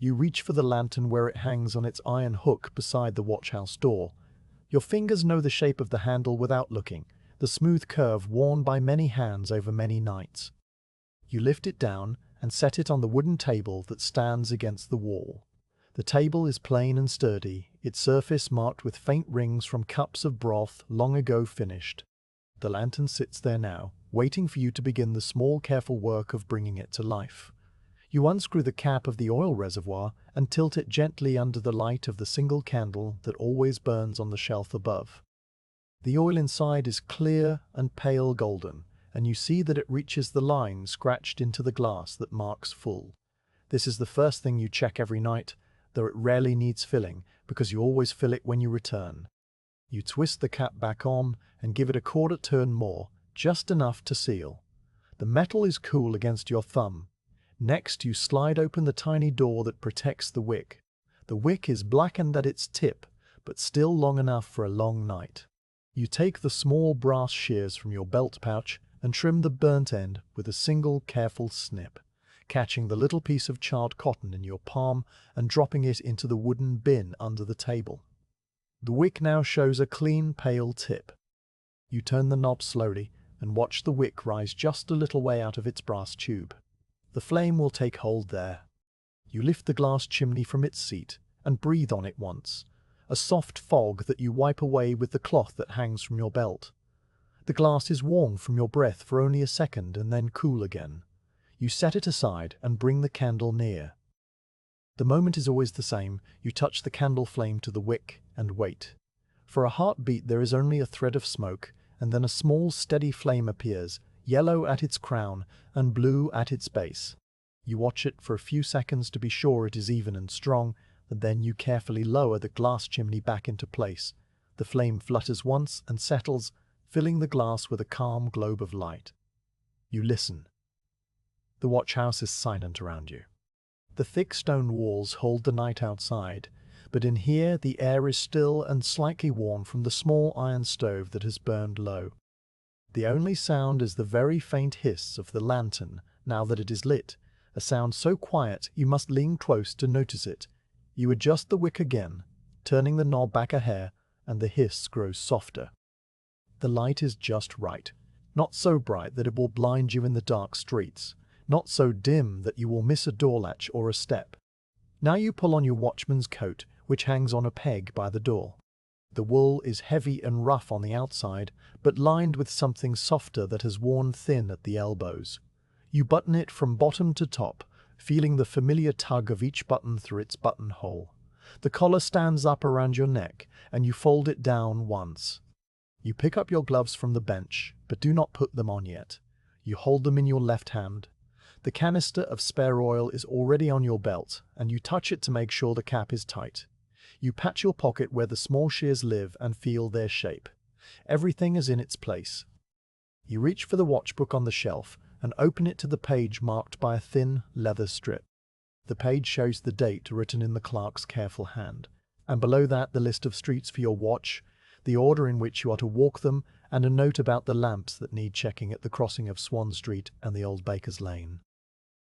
You reach for the lantern where it hangs on its iron hook beside the watchhouse door. Your fingers know the shape of the handle without looking, the smooth curve worn by many hands over many nights. You lift it down and set it on the wooden table that stands against the wall. The table is plain and sturdy, its surface marked with faint rings from cups of broth long ago finished. The lantern sits there now, waiting for you to begin the small, careful work of bringing it to life. You unscrew the cap of the oil reservoir and tilt it gently under the light of the single candle that always burns on the shelf above. The oil inside is clear and pale golden, and you see that it reaches the line scratched into the glass that marks full. This is the first thing you check every night, though it rarely needs filling, because you always fill it when you return. You twist the cap back on and give it a quarter turn more, just enough to seal. The metal is cool against your thumb. Next, you slide open the tiny door that protects the wick. The wick is blackened at its tip, but still long enough for a long night. You take the small brass shears from your belt pouch and trim the burnt end with a single careful snip, catching the little piece of charred cotton in your palm and dropping it into the wooden bin under the table. The wick now shows a clean, pale tip. You turn the knob slowly and watch the wick rise just a little way out of its brass tube. The flame will take hold there. You lift the glass chimney from its seat and breathe on it once, a soft fog that you wipe away with the cloth that hangs from your belt. The glass is warm from your breath for only a second and then cool again. You set it aside and bring the candle near. The moment is always the same. You touch the candle flame to the wick and wait. For a heartbeat there is only a thread of smoke, and then a small steady flame appears, yellow at its crown and blue at its base. You watch it for a few seconds to be sure it is even and strong, and then you carefully lower the glass chimney back into place. The flame flutters once and settles, filling the glass with a calm globe of light. You listen. The watchhouse is silent around you. The thick stone walls hold the night outside, but in here the air is still and slightly warm from the small iron stove that has burned low. The only sound is the very faint hiss of the lantern now that it is lit, a sound so quiet you must lean close to notice it. You adjust the wick again, turning the knob back a hair, and the hiss grows softer. The light is just right, not so bright that it will blind you in the dark streets, not so dim that you will miss a door latch or a step. Now you pull on your watchman's coat, which hangs on a peg by the door. The wool is heavy and rough on the outside, but lined with something softer that has worn thin at the elbows. You button it from bottom to top, feeling the familiar tug of each button through its buttonhole. The collar stands up around your neck, and you fold it down once. You pick up your gloves from the bench, but do not put them on yet. You hold them in your left hand. The canister of spare oil is already on your belt, and you touch it to make sure the cap is tight. You pat your pocket where the small shears live and feel their shape. Everything is in its place. You reach for the watchbook on the shelf and open it to the page marked by a thin leather strip. The page shows the date written in the clerk's careful hand, and below that the list of streets for your watch, the order in which you are to walk them, and a note about the lamps that need checking at the crossing of Swan Street and the Old Baker's Lane.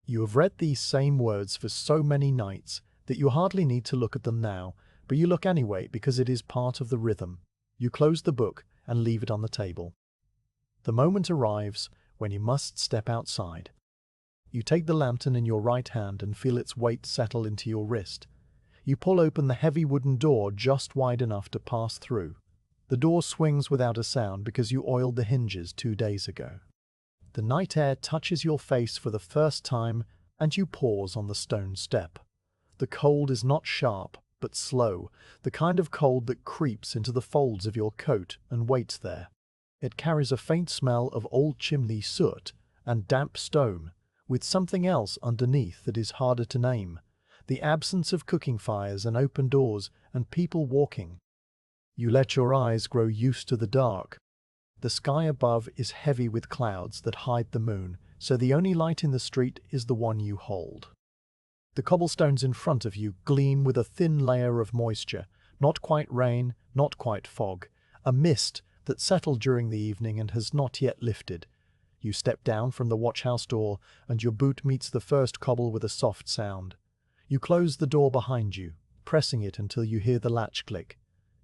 You have read these same words for so many nights that you hardly need to look at them now, but you look anyway because it is part of the rhythm. You close the book and leave it on the table. The moment arrives when you must step outside. You take the lantern in your right hand and feel its weight settle into your wrist. You pull open the heavy wooden door just wide enough to pass through. The door swings without a sound because you oiled the hinges 2 days ago. The night air touches your face for the first time, and you pause on the stone step. The cold is not sharp, but slow, the kind of cold that creeps into the folds of your coat and waits there. It carries a faint smell of old chimney soot and damp stone, with something else underneath that is harder to name, the absence of cooking fires and open doors and people walking. You let your eyes grow used to the dark. The sky above is heavy with clouds that hide the moon, so the only light in the street is the one you hold. The cobblestones in front of you gleam with a thin layer of moisture, not quite rain, not quite fog, a mist that settled during the evening and has not yet lifted. You step down from the watchhouse door, and your boot meets the first cobble with a soft sound. You close the door behind you, pressing it until you hear the latch click.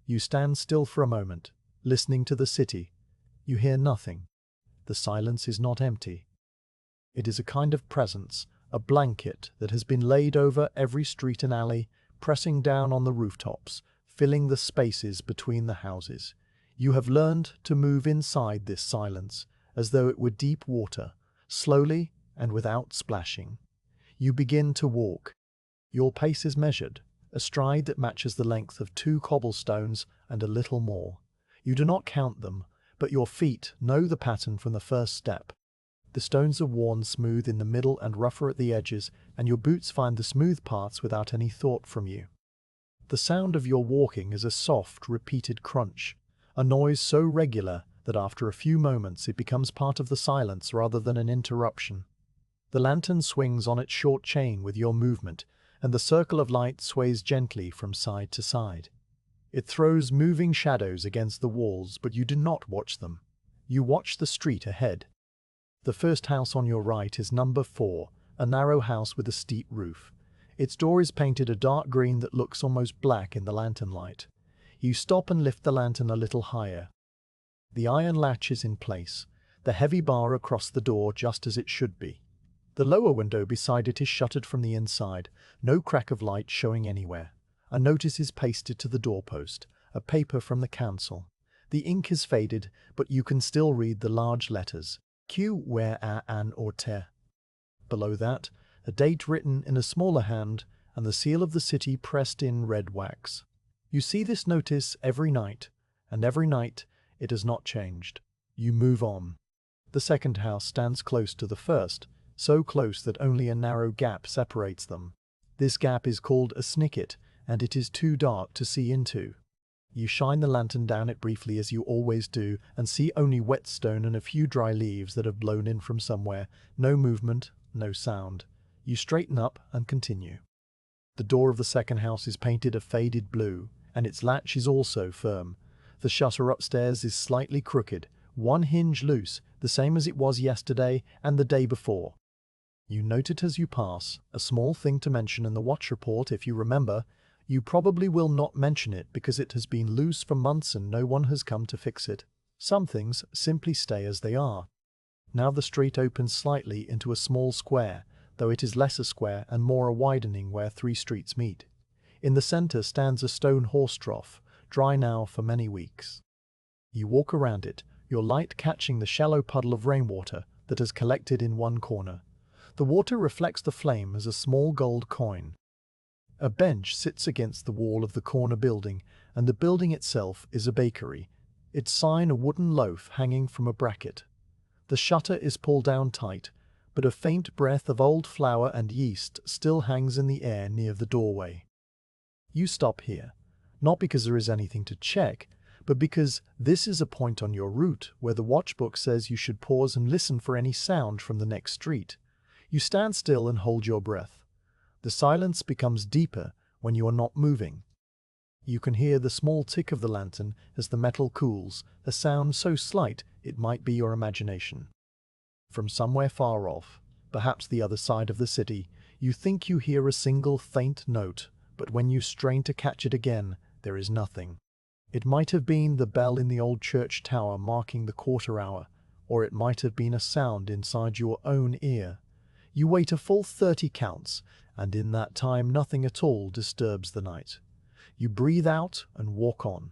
You stand still for a moment, listening to the city. You hear nothing. The silence is not empty. It is a kind of presence, a blanket that has been laid over every street and alley, pressing down on the rooftops, filling the spaces between the houses. You have learned to move inside this silence, as though it were deep water, slowly and without splashing. You begin to walk. Your pace is measured, a stride that matches the length of 2 cobblestones and a little more. You do not count them, but your feet know the pattern from the first step. The stones are worn smooth in the middle and rougher at the edges, and your boots find the smooth parts without any thought from you. The sound of your walking is a soft, repeated crunch, a noise so regular that after a few moments it becomes part of the silence rather than an interruption. The lantern swings on its short chain with your movement, and the circle of light sways gently from side to side. It throws moving shadows against the walls, but you do not watch them. You watch the street ahead. The first house on your right is number 4, a narrow house with a steep roof. Its door is painted a dark green that looks almost black in the lantern light. You stop and lift the lantern a little higher. The iron latch is in place, the heavy bar across the door just as it should be. The lower window beside it is shuttered from the inside, no crack of light showing anywhere. A notice is pasted to the doorpost, a paper from the council. The ink is faded, but you can still read the large letters, Q where a an or te. Below that, a date written in a smaller hand, and the seal of the city pressed in red wax. You see this notice every night, and every night it has not changed. You move on. The second house stands close to the first, so close that only a narrow gap separates them. This gap is called a snicket, and it is too dark to see into. You shine the lantern down it briefly as you always do, and see only wet stone and a few dry leaves that have blown in from somewhere. No movement, no sound. You straighten up and continue. The door of the second house is painted a faded blue, and its latch is also firm. The shutter upstairs is slightly crooked, one hinge loose, the same as it was yesterday and the day before. You note it as you pass, a small thing to mention in the watch report if you remember. You probably will not mention it because it has been loose for months and no one has come to fix it. Some things simply stay as they are. Now the street opens slightly into a small square, though it is less a square and more a widening where 3 streets meet. In the center stands a stone horse trough, dry now for many weeks. You walk around it, your light catching the shallow puddle of rainwater that has collected in one corner. The water reflects the flame as a small gold coin. A bench sits against the wall of the corner building, and the building itself is a bakery, its sign a wooden loaf hanging from a bracket. The shutter is pulled down tight, but a faint breath of old flour and yeast still hangs in the air near the doorway. You stop here, not because there is anything to check, but because this is a point on your route where the watchbook says you should pause and listen for any sound from the next street. You stand still and hold your breath. The silence becomes deeper when you are not moving. You can hear the small tick of the lantern as the metal cools, a sound so slight it might be your imagination. From somewhere far off, perhaps the other side of the city, you think you hear a single faint note, but when you strain to catch it again, there is nothing. It might have been the bell in the old church tower marking the quarter hour, or it might have been a sound inside your own ear. You wait a full 30 counts, and in that time nothing at all disturbs the night. You breathe out and walk on.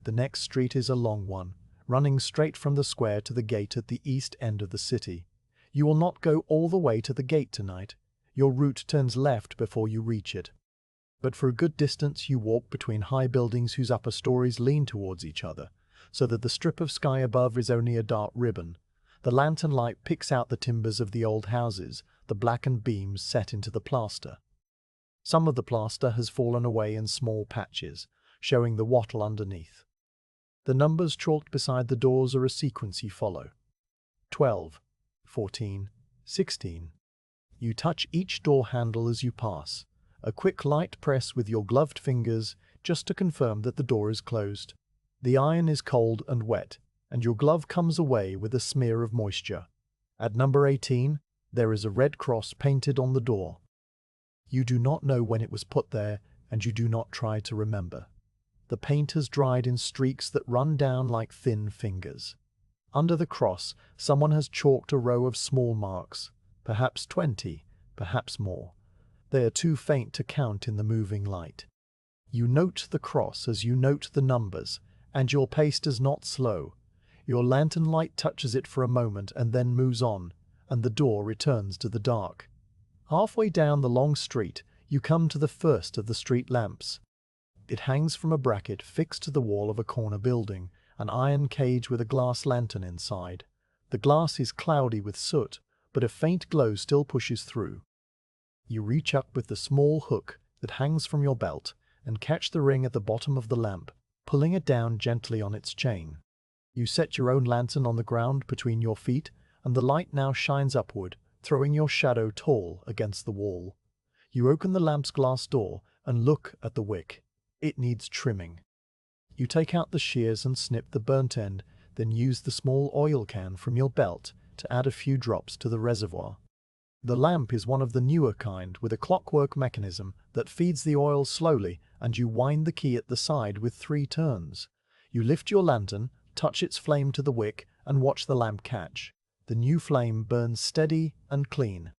The next street is a long one, running straight from the square to the gate at the east end of the city. You will not go all the way to the gate tonight. Your route turns left before you reach it. But for a good distance you walk between high buildings whose upper stories lean towards each other, so that the strip of sky above is only a dark ribbon. The lantern light picks out the timbers of the old houses, the blackened beams set into the plaster. Some of the plaster has fallen away in small patches, showing the wattle underneath. The numbers chalked beside the doors are a sequence you follow. 12, 14, 16. You touch each door handle as you pass, a quick light press with your gloved fingers just to confirm that the door is closed. The iron is cold and wet, and your glove comes away with a smear of moisture. At number 18, there is a red cross painted on the door. You do not know when it was put there, and you do not try to remember. The paint has dried in streaks that run down like thin fingers. Under the cross, someone has chalked a row of small marks, perhaps 20, perhaps more. They are too faint to count in the moving light. You note the cross as you note the numbers, and your pace does not slow. Your lantern light touches it for a moment and then moves on, and the door returns to the dark. Halfway down the long street, you come to the first of the street lamps. It hangs from a bracket fixed to the wall of a corner building, an iron cage with a glass lantern inside. The glass is cloudy with soot, but a faint glow still pushes through. You reach up with the small hook that hangs from your belt and catch the ring at the bottom of the lamp, pulling it down gently on its chain. You set your own lantern on the ground between your feet, and the light now shines upward, throwing your shadow tall against the wall. You open the lamp's glass door and look at the wick. It needs trimming. You take out the shears and snip the burnt end, then use the small oil can from your belt to add a few drops to the reservoir. The lamp is one of the newer kind with a clockwork mechanism that feeds the oil slowly, and you wind the key at the side with 3 turns. You lift your lantern, touch its flame to the wick, and watch the lamp catch. The new flame burns steady and clean.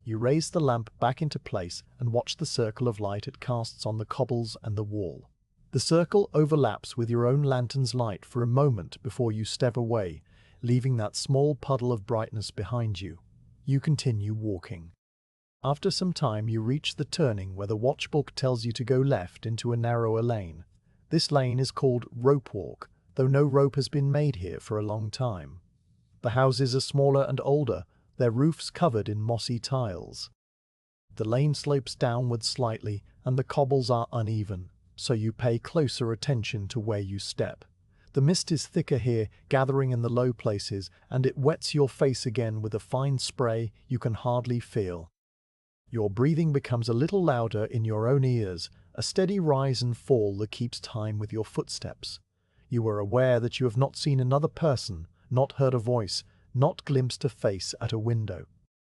You raise the lamp back into place and watch the circle of light it casts on the cobbles and the wall. The circle overlaps with your own lantern's light for a moment before you step away, leaving that small puddle of brightness behind you. You continue walking. After some time you reach the turning where the watchbook tells you to go left into a narrower lane. This lane is called Rope Walk, though no rope has been made here for a long time. The houses are smaller and older, their roofs covered in mossy tiles. The lane slopes downward slightly and the cobbles are uneven, so you pay closer attention to where you step. The mist is thicker here, gathering in the low places, and it wets your face again with a fine spray you can hardly feel. Your breathing becomes a little louder in your own ears, a steady rise and fall that keeps time with your footsteps. You are aware that you have not seen another person, not heard a voice, not glimpsed a face at a window.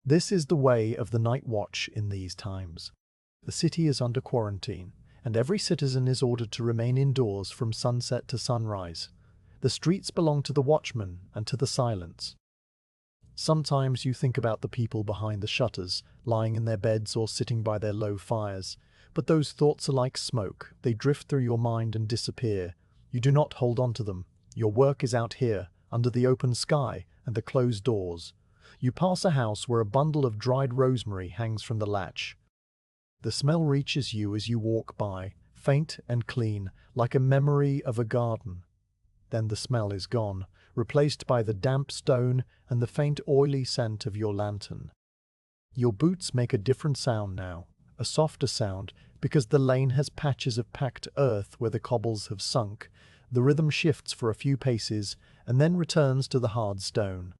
This is the way of the night watch in these times. The city is under quarantine, and every citizen is ordered to remain indoors from sunset to sunrise. The streets belong to the watchman and to the silence. Sometimes you think about the people behind the shutters, lying in their beds or sitting by their low fires, but those thoughts are like smoke. They drift through your mind and disappear. You do not hold on to them. Your work is out here, under the open sky and the closed doors. You pass a house where a bundle of dried rosemary hangs from the latch. The smell reaches you as you walk by, faint and clean, like a memory of a garden. Then the smell is gone, replaced by the damp stone and the faint oily scent of your lantern. Your boots make a different sound now, a softer sound, because the lane has patches of packed earth where the cobbles have sunk. The rhythm shifts for a few paces and then returns to the hard stone.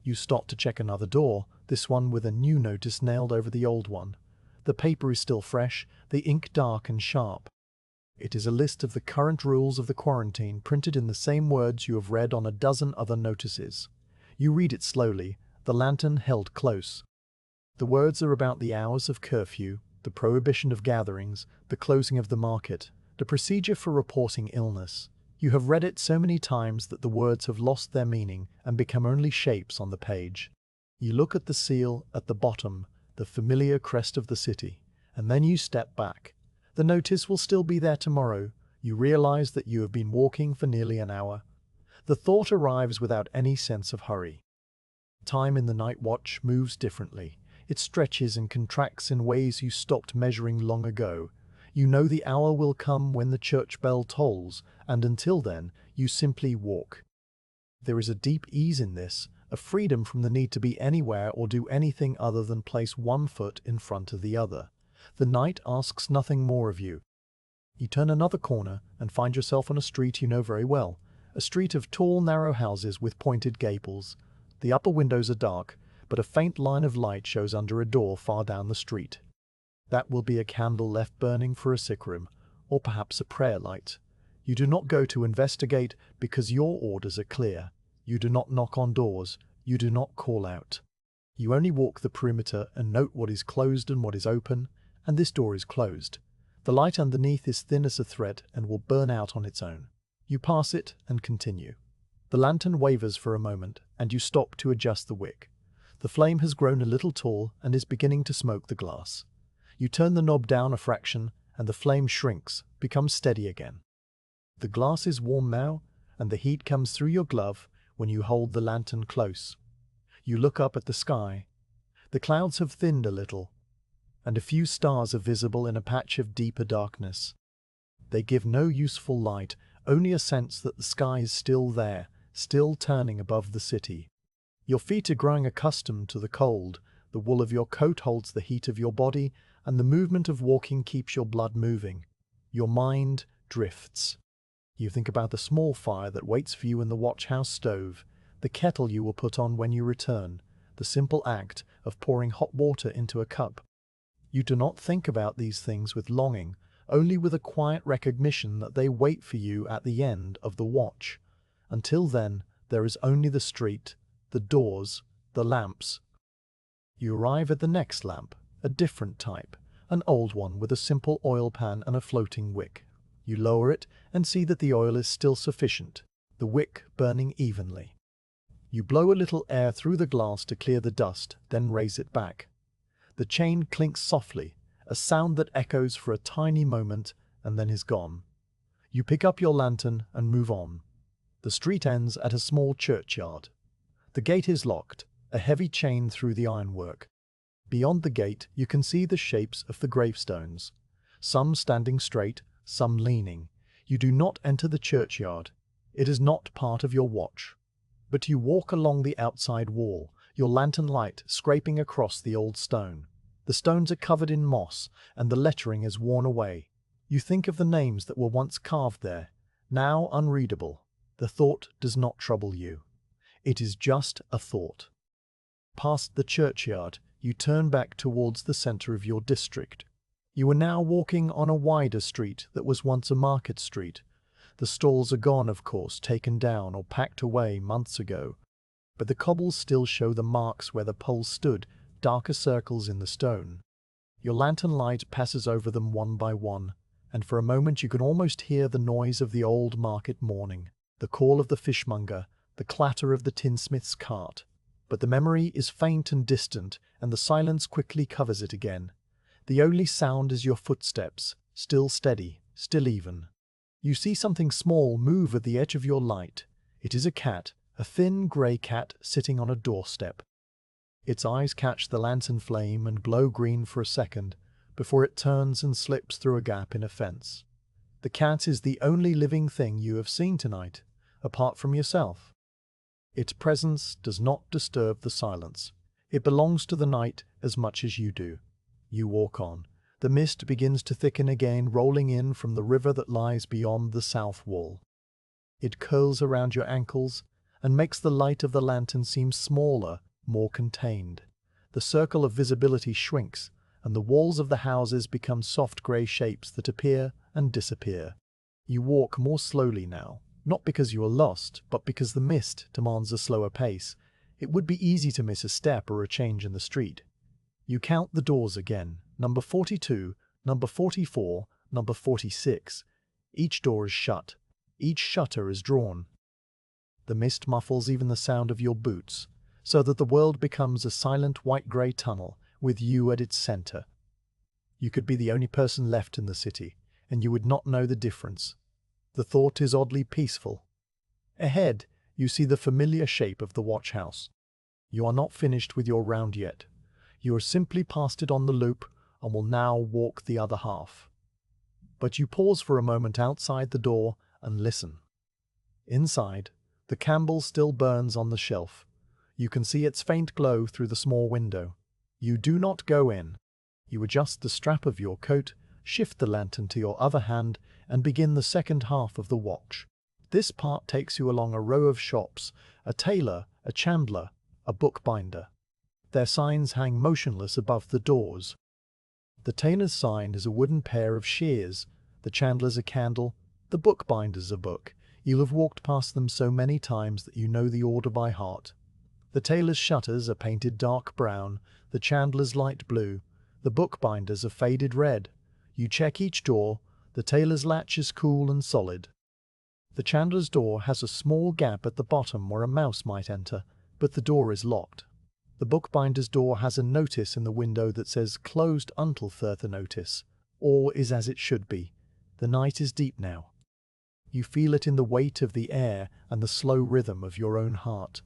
You stop to check another door, this one with a new notice nailed over the old one. The paper is still fresh, the ink dark and sharp. It is a list of the current rules of the quarantine printed in the same words you have read on a dozen other notices. You read it slowly, the lantern held close. The words are about the hours of curfew, the prohibition of gatherings, the closing of the market, the procedure for reporting illness. You have read it so many times that the words have lost their meaning and become only shapes on the page. You look at the seal at the bottom, the familiar crest of the city, and then you step back. The notice will still be there tomorrow. You realize that you have been walking for nearly an hour. The thought arrives without any sense of hurry. Time in the night watch moves differently. It stretches and contracts in ways you stopped measuring long ago. You know the hour will come when the church bell tolls, and until then, you simply walk. There is a deep ease in this, a freedom from the need to be anywhere or do anything other than place one foot in front of the other. The night asks nothing more of you. You turn another corner and find yourself on a street you know very well, a street of tall, narrow houses with pointed gables. The upper windows are dark, but a faint line of light shows under a door far down the street. That will be a candle left burning for a sick room, or perhaps a prayer light. You do not go to investigate because your orders are clear. You do not knock on doors. You do not call out. You only walk the perimeter and note what is closed and what is open, and this door is closed. The light underneath is thin as a thread and will burn out on its own. You pass it and continue. The lantern wavers for a moment, and you stop to adjust the wick. The flame has grown a little tall and is beginning to smoke the glass. You turn the knob down a fraction, and the flame shrinks, becomes steady again. The glass is warm now, and the heat comes through your glove when you hold the lantern close. You look up at the sky. The clouds have thinned a little, and a few stars are visible in a patch of deeper darkness. They give no useful light, only a sense that the sky is still there, still turning above the city. Your feet are growing accustomed to the cold, the wool of your coat holds the heat of your body, and the movement of walking keeps your blood moving. Your mind drifts. You think about the small fire that waits for you in the watch-house stove, the kettle you will put on when you return, the simple act of pouring hot water into a cup. You do not think about these things with longing, only with a quiet recognition that they wait for you at the end of the watch. Until then, there is only the street, the doors, the lamps. You arrive at the next lamp, a different type, an old one with a simple oil pan and a floating wick. You lower it and see that the oil is still sufficient, the wick burning evenly. You blow a little air through the glass to clear the dust, then raise it back. The chain clinks softly, a sound that echoes for a tiny moment and then is gone. You pick up your lantern and move on. The street ends at a small churchyard. The gate is locked, a heavy chain through the ironwork. Beyond the gate you can see the shapes of the gravestones, some standing straight, some leaning. You do not enter the churchyard. It is not part of your watch. But you walk along the outside wall, your lantern light scraping across the old stone. The stones are covered in moss, and the lettering is worn away. You think of the names that were once carved there, now unreadable. The thought does not trouble you. It is just a thought. Past the churchyard, you turn back towards the center of your district. You are now walking on a wider street that was once a market street. The stalls are gone, of course, taken down or packed away months ago. But the cobbles still show the marks where the poles stood, darker circles in the stone. Your lantern light passes over them one by one, and for a moment you can almost hear the noise of the old market morning, the call of the fishmonger, the clatter of the tinsmith's cart. But the memory is faint and distant, and the silence quickly covers it again. The only sound is your footsteps, still steady, still even. You see something small move at the edge of your light. It is a cat, a thin grey cat sitting on a doorstep. Its eyes catch the lantern flame and glow green for a second, before it turns and slips through a gap in a fence. The cat is the only living thing you have seen tonight, apart from yourself. Its presence does not disturb the silence. It belongs to the night as much as you do. You walk on. The mist begins to thicken again, rolling in from the river that lies beyond the south wall. It curls around your ankles and makes the light of the lantern seem smaller, more contained. The circle of visibility shrinks, and the walls of the houses become soft grey shapes that appear and disappear. You walk more slowly now, not because you are lost, but because the mist demands a slower pace. It would be easy to miss a step or a change in the street. You count the doors again. Number 42, number 44, number 46. Each door is shut. Each shutter is drawn. The mist muffles even the sound of your boots, so that the world becomes a silent white-grey tunnel with you at its center. You could be the only person left in the city, and you would not know the difference. The thought is oddly peaceful. Ahead, you see the familiar shape of the watch house. You are not finished with your round yet. You are simply past it on the loop and will now walk the other half. But you pause for a moment outside the door and listen. Inside, the candle still burns on the shelf. You can see its faint glow through the small window. You do not go in. You adjust the strap of your coat, shift the lantern to your other hand, and begin the second half of the watch. This part takes you along a row of shops, a tailor, a chandler, a bookbinder. Their signs hang motionless above the doors. The tailor's sign is a wooden pair of shears, the chandler's a candle, the bookbinder's a book. You'll have walked past them so many times that you know the order by heart. The tailor's shutters are painted dark brown, the chandler's light blue, the bookbinder's a faded red. You check each door, the tailor's latch is cool and solid. The chandler's door has a small gap at the bottom where a mouse might enter, but the door is locked. The bookbinder's door has a notice in the window that says closed until further notice, or is as it should be. The night is deep now. You feel it in the weight of the air and the slow rhythm of your own heart.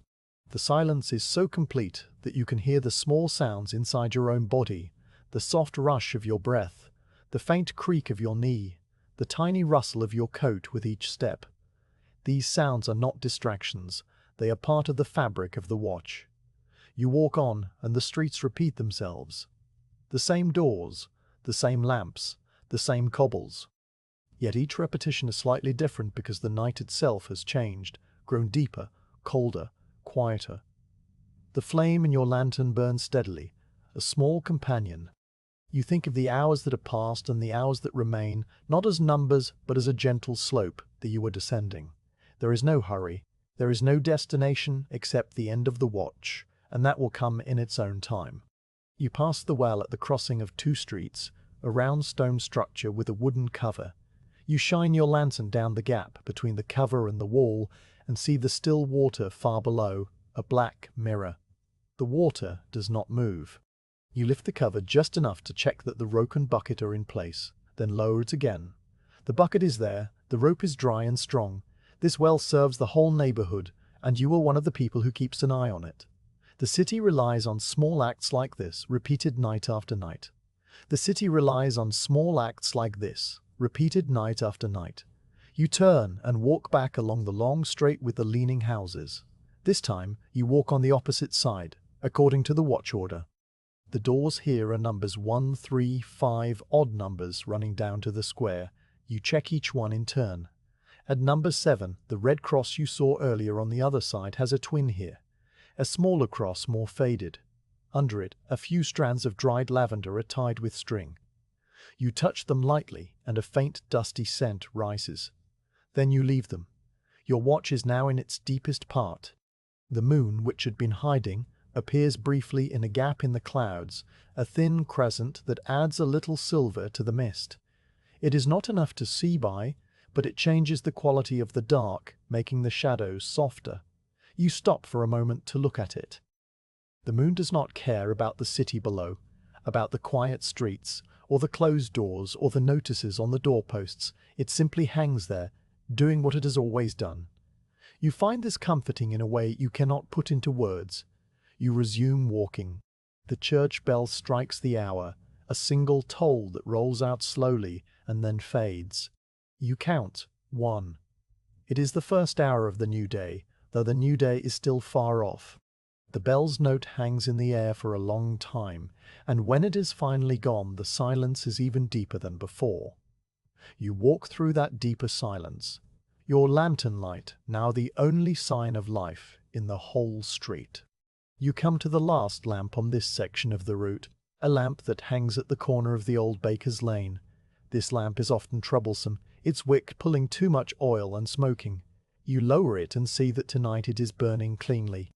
The silence is so complete that you can hear the small sounds inside your own body, the soft rush of your breath, the faint creak of your knee, the tiny rustle of your coat with each step. These sounds are not distractions, they are part of the fabric of the watch. You walk on, and the streets repeat themselves. The same doors, the same lamps, the same cobbles. Yet each repetition is slightly different because the night itself has changed, grown deeper, colder, quieter. The flame in your lantern burns steadily, a small companion. You think of the hours that are past and the hours that remain, not as numbers but as a gentle slope that you are descending. There is no hurry, there is no destination except the end of the watch, and that will come in its own time. You pass the well at the crossing of two streets, a round stone structure with a wooden cover. You shine your lantern down the gap between the cover and the wall and see the still water far below, a black mirror. The water does not move. You lift the cover just enough to check that the rope and bucket are in place, then lower it again. The bucket is there, the rope is dry and strong. This well serves the whole neighborhood, and you are one of the people who keeps an eye on it. The city relies on small acts like this, repeated night after night. The city relies on small acts like this, repeated night after night. You turn and walk back along the long straight with the leaning houses. This time, you walk on the opposite side, according to the watch order. The doors here are numbers 1, 3, 5, odd numbers running down to the square. You check each one in turn. At number 7, the red cross you saw earlier on the other side has a twin here. A smaller cross, more faded. Under it, a few strands of dried lavender are tied with string. You touch them lightly, and a faint dusty scent rises. Then you leave them. Your watch is now in its deepest part. The moon, which had been hiding, appears briefly in a gap in the clouds, a thin crescent that adds a little silver to the mist. It is not enough to see by, but it changes the quality of the dark, making the shadows softer. You stop for a moment to look at it. The moon does not care about the city below, about the quiet streets, or the closed doors, or the notices on the doorposts. It simply hangs there, doing what it has always done. You find this comforting in a way you cannot put into words. You resume walking. The church bell strikes the hour, a single toll that rolls out slowly and then fades. You count 1. It is the first hour of the new day, though the new day is still far off. The bell's note hangs in the air for a long time, and when it is finally gone, the silence is even deeper than before. You walk through that deeper silence, your lantern light now the only sign of life in the whole street. You come to the last lamp on this section of the route, a lamp that hangs at the corner of the old baker's lane. This lamp is often troublesome, its wick pulling too much oil and smoking. You lower it and see that tonight it is burning cleanly.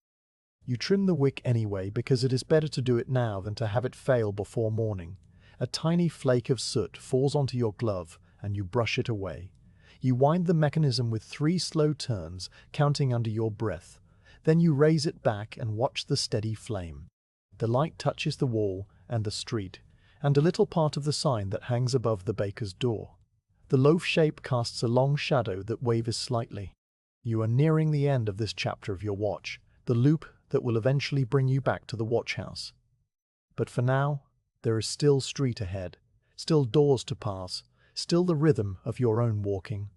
You trim the wick anyway because it is better to do it now than to have it fail before morning. A tiny flake of soot falls onto your glove and you brush it away. You wind the mechanism with 3 slow turns, counting under your breath. Then you raise it back and watch the steady flame. The light touches the wall and the street, and a little part of the sign that hangs above the baker's door. The loaf shape casts a long shadow that wavers slightly. You are nearing the end of this chapter of your watch, the loop that will eventually bring you back to the watch house. But for now, there is still street ahead, still doors to pass, still the rhythm of your own walking.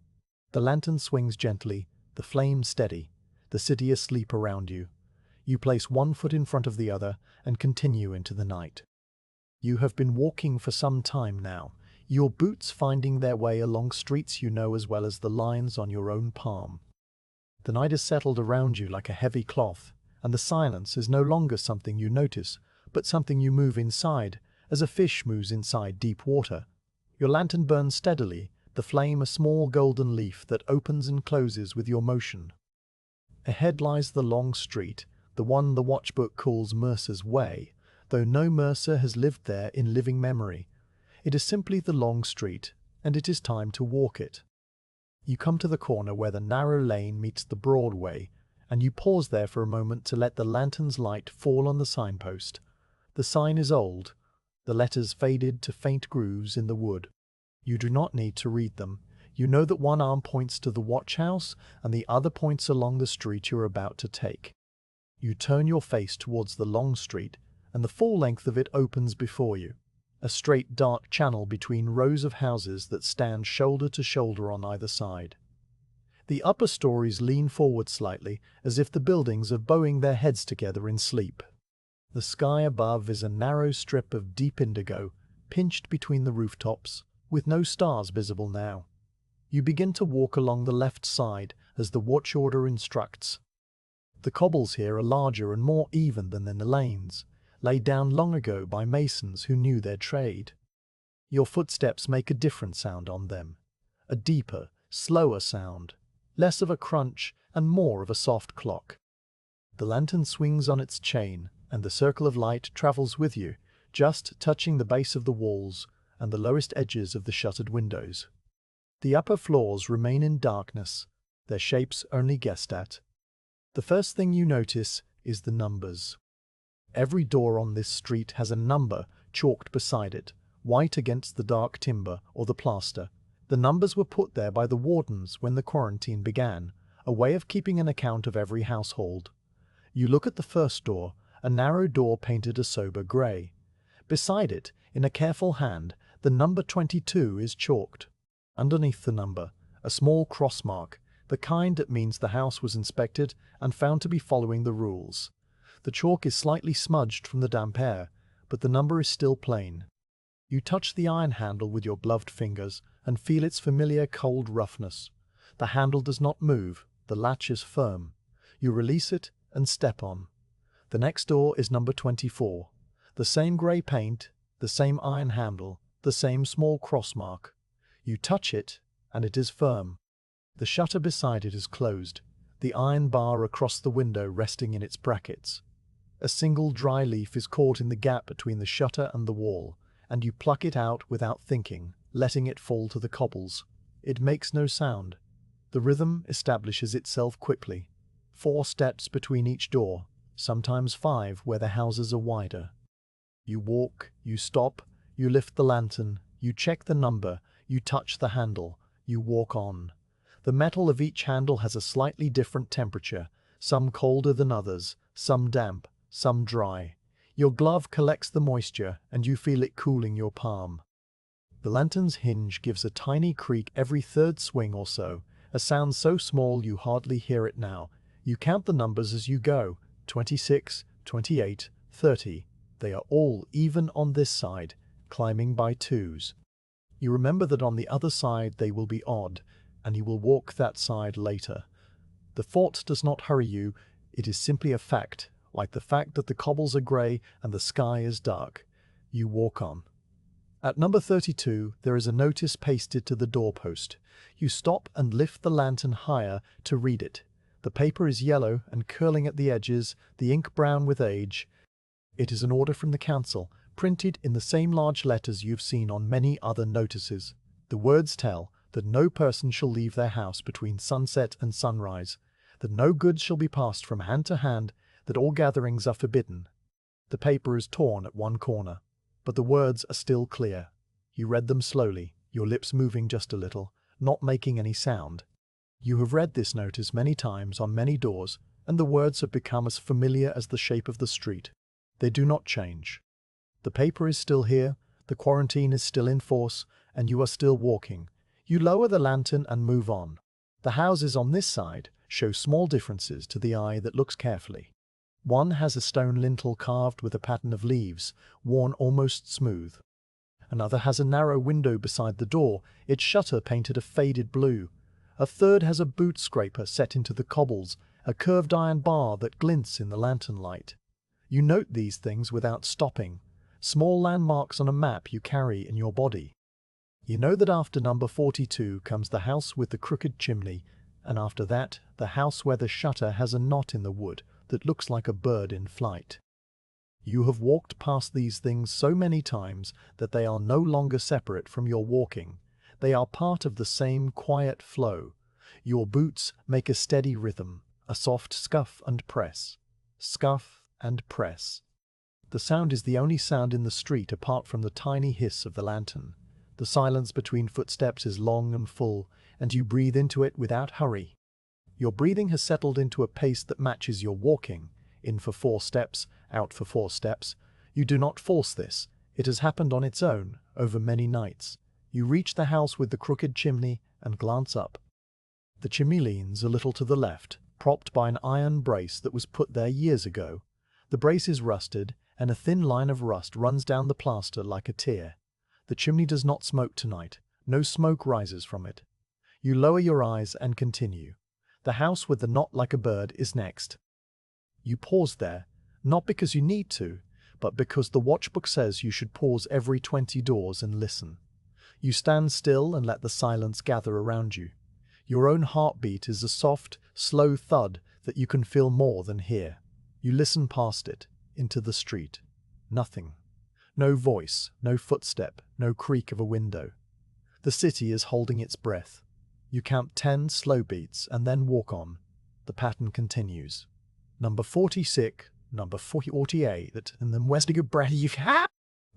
The lantern swings gently, the flame steady, the city asleep around you. You place one foot in front of the other and continue into the night. You have been walking for some time now, your boots finding their way along streets you know as well as the lines on your own palm. The night has settled around you like a heavy cloth, and the silence is no longer something you notice, but something you move inside, as a fish moves inside deep water. Your lantern burns steadily, the flame a small golden leaf that opens and closes with your motion. Ahead lies the long street, the one the watchbook calls Mercer's Way, though no Mercer has lived there in living memory. It is simply the long street, and it is time to walk it. You come to the corner where the narrow lane meets the broad way, and you pause there for a moment to let the lantern's light fall on the signpost. The sign is old, the letters faded to faint grooves in the wood. You do not need to read them. You know that one arm points to the watch house and the other points along the street you are about to take. You turn your face towards the long street, and the full length of it opens before you. A straight dark channel between rows of houses that stand shoulder to shoulder on either side. The upper stories lean forward slightly, as if the buildings are bowing their heads together in sleep. The sky above is a narrow strip of deep indigo, pinched between the rooftops, with no stars visible now. You begin to walk along the left side, as the watch order instructs. The cobbles here are larger and more even than in the lanes, laid down long ago by masons who knew their trade. Your footsteps make a different sound on them, a deeper, slower sound, less of a crunch and more of a soft clock. The lantern swings on its chain, and the circle of light travels with you, just touching the base of the walls and the lowest edges of the shuttered windows. The upper floors remain in darkness, their shapes only guessed at. The first thing you notice is the numbers. Every door on this street has a number chalked beside it, white against the dark timber or the plaster. The numbers were put there by the wardens when the quarantine began, a way of keeping an account of every household. You look at the first door, a narrow door painted a sober grey. Beside it, in a careful hand, the number 22 is chalked. Underneath the number, a small cross mark, the kind that means the house was inspected and found to be following the rules. The chalk is slightly smudged from the damp air, but the number is still plain. You touch the iron handle with your gloved fingers and feel its familiar cold roughness. The handle does not move, the latch is firm. You release it and step on. The next door is number 24. The same grey paint, the same iron handle, the same small cross mark. You touch it, and it is firm. The shutter beside it is closed, the iron bar across the window resting in its brackets. A single dry leaf is caught in the gap between the shutter and the wall, and you pluck it out without thinking, letting it fall to the cobbles. It makes no sound. The rhythm establishes itself quickly. 4 steps between each door, sometimes 5 where the houses are wider. You walk, you stop, you lift the lantern, you check the number, you touch the handle, you walk on. The metal of each handle has a slightly different temperature, some colder than others, some damp, some dry. Your glove collects the moisture, and you feel it cooling your palm. The lantern's hinge gives a tiny creak every 3rd swing or so, a sound so small you hardly hear it now. You count the numbers as you go, 26, 28, 30. They are all even on this side, climbing by 2s. You remember that on the other side they will be odd, and you will walk that side later. The thought does not hurry you, it is simply a fact, like the fact that the cobbles are grey and the sky is dark. You walk on. At number 32 there is a notice pasted to the doorpost. You stop and lift the lantern higher to read it. The paper is yellow and curling at the edges, the ink brown with age. It is an order from the council, printed in the same large letters you've seen on many other notices. The words tell that no person shall leave their house between sunset and sunrise, that no goods shall be passed from hand to hand, that all gatherings are forbidden. The paper is torn at one corner, but the words are still clear. You read them slowly, your lips moving just a little, not making any sound. You have read this notice many times on many doors, and the words have become as familiar as the shape of the street. They do not change. The paper is still here, the quarantine is still in force, and you are still walking. You lower the lantern and move on. The houses on this side show small differences to the eye that looks carefully. One has a stone lintel carved with a pattern of leaves, worn almost smooth. Another has a narrow window beside the door, its shutter painted a faded blue. A third has a boot scraper set into the cobbles, a curved iron bar that glints in the lantern light. You note these things without stopping, small landmarks on a map you carry in your body. You know that after number 42 comes the house with the crooked chimney, and after that, the house where the shutter has a knot in the wood, that looks like a bird in flight. You have walked past these things so many times that they are no longer separate from your walking. They are part of the same quiet flow. Your boots make a steady rhythm, a soft scuff and press. Scuff and press. The sound is the only sound in the street apart from the tiny hiss of the lantern. The silence between footsteps is long and full, and you breathe into it without hurry. Your breathing has settled into a pace that matches your walking. In for 4 steps, out for 4 steps. You do not force this. It has happened on its own, over many nights. You reach the house with the crooked chimney and glance up. The chimney leans a little to the left, propped by an iron brace that was put there years ago. The brace is rusted, and a thin line of rust runs down the plaster like a tear. The chimney does not smoke tonight. No smoke rises from it. You lower your eyes and continue. The house with the knot like a bird is next. You pause there, not because you need to, but because the watchbook says you should pause every 20 doors and listen. You stand still and let the silence gather around you. Your own heartbeat is a soft, slow thud that you can feel more than hear. You listen past it, into the street. Nothing. No voice, no footstep, no creak of a window. The city is holding its breath. You count 10 slow beats and then walk on. The pattern continues. Number 46, number 48, and then where's the good breath you've had?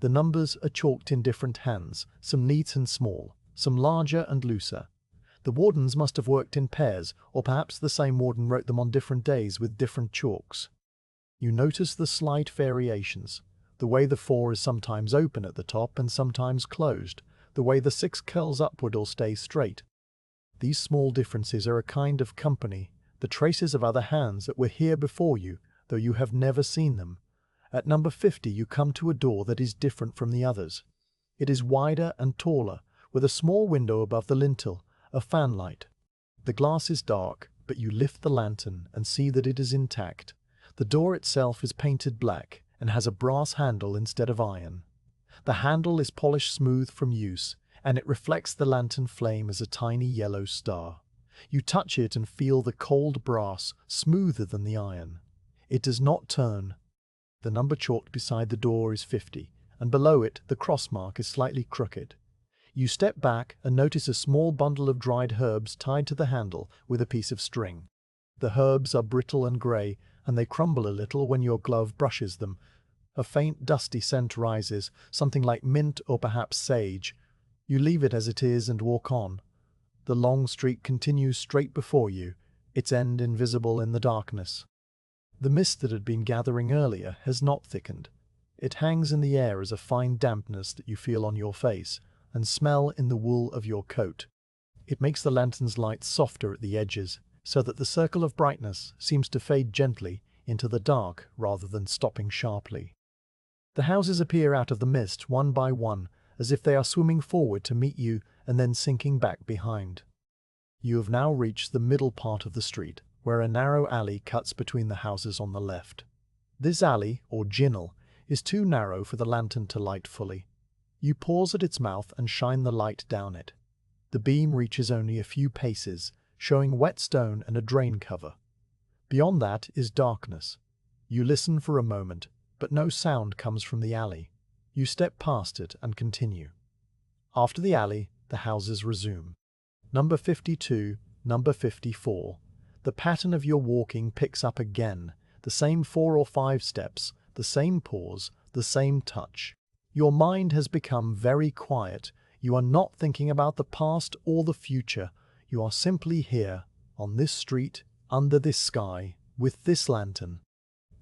The numbers are chalked in different hands, some neat and small, some larger and looser. The wardens must have worked in pairs, or perhaps the same warden wrote them on different days with different chalks. You notice the slight variations. The way the 4 is sometimes open at the top and sometimes closed, the way the 6 curls upward or stays straight. These small differences are a kind of company, the traces of other hands that were here before you, though you have never seen them. At number 50 you come to a door that is different from the others. It is wider and taller, with a small window above the lintel, a fanlight. The glass is dark, but you lift the lantern and see that it is intact. The door itself is painted black and has a brass handle instead of iron. The handle is polished smooth from use, and it reflects the lantern flame as a tiny yellow star. You touch it and feel the cold brass, smoother than the iron. It does not turn. The number chalked beside the door is 50, and below it the cross mark is slightly crooked. You step back and notice a small bundle of dried herbs tied to the handle with a piece of string. The herbs are brittle and grey, and they crumble a little when your glove brushes them. A faint dusty scent rises, something like mint or perhaps sage. You leave it as it is and walk on. The long street continues straight before you, its end invisible in the darkness. The mist that had been gathering earlier has not thickened. It hangs in the air as a fine dampness that you feel on your face and smell in the wool of your coat. It makes the lantern's light softer at the edges, so that the circle of brightness seems to fade gently into the dark rather than stopping sharply. The houses appear out of the mist one by one, as if they are swimming forward to meet you and then sinking back behind. You have now reached the middle part of the street, where a narrow alley cuts between the houses on the left. This alley, or ginnel, is too narrow for the lantern to light fully. You pause at its mouth and shine the light down it. The beam reaches only a few paces, showing wet stone and a drain cover. Beyond that is darkness. You listen for a moment, but no sound comes from the alley. You step past it and continue. After the alley, the houses resume. Number 52, number 54. The pattern of your walking picks up again, the same 4 or 5 steps, the same pause, the same touch. Your mind has become very quiet. You are not thinking about the past or the future. You are simply here, on this street, under this sky, with this lantern.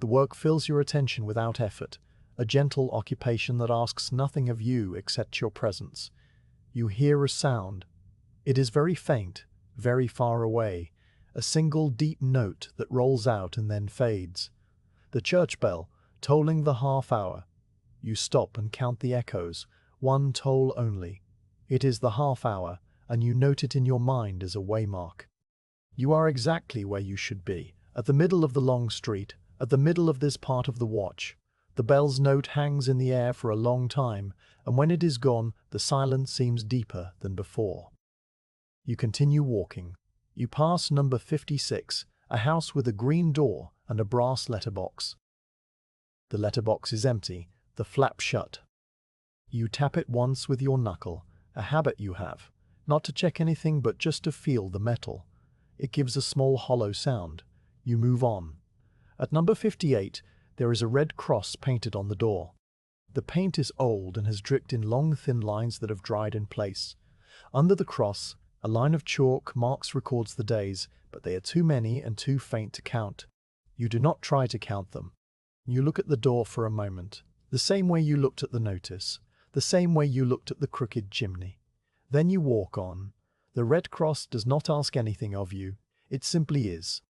The work fills your attention without effort, a gentle occupation that asks nothing of you except your presence. You hear a sound. It is very faint, very far away, a single deep note that rolls out and then fades. The church bell, tolling the half hour. You stop and count the echoes, one toll only. It is the half hour, and you note it in your mind as a waymark. You are exactly where you should be, at the middle of the long street, at the middle of this part of the watch. The bell's note hangs in the air for a long time, and when it is gone, the silence seems deeper than before. You continue walking. You pass number 56, a house with a green door and a brass letterbox. The letterbox is empty, the flap shut. You tap it once with your knuckle, a habit you have, not to check anything but just to feel the metal. It gives a small hollow sound. You move on. At number 58, there is a red cross painted on the door. The paint is old and has dripped in long thin lines that have dried in place. Under the cross, a line of chalk marks records the days, but they are too many and too faint to count. You do not try to count them. You look at the door for a moment, the same way you looked at the notice, the same way you looked at the crooked chimney. Then you walk on. The red cross does not ask anything of you. It simply is.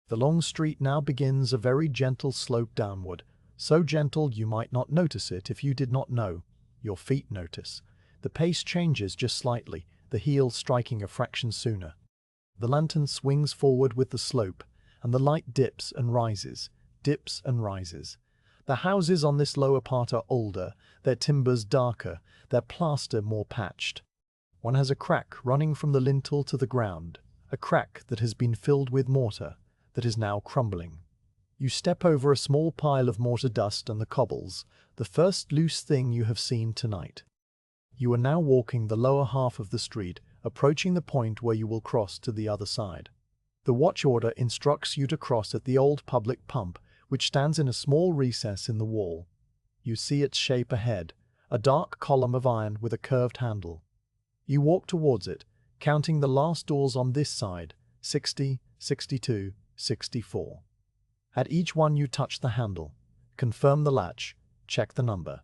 The long street now begins a very gentle slope downward, so gentle you might not notice it if you did not know. Your feet notice. The pace changes just slightly, the heel striking a fraction sooner. The lantern swings forward with the slope, and the light dips and rises, dips and rises. The houses on this lower part are older, their timbers darker, their plaster more patched. One has a crack running from the lintel to the ground, a crack that has been filled with mortar, that is now crumbling. You step over a small pile of mortar dust and the cobbles, the first loose thing you have seen tonight. You are now walking the lower half of the street, approaching the point where you will cross to the other side. The watch order instructs you to cross at the old public pump, which stands in a small recess in the wall. You see its shape ahead, a dark column of iron with a curved handle. You walk towards it, counting the last doors on this side, 60, 62, 64. At each one you touch the handle, confirm the latch, check the number.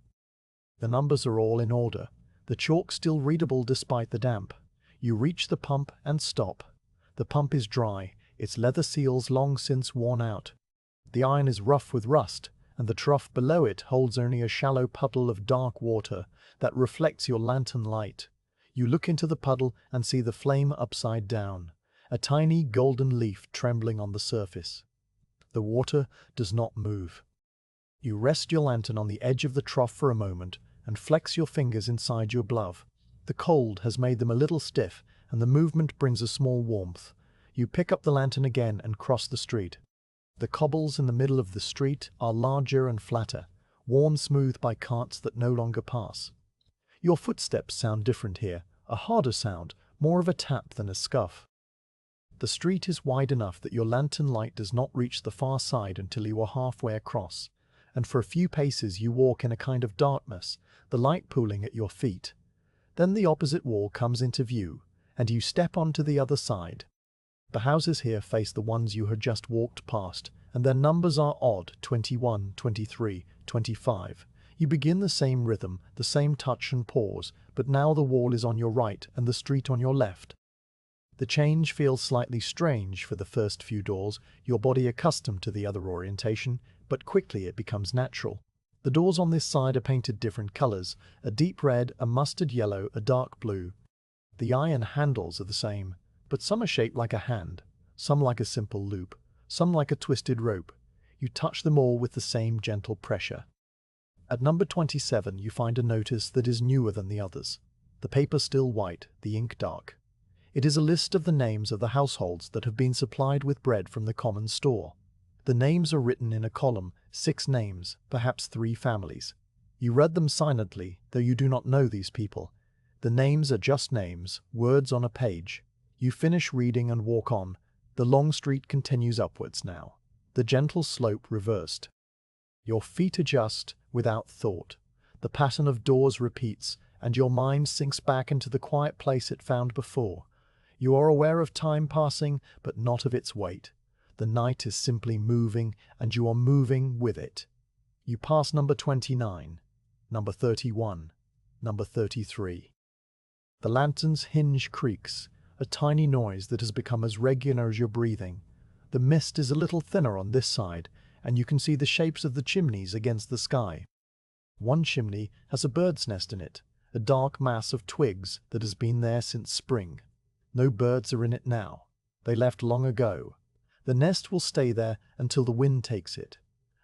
The numbers are all in order, the chalk still readable despite the damp. You reach the pump and stop. The pump is dry, its leather seals long since worn out. The iron is rough with rust, and the trough below it holds only a shallow puddle of dark water that reflects your lantern light. You look into the puddle and see the flame upside down, a tiny golden leaf trembling on the surface. The water does not move. You rest your lantern on the edge of the trough for a moment and flex your fingers inside your glove. The cold has made them a little stiff, and the movement brings a small warmth. You pick up the lantern again and cross the street. The cobbles in the middle of the street are larger and flatter, worn smooth by carts that no longer pass. Your footsteps sound different here, a harder sound, more of a tap than a scuff. The street is wide enough that your lantern light does not reach the far side until you are halfway across, and for a few paces you walk in a kind of darkness, the light pooling at your feet. Then the opposite wall comes into view, and you step onto the other side. The houses here face the ones you had just walked past, and their numbers are odd, 21, 23, 25. You begin the same rhythm, the same touch and pause, but now the wall is on your right and the street on your left. The change feels slightly strange for the first few doors, your body accustomed to the other orientation, but quickly it becomes natural. The doors on this side are painted different colors, a deep red, a mustard yellow, a dark blue. The iron handles are the same, but some are shaped like a hand, some like a simple loop, some like a twisted rope. You touch them all with the same gentle pressure. At number 27 you find a notice that is newer than the others. The paper still white, the ink dark. It is a list of the names of the households that have been supplied with bread from the common store. The names are written in a column, 6 names, perhaps 3 families. You read them silently, though you do not know these people. The names are just names, words on a page. You finish reading and walk on. The long street continues upwards now, the gentle slope reversed. Your feet adjust without thought. The pattern of doors repeats, and your mind sinks back into the quiet place it found before. You are aware of time passing, but not of its weight. The night is simply moving, and you are moving with it. You pass number 29, number 31, number 33. The lantern's hinge creaks, a tiny noise that has become as regular as your breathing. The mist is a little thinner on this side, and you can see the shapes of the chimneys against the sky. One chimney has a bird's nest in it, a dark mass of twigs that has been there since spring. No birds are in it now. They left long ago. The nest will stay there until the wind takes it.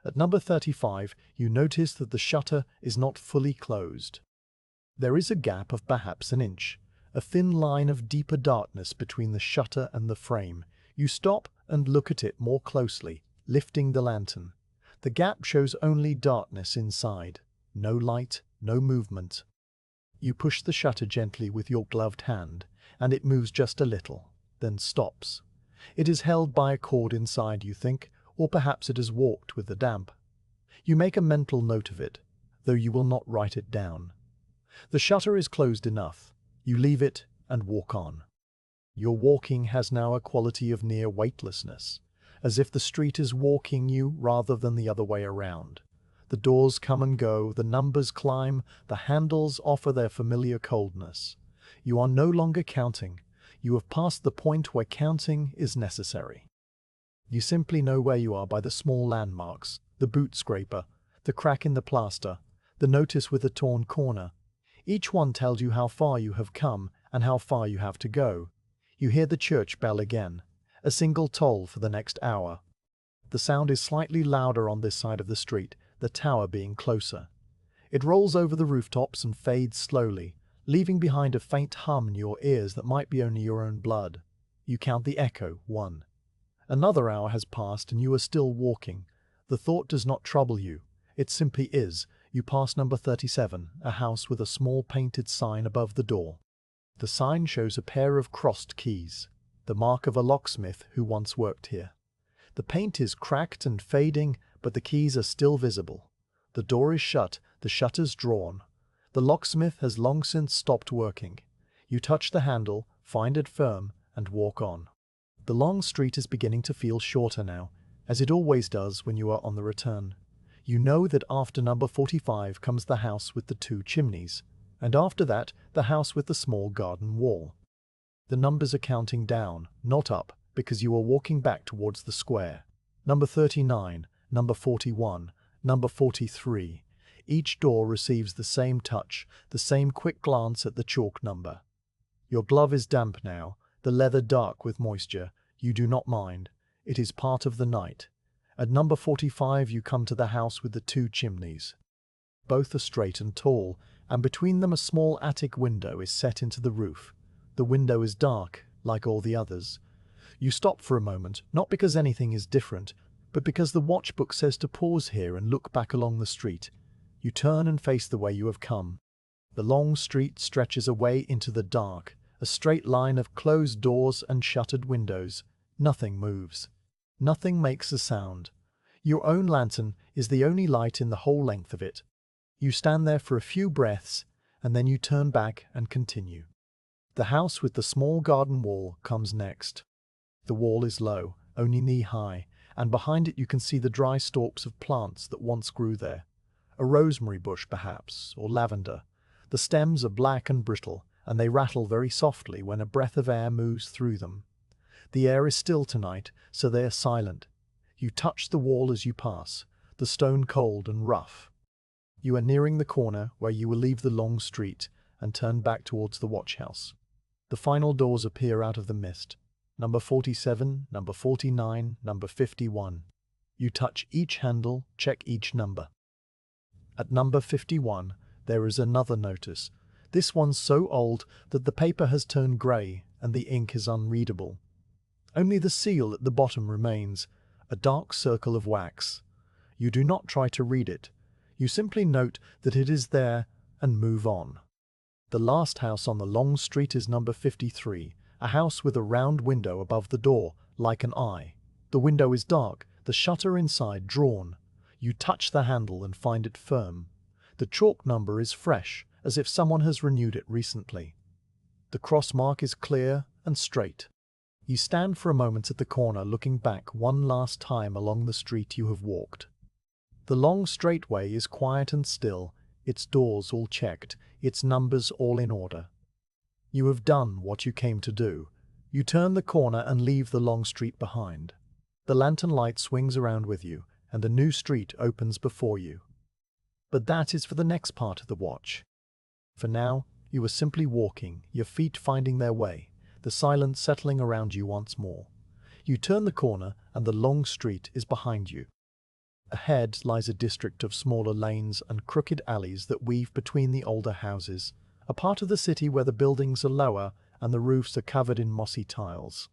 At number 35, you notice that the shutter is not fully closed. There is a gap of perhaps an inch, a thin line of deeper darkness between the shutter and the frame. You stop and look at it more closely. lifting the lantern. The gap shows only darkness inside. No light, no movement. You push the shutter gently with your gloved hand, and it moves just a little, then stops. It is held by a cord inside, you think, or perhaps it has walked with the damp. You make a mental note of it, though you will not write it down. The shutter is closed enough. You leave it and walk on. Your walking has now a quality of near weightlessness, as if the street is walking you rather than the other way around. The doors come and go, the numbers climb, the handles offer their familiar coldness. You are no longer counting. You have passed the point where counting is necessary. You simply know where you are by the small landmarks, the boot scraper, the crack in the plaster, the notice with the torn corner. Each one tells you how far you have come and how far you have to go. You hear the church bell again, a single toll for the next hour. The sound is slightly louder on this side of the street, the tower being closer. It rolls over the rooftops and fades slowly, leaving behind a faint hum in your ears that might be only your own blood. You count the echo, 1. Another hour has passed and you are still walking. The thought does not trouble you. It simply is. You pass number 37, a house with a small painted sign above the door. The sign shows a pair of crossed keys, the mark of a locksmith who once worked here. The paint is cracked and fading, but the keys are still visible. The door is shut, the shutters drawn. The locksmith has long since stopped working. You touch the handle, find it firm, and walk on. The long street is beginning to feel shorter now, as it always does when you are on the return. You know that after number 45 comes the house with the 2 chimneys, and after that the house with the small garden wall. The numbers are counting down, not up, because you are walking back towards the square. Number 39, number 41, number 43. Each door receives the same touch, the same quick glance at the chalk number. Your glove is damp now, the leather dark with moisture. You do not mind. It is part of the night. At number 45 you come to the house with the 2 chimneys. Both are straight and tall, and between them a small attic window is set into the roof. The window is dark, like all the others. You stop for a moment, not because anything is different, but because the watchbook says to pause here and look back along the street. You turn and face the way you have come. The long street stretches away into the dark, a straight line of closed doors and shuttered windows. Nothing moves. Nothing makes a sound. Your own lantern is the only light in the whole length of it. You stand there for a few breaths, and then you turn back and continue. The house with the small garden wall comes next. The wall is low, only knee-high, and behind it you can see the dry stalks of plants that once grew there. A rosemary bush, perhaps, or lavender. The stems are black and brittle, and they rattle very softly when a breath of air moves through them. The air is still tonight, so they are silent. You touch the wall as you pass, the stone cold and rough. You are nearing the corner where you will leave the long street and turn back towards the watch house. The final doors appear out of the mist. Number 47, number 49, number 51. You touch each handle, check each number. At number 51, there is another notice. This one's so old that the paper has turned grey and the ink is unreadable. Only the seal at the bottom remains, a dark circle of wax. You do not try to read it. You simply note that it is there and move on. The last house on the long street is number 53, a house with a round window above the door, like an eye. The window is dark, the shutter inside drawn. You touch the handle and find it firm. The chalk number is fresh, as if someone has renewed it recently. The cross mark is clear and straight. You stand for a moment at the corner looking back one last time along the street you have walked. The long straight way is quiet and still, its doors all checked, its numbers all in order. You have done what you came to do. You turn the corner and leave the long street behind. The lantern light swings around with you, and a new street opens before you. But that is for the next part of the watch. For now, you are simply walking, your feet finding their way, the silence settling around you once more. You turn the corner and the long street is behind you. Ahead lies a district of smaller lanes and crooked alleys that weave between the older houses, a part of the city where the buildings are lower and the roofs are covered in mossy tiles.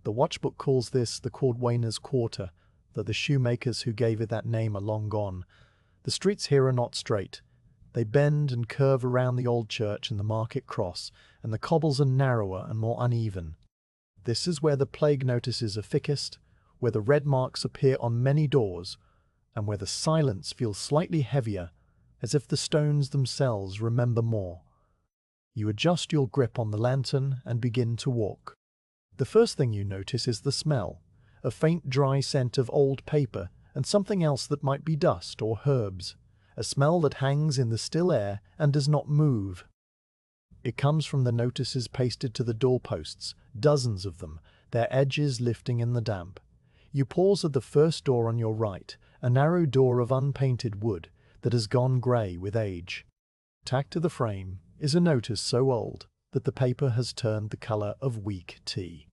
The watchbook calls this the Cordwainer's Quarter, though the shoemakers who gave it that name are long gone. The streets here are not straight. They bend and curve around the old church and the market cross, and the cobbles are narrower and more uneven. This is where the plague notices are thickest, where the red marks appear on many doors, and where the silence feels slightly heavier, as if the stones themselves remember more. You adjust your grip on the lantern and begin to walk. The first thing you notice is the smell, a faint dry scent of old paper and something else that might be dust or herbs, a smell that hangs in the still air and does not move. It comes from the notices pasted to the doorposts, dozens of them, their edges lifting in the damp. You pause at the first door on your right, a narrow door of unpainted wood that has gone grey with age. Tacked to the frame is a notice so old that the paper has turned the colour of weak tea.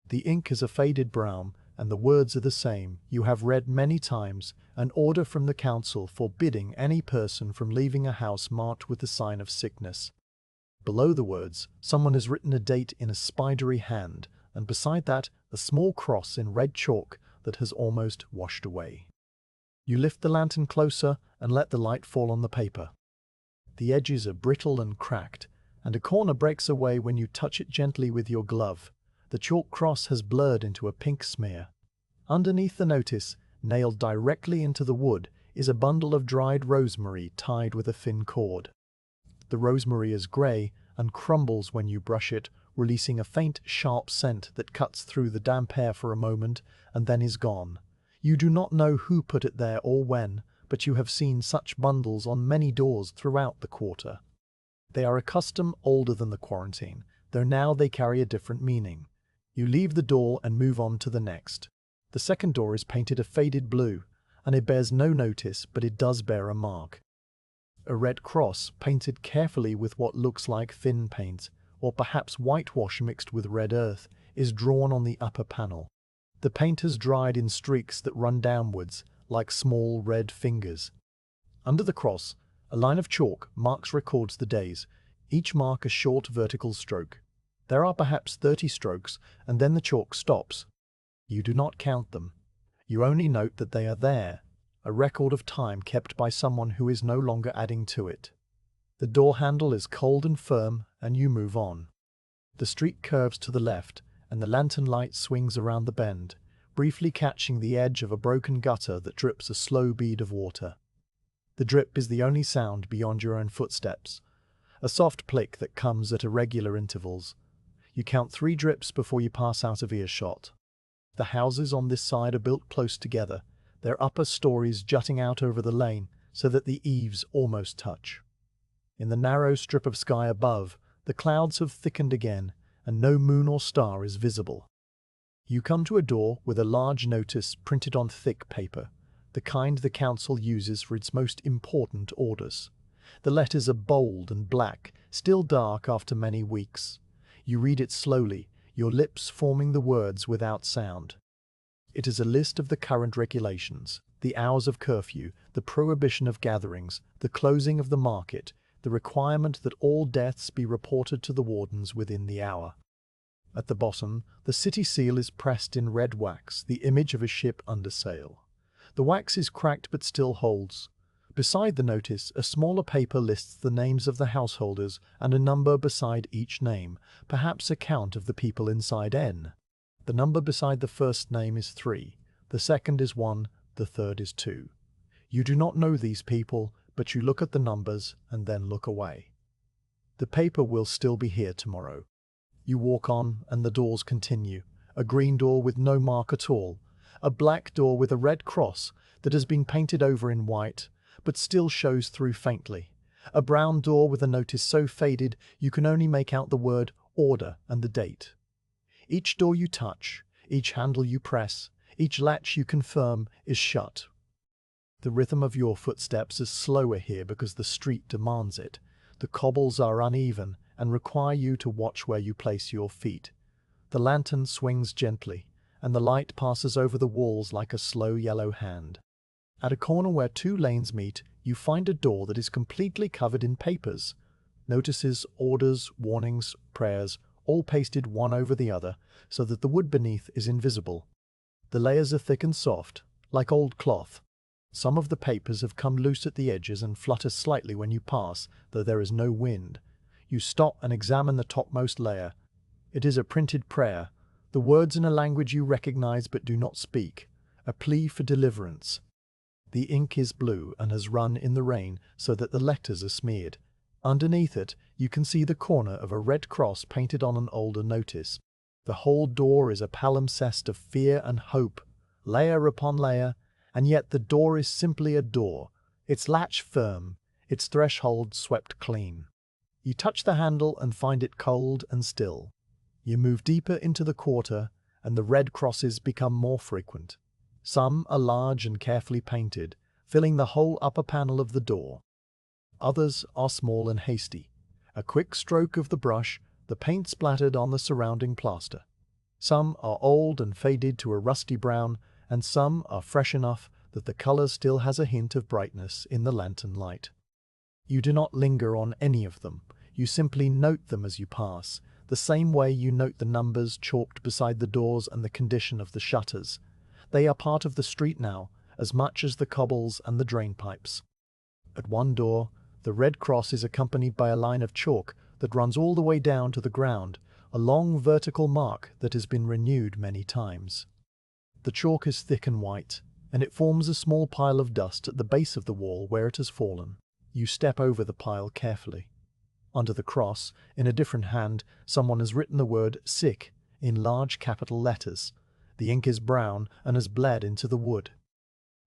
The ink is a faded brown, and the words are the same. You have read many times an order from the council forbidding any person from leaving a house marked with the sign of sickness. Below the words, someone has written a date in a spidery hand, and beside that, a small cross in red chalk that has almost washed away. You lift the lantern closer and let the light fall on the paper. The edges are brittle and cracked, and a corner breaks away when you touch it gently with your glove. The chalk cross has blurred into a pink smear. Underneath the notice, nailed directly into the wood, is a bundle of dried rosemary tied with a thin cord. The rosemary is grey and crumbles when you brush it, releasing a faint, sharp scent that cuts through the damp air for a moment and then is gone. You do not know who put it there or when, but you have seen such bundles on many doors throughout the quarter. They are a custom older than the quarantine, though now they carry a different meaning. You leave the door and move on to the next. The second door is painted a faded blue, and it bears no notice, but it does bear a mark. A red cross, painted carefully with what looks like thin paint, or perhaps whitewash mixed with red earth, is drawn on the upper panel. The paint has dried in streaks that run downwards, like small red fingers. Under the cross, a line of chalk marks records the days, each mark a short vertical stroke. There are perhaps 30 strokes, and then the chalk stops. You do not count them. You only note that they are there, a record of time kept by someone who is no longer adding to it. The door handle is cold and firm, and you move on. The street curves to the left, and the lantern light swings around the bend, briefly catching the edge of a broken gutter that drips a slow bead of water. The drip is the only sound beyond your own footsteps, a soft click that comes at irregular intervals. You count 3 drips before you pass out of earshot. The houses on this side are built close together, their upper stories jutting out over the lane so that the eaves almost touch. In the narrow strip of sky above, the clouds have thickened again, and no moon or star is visible. You come to a door with a large notice printed on thick paper, the kind the council uses for its most important orders. The letters are bold and black, still dark after many weeks. You read it slowly, your lips forming the words without sound. It is a list of the current regulations, the hours of curfew, the prohibition of gatherings, the closing of the market, the requirement that all deaths be reported to the wardens within the hour. At the bottom, the city seal is pressed in red wax, the image of a ship under sail. The wax is cracked but still holds. Beside the notice, a smaller paper lists the names of the householders and a number beside each name, perhaps a count of the people inside N. The number beside the first name is 3, the second is 1, the third is 2. You do not know these people, but you look at the numbers and then look away. The paper will still be here tomorrow. You walk on and the doors continue. A green door with no mark at all. A black door with a red cross that has been painted over in white, but still shows through faintly. A brown door with a notice so faded you can only make out the word order and the date. Each door you touch, each handle you press, each latch you confirm is shut. The rhythm of your footsteps is slower here because the street demands it. The cobbles are uneven and require you to watch where you place your feet. The lantern swings gently, and the light passes over the walls like a slow yellow hand. At a corner where 2 lanes meet, you find a door that is completely covered in papers. Notices, orders, warnings, prayers, all pasted one over the other, so that the wood beneath is invisible. The layers are thick and soft, like old cloth. Some of the papers have come loose at the edges and flutter slightly when you pass, though there is no wind. You stop and examine the topmost layer. It is a printed prayer, the words in a language you recognize but do not speak, a plea for deliverance. The ink is blue and has run in the rain so that the letters are smeared. Underneath it, you can see the corner of a red cross painted on an older notice. The whole door is a palimpsest of fear and hope, layer upon layer, and yet the door is simply a door, its latch firm, its threshold swept clean. You touch the handle and find it cold and still. You move deeper into the quarter, and the red crosses become more frequent. Some are large and carefully painted, filling the whole upper panel of the door. Others are small and hasty. A quick stroke of the brush, the paint splattered on the surrounding plaster. Some are old and faded to a rusty brown, and some are fresh enough that the color still has a hint of brightness in the lantern light. You do not linger on any of them. You simply note them as you pass, the same way you note the numbers chalked beside the doors and the condition of the shutters. They are part of the street now, as much as the cobbles and the drain pipes. At one door, the red cross is accompanied by a line of chalk that runs all the way down to the ground, a long vertical mark that has been renewed many times. The chalk is thick and white, and it forms a small pile of dust at the base of the wall where it has fallen. You step over the pile carefully. Under the cross, in a different hand, someone has written the word "sick" in large capital letters. The ink is brown and has bled into the wood.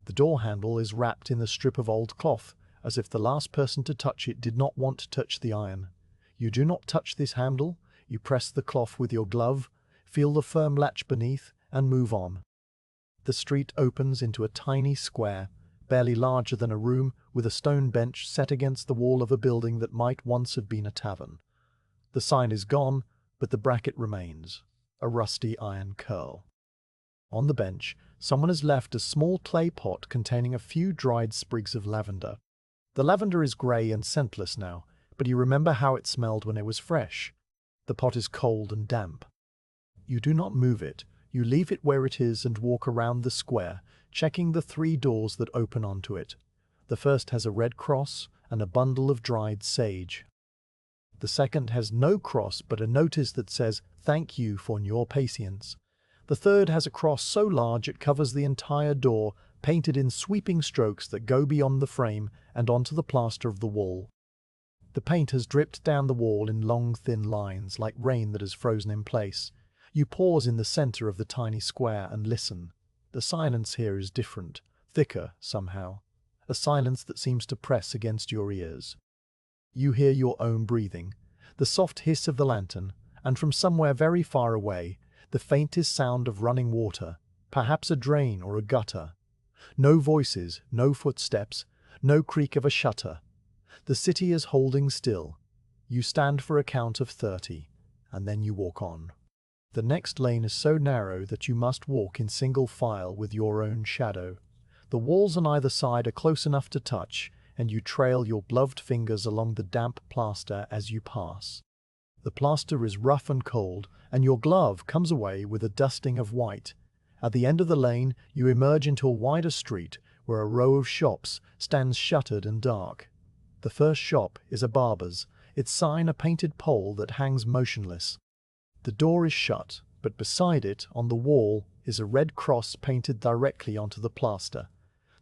The door handle is wrapped in the strip of old cloth, as if the last person to touch it did not want to touch the iron. You do not touch this handle, you press the cloth with your glove, feel the firm latch beneath, and move on. The street opens into a tiny square, barely larger than a room, with a stone bench set against the wall of a building that might once have been a tavern. The sign is gone, but the bracket remains, a rusty iron curl. On the bench, someone has left a small clay pot containing a few dried sprigs of lavender. The lavender is grey and scentless now, but you remember how it smelled when it was fresh. The pot is cold and damp. You do not move it. You leave it where it is and walk around the square, checking the 3 doors that open onto it. The first has a red cross and a bundle of dried sage. The second has no cross but a notice that says, "Thank you for your patience." The third has a cross so large it covers the entire door, painted in sweeping strokes that go beyond the frame and onto the plaster of the wall. The paint has dripped down the wall in long thin lines, like rain that has frozen in place. You pause in the center of the tiny square and listen. The silence here is different, thicker somehow, a silence that seems to press against your ears. You hear your own breathing, the soft hiss of the lantern, and from somewhere very far away, the faintest sound of running water, perhaps a drain or a gutter. No voices, no footsteps, no creak of a shutter. The city is holding still. You stand for a count of 30, and then you walk on. The next lane is so narrow that you must walk in single file with your own shadow. The walls on either side are close enough to touch, and you trail your gloved fingers along the damp plaster as you pass. The plaster is rough and cold, and your glove comes away with a dusting of white. At the end of the lane, you emerge into a wider street where a row of shops stands shuttered and dark. The first shop is a barber's, its sign a painted pole that hangs motionless. The door is shut, but beside it, on the wall, is a red cross painted directly onto the plaster.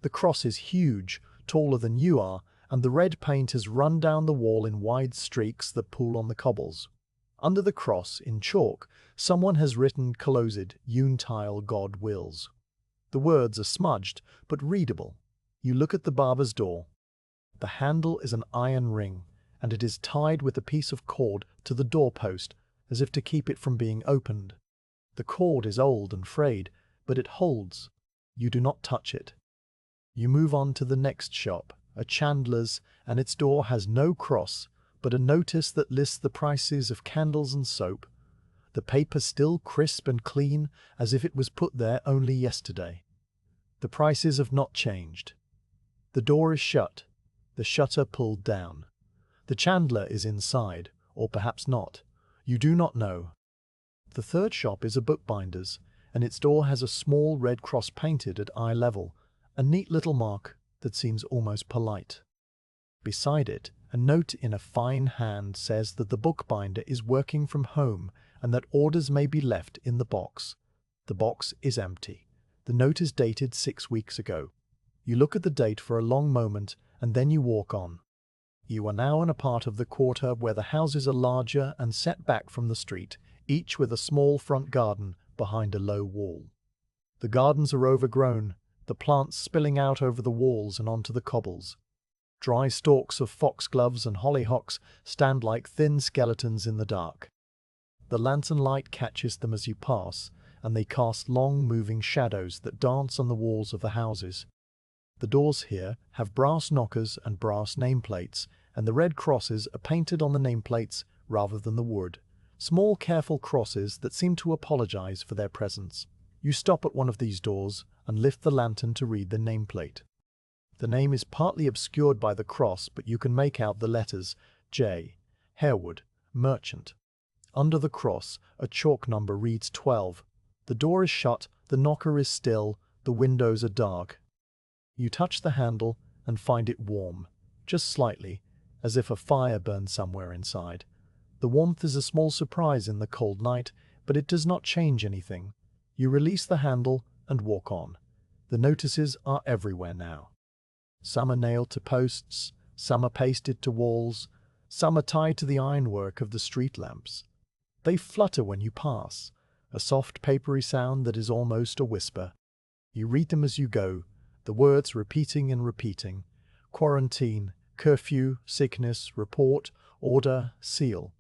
The cross is huge, taller than you are, and the red paint has run down the wall in wide streaks that pool on the cobbles. Under the cross, in chalk, someone has written "Closed, Untile God wills." The words are smudged, but readable. You look at the barber's door. The handle is an iron ring, and it is tied with a piece of cord to the doorpost, as if to keep it from being opened. The cord is old and frayed, but it holds. You do not touch it. You move on to the next shop, a chandler's, and its door has no cross, but a notice that lists the prices of candles and soap. The paper still crisp and clean, as if it was put there only yesterday. The prices have not changed. The door is shut, the shutter pulled down. The chandler is inside, or perhaps not. You do not know. The third shop is a bookbinder's, and its door has a small red cross painted at eye level, a neat little mark that seems almost polite. Beside it, a note in a fine hand says that the bookbinder is working from home and that orders may be left in the box. The box is empty. The note is dated 6 weeks ago. You look at the date for a long moment and then you walk on. You are now in a part of the quarter where the houses are larger and set back from the street, each with a small front garden behind a low wall. The gardens are overgrown, the plants spilling out over the walls and onto the cobbles. Dry stalks of foxgloves and hollyhocks stand like thin skeletons in the dark. The lantern light catches them as you pass, and they cast long moving shadows that dance on the walls of the houses. The doors here have brass knockers and brass nameplates, and the red crosses are painted on the nameplates rather than the wood. Small careful crosses that seem to apologize for their presence. You stop at one of these doors and lift the lantern to read the nameplate. The name is partly obscured by the cross, but you can make out the letters J. Harewood, Merchant. Under the cross, a chalk number reads 12. The door is shut, the knocker is still, the windows are dark. You touch the handle and find it warm, just slightly, as if a fire burned somewhere inside. The warmth is a small surprise in the cold night, but it does not change anything. You release the handle and walk on. The notices are everywhere now. Some are nailed to posts, some are pasted to walls, some are tied to the ironwork of the street lamps. They flutter when you pass, a soft papery sound that is almost a whisper. You read them as you go, the words repeating and repeating. Quarantine, curfew, sickness, report, order, seal.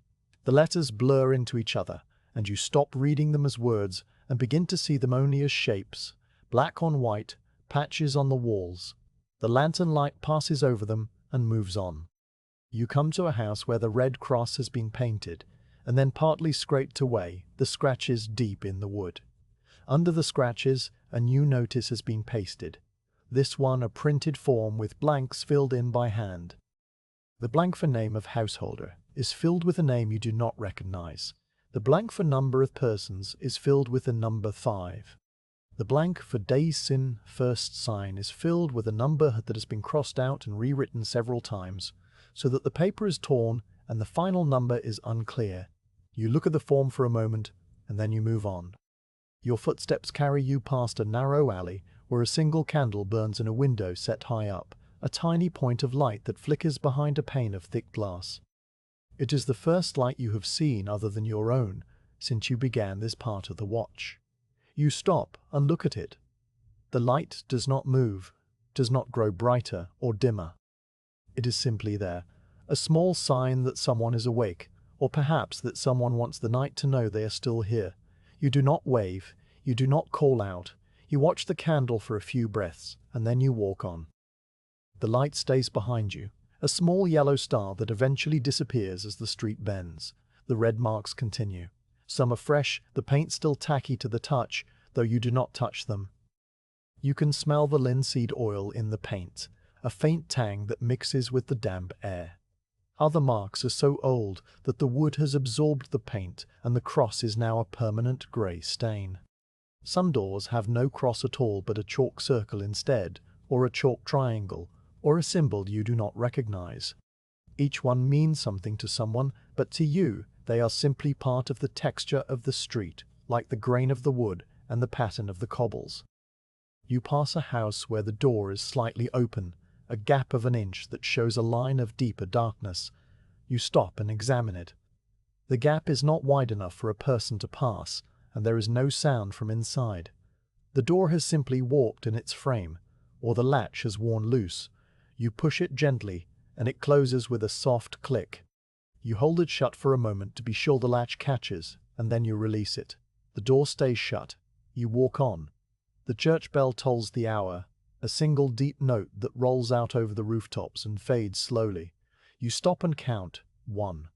The letters blur into each other, and you stop reading them as words and begin to see them only as shapes, black on white, patches on the walls. The lantern light passes over them and moves on. You come to a house where the red cross has been painted, and then partly scraped away, the scratches deep in the wood. Under the scratches, a new notice has been pasted. This one a printed form with blanks filled in by hand. The blank for name of householder is filled with a name you do not recognize. The blank for number of persons is filled with the number 5. The blank for days sin first sign is filled with a number that has been crossed out and rewritten several times, so that the paper is torn and the final number is unclear. You look at the form for a moment, and then you move on. Your footsteps carry you past a narrow alley where a single candle burns in a window set high up, a tiny point of light that flickers behind a pane of thick glass. It is the first light you have seen other than your own since you began this part of the watch. You stop and look at it. The light does not move, does not grow brighter or dimmer. It is simply there, a small sign that someone is awake, or perhaps that someone wants the night to know they are still here. You do not wave, you do not call out, you watch the candle for a few breaths, and then you walk on. The light stays behind you, a small yellow star that eventually disappears as the street bends. The red marks continue. Some are fresh, the paint still tacky to the touch, though you do not touch them. You can smell the linseed oil in the paint, a faint tang that mixes with the damp air. Other marks are so old that the wood has absorbed the paint and the cross is now a permanent grey stain. Some doors have no cross at all but a chalk circle instead, or a chalk triangle, or a symbol you do not recognize. Each one means something to someone, but to you they are simply part of the texture of the street, like the grain of the wood and the pattern of the cobbles. You pass a house where the door is slightly open, a gap of an inch that shows a line of deeper darkness. You stop and examine it. The gap is not wide enough for a person to pass, and there is no sound from inside. The door has simply warped in its frame, or the latch has worn loose. You push it gently, and it closes with a soft click. You hold it shut for a moment to be sure the latch catches, and then you release it. The door stays shut. You walk on. The church bell tolls the hour, a single deep note that rolls out over the rooftops and fades slowly. You stop and count. 1.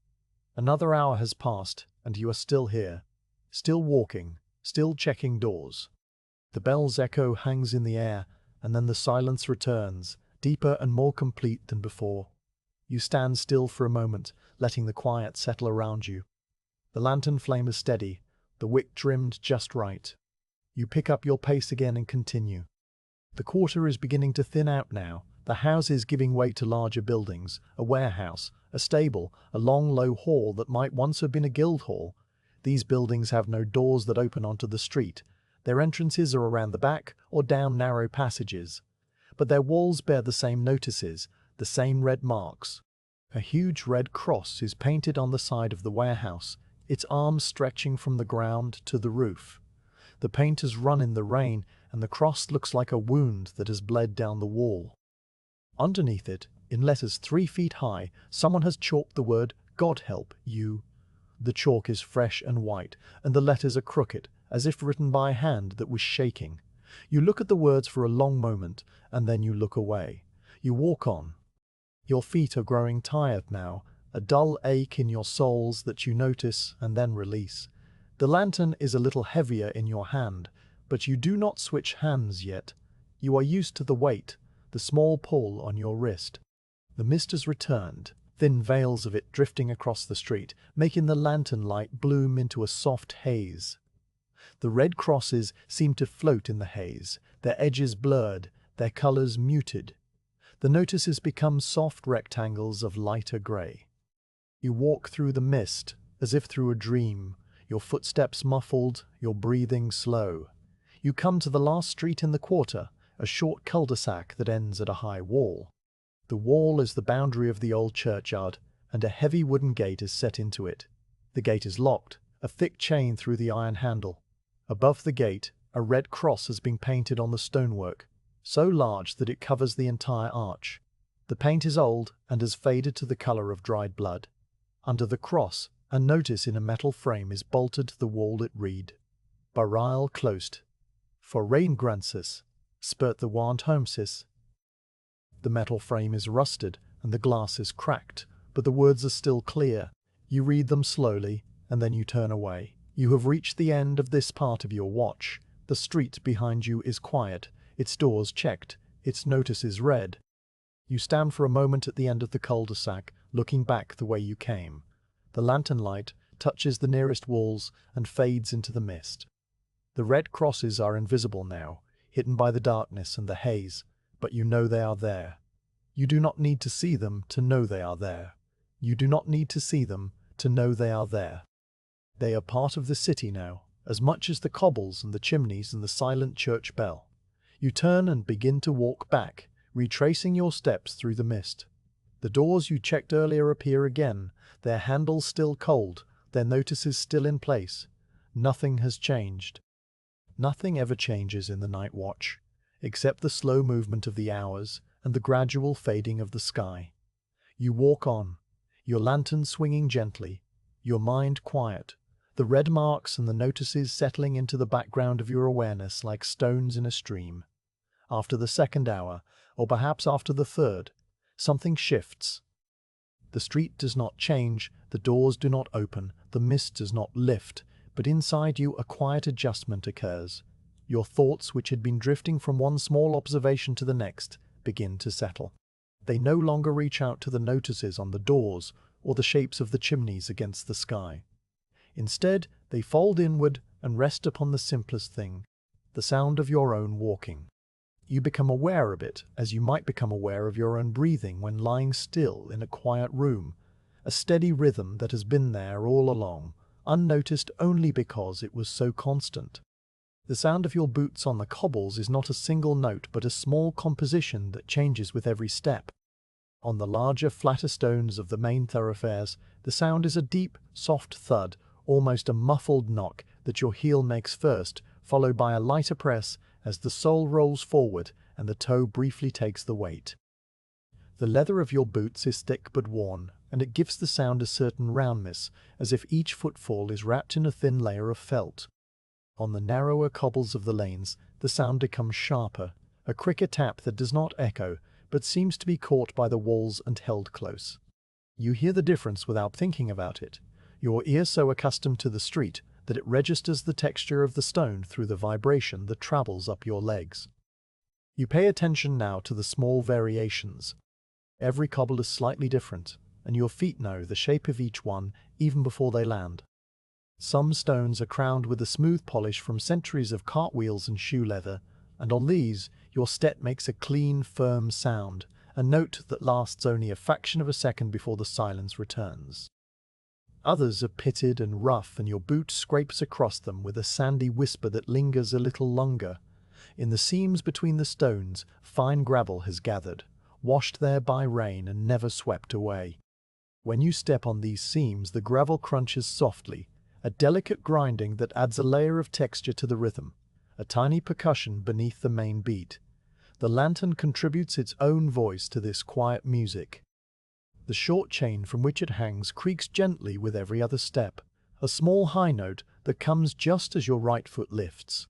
Another hour has passed, and you are still here, still walking, still checking doors. The bell's echo hangs in the air, and then the silence returns, deeper and more complete than before. You stand still for a moment, letting the quiet settle around you. The lantern flame is steady, the wick trimmed just right. You pick up your pace again and continue. The quarter is beginning to thin out now, the houses giving way to larger buildings, a warehouse, a stable, a long low hall that might once have been a guild hall. These buildings have no doors that open onto the street. Their entrances are around the back or down narrow passages. But their walls bear the same notices, the same red marks. A huge red cross is painted on the side of the warehouse, its arms stretching from the ground to the roof. The paint has run in the rain, and the cross looks like a wound that has bled down the wall. Underneath it, in letters 3 feet high, someone has chalked the word, "God help you." The chalk is fresh and white, and the letters are crooked, as if written by a hand that was shaking. You look at the words for a long moment, and then you look away. You walk on. Your feet are growing tired now, a dull ache in your soles that you notice and then release. The lantern is a little heavier in your hand, but you do not switch hands yet. You are used to the weight, the small pull on your wrist. The mist has returned, thin veils of it drifting across the street, making the lantern light bloom into a soft haze. The red crosses seem to float in the haze, their edges blurred, their colors muted. The notices become soft rectangles of lighter gray. You walk through the mist, as if through a dream, your footsteps muffled, your breathing slow. You come to the last street in the quarter, a short cul-de-sac that ends at a high wall. The wall is the boundary of the old churchyard, and a heavy wooden gate is set into it. The gate is locked, a thick chain through the iron handle. Above the gate, a red cross has been painted on the stonework, so large that it covers the entire arch. The paint is old and has faded to the color of dried blood. Under the cross, a notice in a metal frame is bolted to the wall that read, "Burial closed. For rain grancis, spurt the want homesis." The metal frame is rusted and the glass is cracked, but the words are still clear. You read them slowly, and then you turn away. You have reached the end of this part of your watch. The street behind you is quiet, its doors checked, its notices read. You stand for a moment at the end of the cul-de-sac, looking back the way you came. The lantern light touches the nearest walls and fades into the mist. The red crosses are invisible now, hidden by the darkness and the haze, but you know they are there. You do not need to see them to know they are there. You do not need to see them to know they are there. They are part of the city now, as much as the cobbles and the chimneys and the silent church bell. You turn and begin to walk back, retracing your steps through the mist. The doors you checked earlier appear again, their handles still cold, their notices still in place. Nothing has changed. Nothing ever changes in the night watch, except the slow movement of the hours and the gradual fading of the sky. You walk on, your lantern swinging gently, your mind quiet, the red marks and the notices settling into the background of your awareness like stones in a stream. After the second hour, or perhaps after the third, something shifts. The street does not change, the doors do not open, the mist does not lift, but inside you a quiet adjustment occurs. Your thoughts, which had been drifting from one small observation to the next, begin to settle. They no longer reach out to the notices on the doors or the shapes of the chimneys against the sky. Instead, they fold inward and rest upon the simplest thing, the sound of your own walking. You become aware of it as you might become aware of your own breathing when lying still in a quiet room, a steady rhythm that has been there all along, unnoticed only because it was so constant. The sound of your boots on the cobbles is not a single note but a small composition that changes with every step. On the larger, flatter stones of the main thoroughfares, the sound is a deep, soft thud, almost a muffled knock that your heel makes first, followed by a lighter press as the sole rolls forward and the toe briefly takes the weight. The leather of your boots is thick but worn, and it gives the sound a certain roundness, as if each footfall is wrapped in a thin layer of felt. On the narrower cobbles of the lanes, the sound becomes sharper, a quicker tap that does not echo, but seems to be caught by the walls and held close. You hear the difference without thinking about it, your ear so accustomed to the street that it registers the texture of the stone through the vibration that travels up your legs. You pay attention now to the small variations. Every cobble is slightly different, and your feet know the shape of each one even before they land. Some stones are crowned with a smooth polish from centuries of cartwheels and shoe leather, and on these, your step makes a clean, firm sound, a note that lasts only a fraction of a second before the silence returns. Others are pitted and rough, and your boot scrapes across them with a sandy whisper that lingers a little longer. In the seams between the stones, fine gravel has gathered, washed there by rain and never swept away. When you step on these seams, the gravel crunches softly, a delicate grinding that adds a layer of texture to the rhythm, a tiny percussion beneath the main beat. The lantern contributes its own voice to this quiet music. The short chain from which it hangs creaks gently with every other step, a small high note that comes just as your right foot lifts.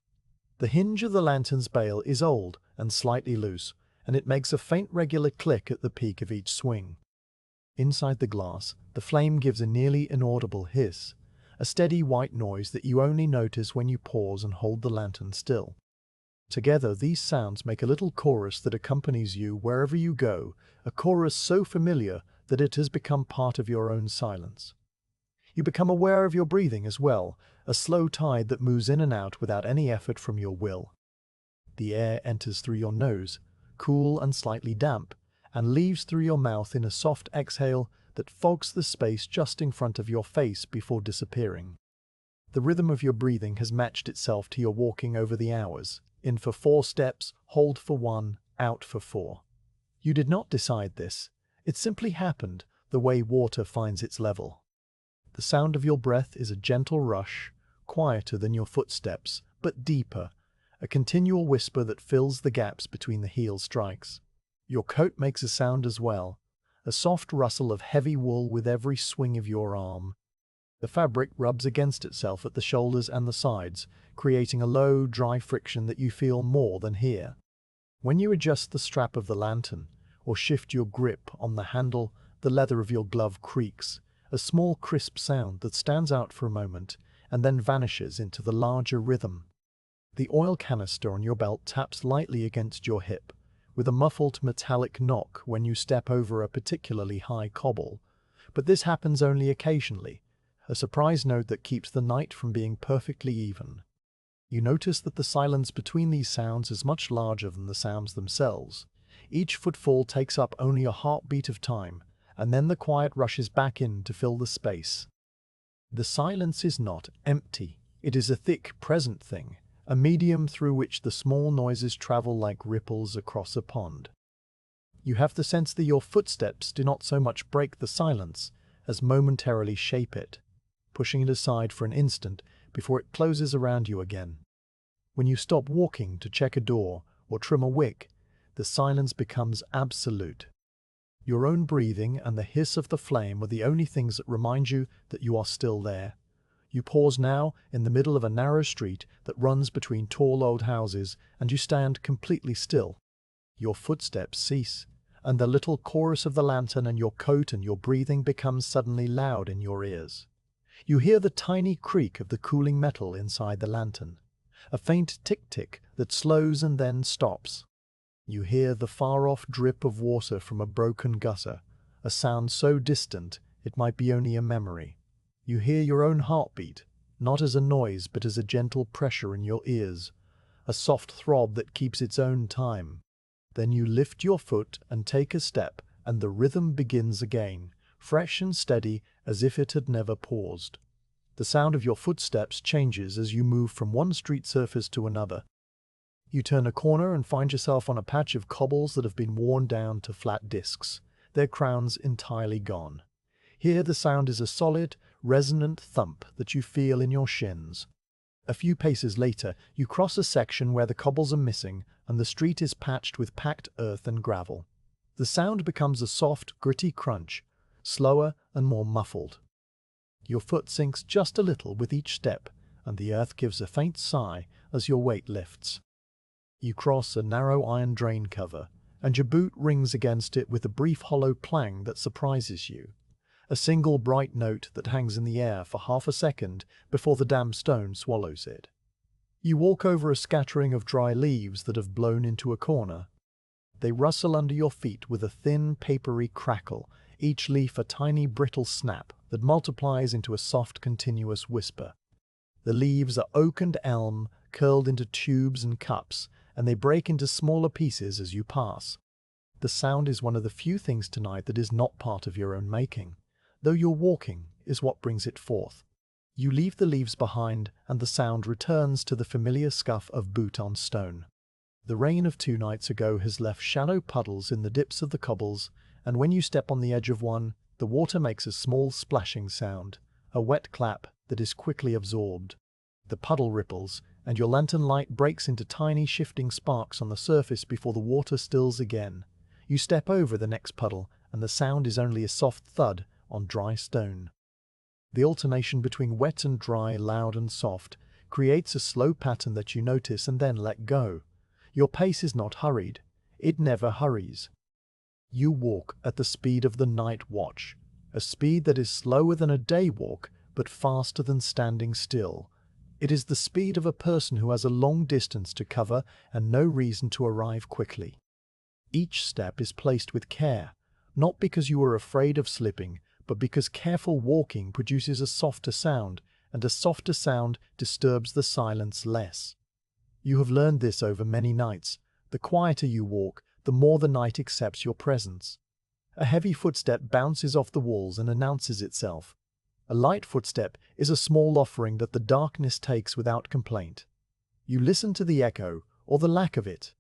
The hinge of the lantern's bail is old and slightly loose, and it makes a faint regular click at the peak of each swing. Inside the glass, the flame gives a nearly inaudible hiss, a steady white noise that you only notice when you pause and hold the lantern still. Together, these sounds make a little chorus that accompanies you wherever you go, a chorus so familiar that it has become part of your own silence. You become aware of your breathing as well, a slow tide that moves in and out without any effort from your will. The air enters through your nose, cool and slightly damp, and leaves through your mouth in a soft exhale that fogs the space just in front of your face before disappearing. The rhythm of your breathing has matched itself to your walking over the hours. In for 4 steps, hold for 1, out for 4. You did not decide this. It simply happened, the way water finds its level. The sound of your breath is a gentle rush, quieter than your footsteps, but deeper, a continual whisper that fills the gaps between the heel strikes. Your coat makes a sound as well, a soft rustle of heavy wool with every swing of your arm. The fabric rubs against itself at the shoulders and the sides, creating a low, dry friction that you feel more than hear. When you adjust the strap of the lantern, or shift your grip on the handle, the leather of your glove creaks, a small crisp sound that stands out for a moment and then vanishes into the larger rhythm. The oil canister on your belt taps lightly against your hip, with a muffled metallic knock when you step over a particularly high cobble, but this happens only occasionally, a surprise note that keeps the night from being perfectly even. You notice that the silence between these sounds is much larger than the sounds themselves. Each footfall takes up only a heartbeat of time, and then the quiet rushes back in to fill the space. The silence is not empty. It is a thick, present thing, a medium through which the small noises travel like ripples across a pond. You have the sense that your footsteps do not so much break the silence as momentarily shape it, pushing it aside for an instant before it closes around you again. When you stop walking to check a door or trim a wick, the silence becomes absolute. Your own breathing and the hiss of the flame are the only things that remind you that you are still there. You pause now in the middle of a narrow street that runs between tall old houses, and you stand completely still. Your footsteps cease, and the little chorus of the lantern and your coat and your breathing becomes suddenly loud in your ears. You hear the tiny creak of the cooling metal inside the lantern, a faint tick-tick that slows and then stops. You hear the far-off drip of water from a broken gutter, a sound so distant it might be only a memory. You hear your own heartbeat, not as a noise but as a gentle pressure in your ears, a soft throb that keeps its own time. Then you lift your foot and take a step, and the rhythm begins again, fresh and steady as if it had never paused. The sound of your footsteps changes as you move from one street surface to another. You turn a corner and find yourself on a patch of cobbles that have been worn down to flat discs, their crowns entirely gone. Here the sound is a solid, resonant thump that you feel in your shins. A few paces later, you cross a section where the cobbles are missing and the street is patched with packed earth and gravel. The sound becomes a soft, gritty crunch, slower and more muffled. Your foot sinks just a little with each step, and the earth gives a faint sigh as your weight lifts. You cross a narrow iron drain cover, and your boot rings against it with a brief hollow clang that surprises you. A single bright note that hangs in the air for half a second before the damp stone swallows it. You walk over a scattering of dry leaves that have blown into a corner. They rustle under your feet with a thin, papery crackle, each leaf a tiny brittle snap that multiplies into a soft continuous whisper. The leaves are oak and elm, curled into tubes and cups, and they break into smaller pieces as you pass. The sound is one of the few things tonight that is not part of your own making, though your walking is what brings it forth. You leave the leaves behind, and the sound returns to the familiar scuff of boot on stone. The rain of 2 nights ago has left shallow puddles in the dips of the cobbles, and when you step on the edge of one, the water makes a small splashing sound, a wet clap that is quickly absorbed. The puddle ripples, and your lantern light breaks into tiny shifting sparks on the surface before the water stills again. You step over the next puddle, and the sound is only a soft thud on dry stone. The alternation between wet and dry, loud and soft, creates a slow pattern that you notice and then let go. Your pace is not hurried. It never hurries. You walk at the speed of the night watch, a speed that is slower than a day walk, but faster than standing still. It is the speed of a person who has a long distance to cover and no reason to arrive quickly. Each step is placed with care, not because you are afraid of slipping, but because careful walking produces a softer sound, and a softer sound disturbs the silence less. You have learned this over many nights. The quieter you walk, the more the night accepts your presence. A heavy footstep bounces off the walls and announces itself. A light footstep is a small offering that the darkness takes without complaint. You listen to the echo, or the lack of it.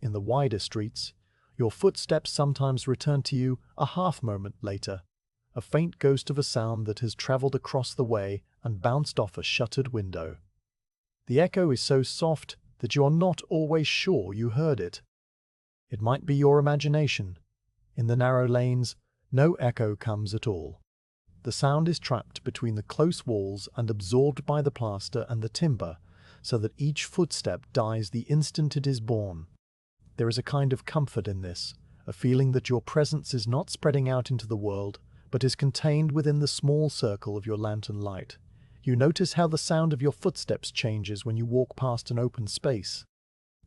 In the wider streets, your footsteps sometimes return to you a half moment later, a faint ghost of a sound that has travelled across the way and bounced off a shuttered window. The echo is so soft that you are not always sure you heard it. It might be your imagination. In the narrow lanes, no echo comes at all. The sound is trapped between the close walls and absorbed by the plaster and the timber, so that each footstep dies the instant it is born. There is a kind of comfort in this, a feeling that your presence is not spreading out into the world, but is contained within the small circle of your lantern light. You notice how the sound of your footsteps changes when you walk past an open space.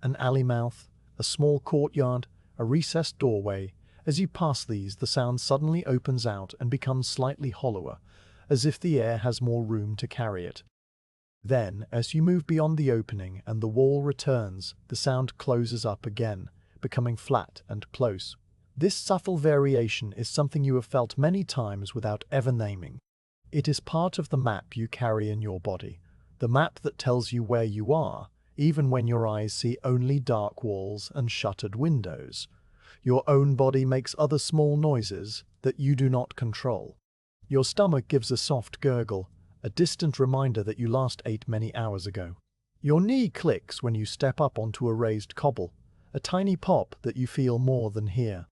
An alley mouth, a small courtyard, a recessed doorway. As you pass these, the sound suddenly opens out and becomes slightly hollower, as if the air has more room to carry it. Then, as you move beyond the opening and the wall returns, the sound closes up again, becoming flat and close. This subtle variation is something you have felt many times without ever naming. It is part of the map you carry in your body, the map that tells you where you are, even when your eyes see only dark walls and shuttered windows. Your own body makes other small noises that you do not control. Your stomach gives a soft gurgle, a distant reminder that you last ate many hours ago. Your knee clicks when you step up onto a raised cobble, a tiny pop that you feel more than hear.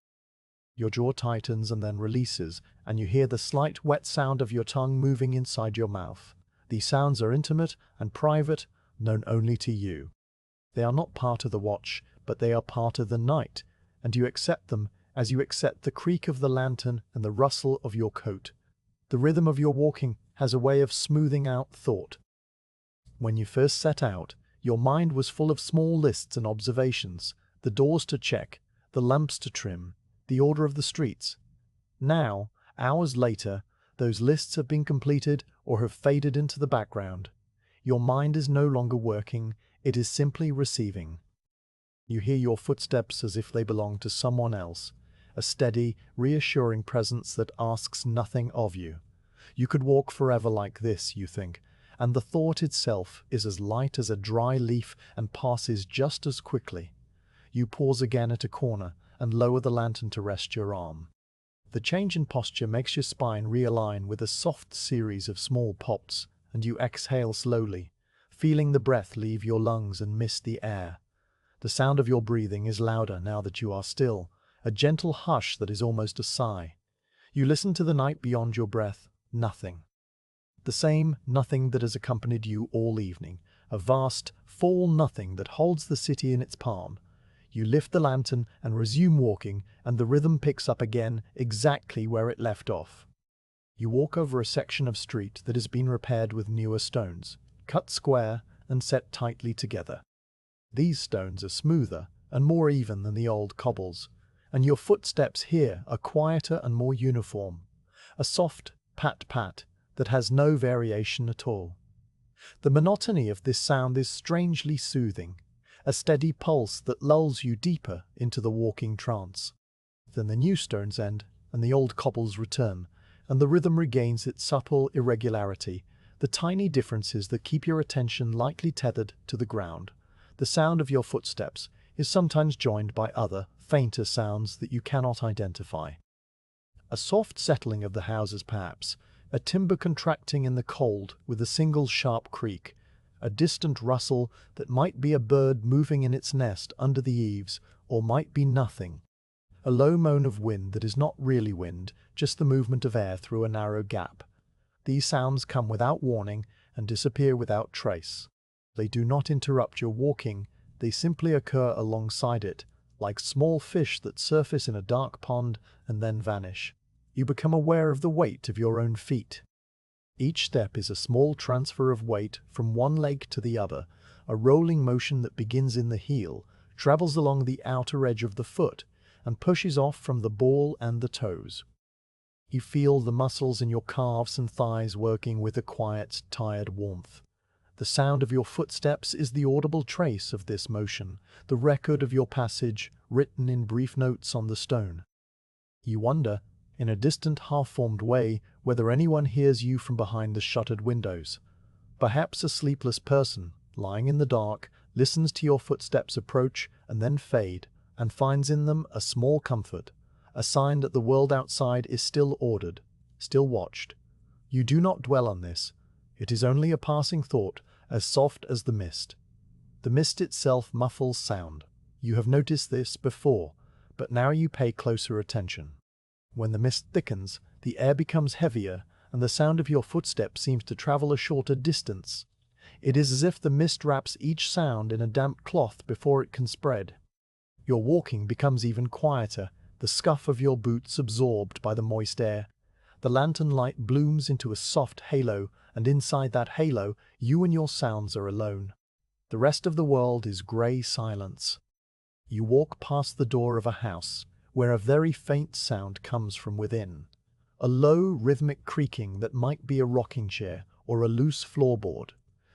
Your jaw tightens and then releases, and you hear the slight wet sound of your tongue moving inside your mouth. These sounds are intimate and private, known only to you. They are not part of the watch, but they are part of the night, and you accept them as you accept the creak of the lantern and the rustle of your coat. The rhythm of your walking has a way of smoothing out thought. When you first set out, your mind was full of small lists and observations, the doors to check, the lamps to trim, the order of the streets. Now, hours later, those lists have been completed or have faded into the background. Your mind is no longer working, it is simply receiving. You hear your footsteps as if they belong to someone else, a steady, reassuring presence that asks nothing of you. You could walk forever like this, you think, and the thought itself is as light as a dry leaf and passes just as quickly. You pause again at a corner and lower the lantern to rest your arm. The change in posture makes your spine realign with a soft series of small pops, and you exhale slowly, feeling the breath leave your lungs and miss the air. The sound of your breathing is louder now that you are still, a gentle hush that is almost a sigh. You listen to the night beyond your breath, nothing. The same nothing that has accompanied you all evening, a vast, full nothing that holds the city in its palm. You lift the lantern and resume walking, and the rhythm picks up again exactly where it left off. You walk over a section of street that has been repaired with newer stones, cut square and set tightly together. These stones are smoother and more even than the old cobbles, and your footsteps here are quieter and more uniform. A soft pat-pat that has no variation at all. The monotony of this sound is strangely soothing, a steady pulse that lulls you deeper into the walking trance. Then the new stones end, and the old cobbles return, and the rhythm regains its subtle irregularity, the tiny differences that keep your attention lightly tethered to the ground. The sound of your footsteps is sometimes joined by other, fainter sounds that you cannot identify. A soft settling of the houses perhaps, a timber contracting in the cold with a single sharp creak, a distant rustle that might be a bird moving in its nest under the eaves, or might be nothing. A low moan of wind that is not really wind, just the movement of air through a narrow gap. These sounds come without warning and disappear without trace. They do not interrupt your walking, they simply occur alongside it, like small fish that surface in a dark pond and then vanish. You become aware of the weight of your own feet. Each step is a small transfer of weight from one leg to the other, a rolling motion that begins in the heel, travels along the outer edge of the foot, and pushes off from the ball and the toes. You feel the muscles in your calves and thighs working with a quiet, tired warmth. The sound of your footsteps is the audible trace of this motion, the record of your passage written in brief notes on the stone. You wonder, in a distant half-formed way, whether anyone hears you from behind the shuttered windows. Perhaps a sleepless person, lying in the dark, listens to your footsteps approach and then fade, and finds in them a small comfort, a sign that the world outside is still ordered, still watched. You do not dwell on this. It is only a passing thought, as soft as the mist. The mist itself muffles sound. You have noticed this before, but now you pay closer attention. When the mist thickens, the air becomes heavier, and the sound of your footsteps seems to travel a shorter distance. It is as if the mist wraps each sound in a damp cloth before it can spread. Your walking becomes even quieter, the scuff of your boots absorbed by the moist air. The lantern light blooms into a soft halo, and inside that halo, you and your sounds are alone. The rest of the world is grey silence. You walk past the door of a house, where a very faint sound comes from within. A low, rhythmic creaking that might be a rocking chair or a loose floorboard.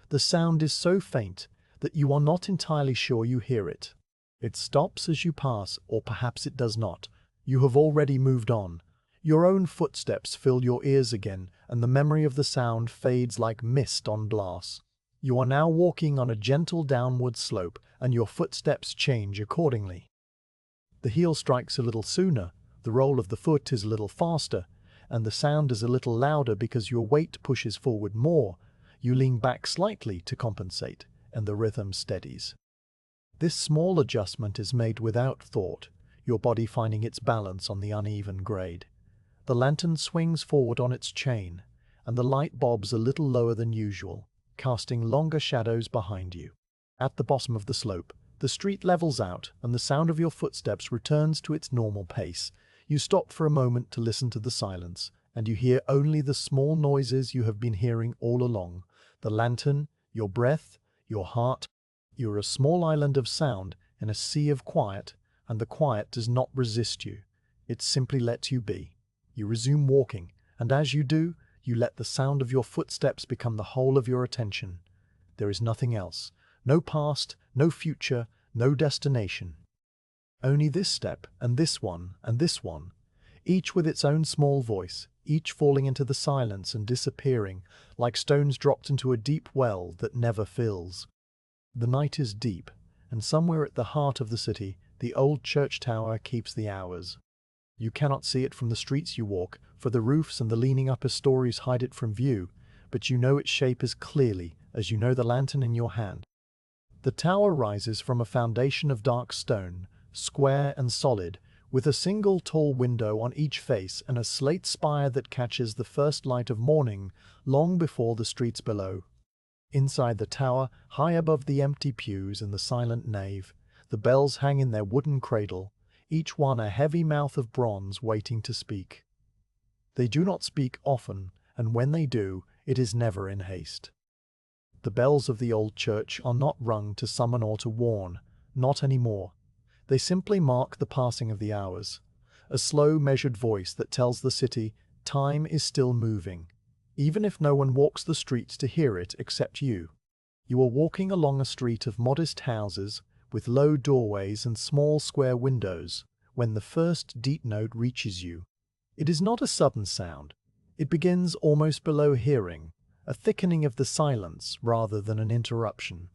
The sound is so faint that you are not entirely sure you hear it. It stops as you pass, or perhaps it does not. You have already moved on. Your own footsteps fill your ears again, and the memory of the sound fades like mist on glass. You are now walking on a gentle downward slope, and your footsteps change accordingly. The heel strikes a little sooner, the roll of the foot is a little faster, and the sound is a little louder because your weight pushes forward more. You lean back slightly to compensate, and the rhythm steadies. This small adjustment is made without thought, your body finding its balance on the uneven grade. The lantern swings forward on its chain, and the light bobs a little lower than usual, casting longer shadows behind you. At the bottom of the slope, the street levels out, and the sound of your footsteps returns to its normal pace. You stop for a moment to listen to the silence, and you hear only the small noises you have been hearing all along. The lantern, your breath, your heart. You are a small island of sound in a sea of quiet, and the quiet does not resist you. It simply lets you be. You resume walking, and as you do, you let the sound of your footsteps become the whole of your attention. There is nothing else. No past, no future, no destination. Only this step, and this one, and this one, each with its own small voice, each falling into the silence and disappearing, like stones dropped into a deep well that never fills. The night is deep, and somewhere at the heart of the city, the old church tower keeps the hours. You cannot see it from the streets you walk, for the roofs and the leaning upper stories hide it from view, but you know its shape as clearly as you know the lantern in your hand. The tower rises from a foundation of dark stone, square and solid, with a single tall window on each face and a slate spire that catches the first light of morning long before the streets below. Inside the tower, high above the empty pews and the silent nave, the bells hang in their wooden cradle, each one a heavy mouth of bronze waiting to speak. They do not speak often, and when they do, it is never in haste. The bells of the old church are not rung to summon or to warn, not any more. They simply mark the passing of the hours. A slow, measured voice that tells the city, time is still moving, even if no one walks the streets to hear it except you. You are walking along a street of modest houses, with low doorways and small square windows, when the first deep note reaches you. It is not a sudden sound. It begins almost below hearing, a thickening of the silence rather than an interruption.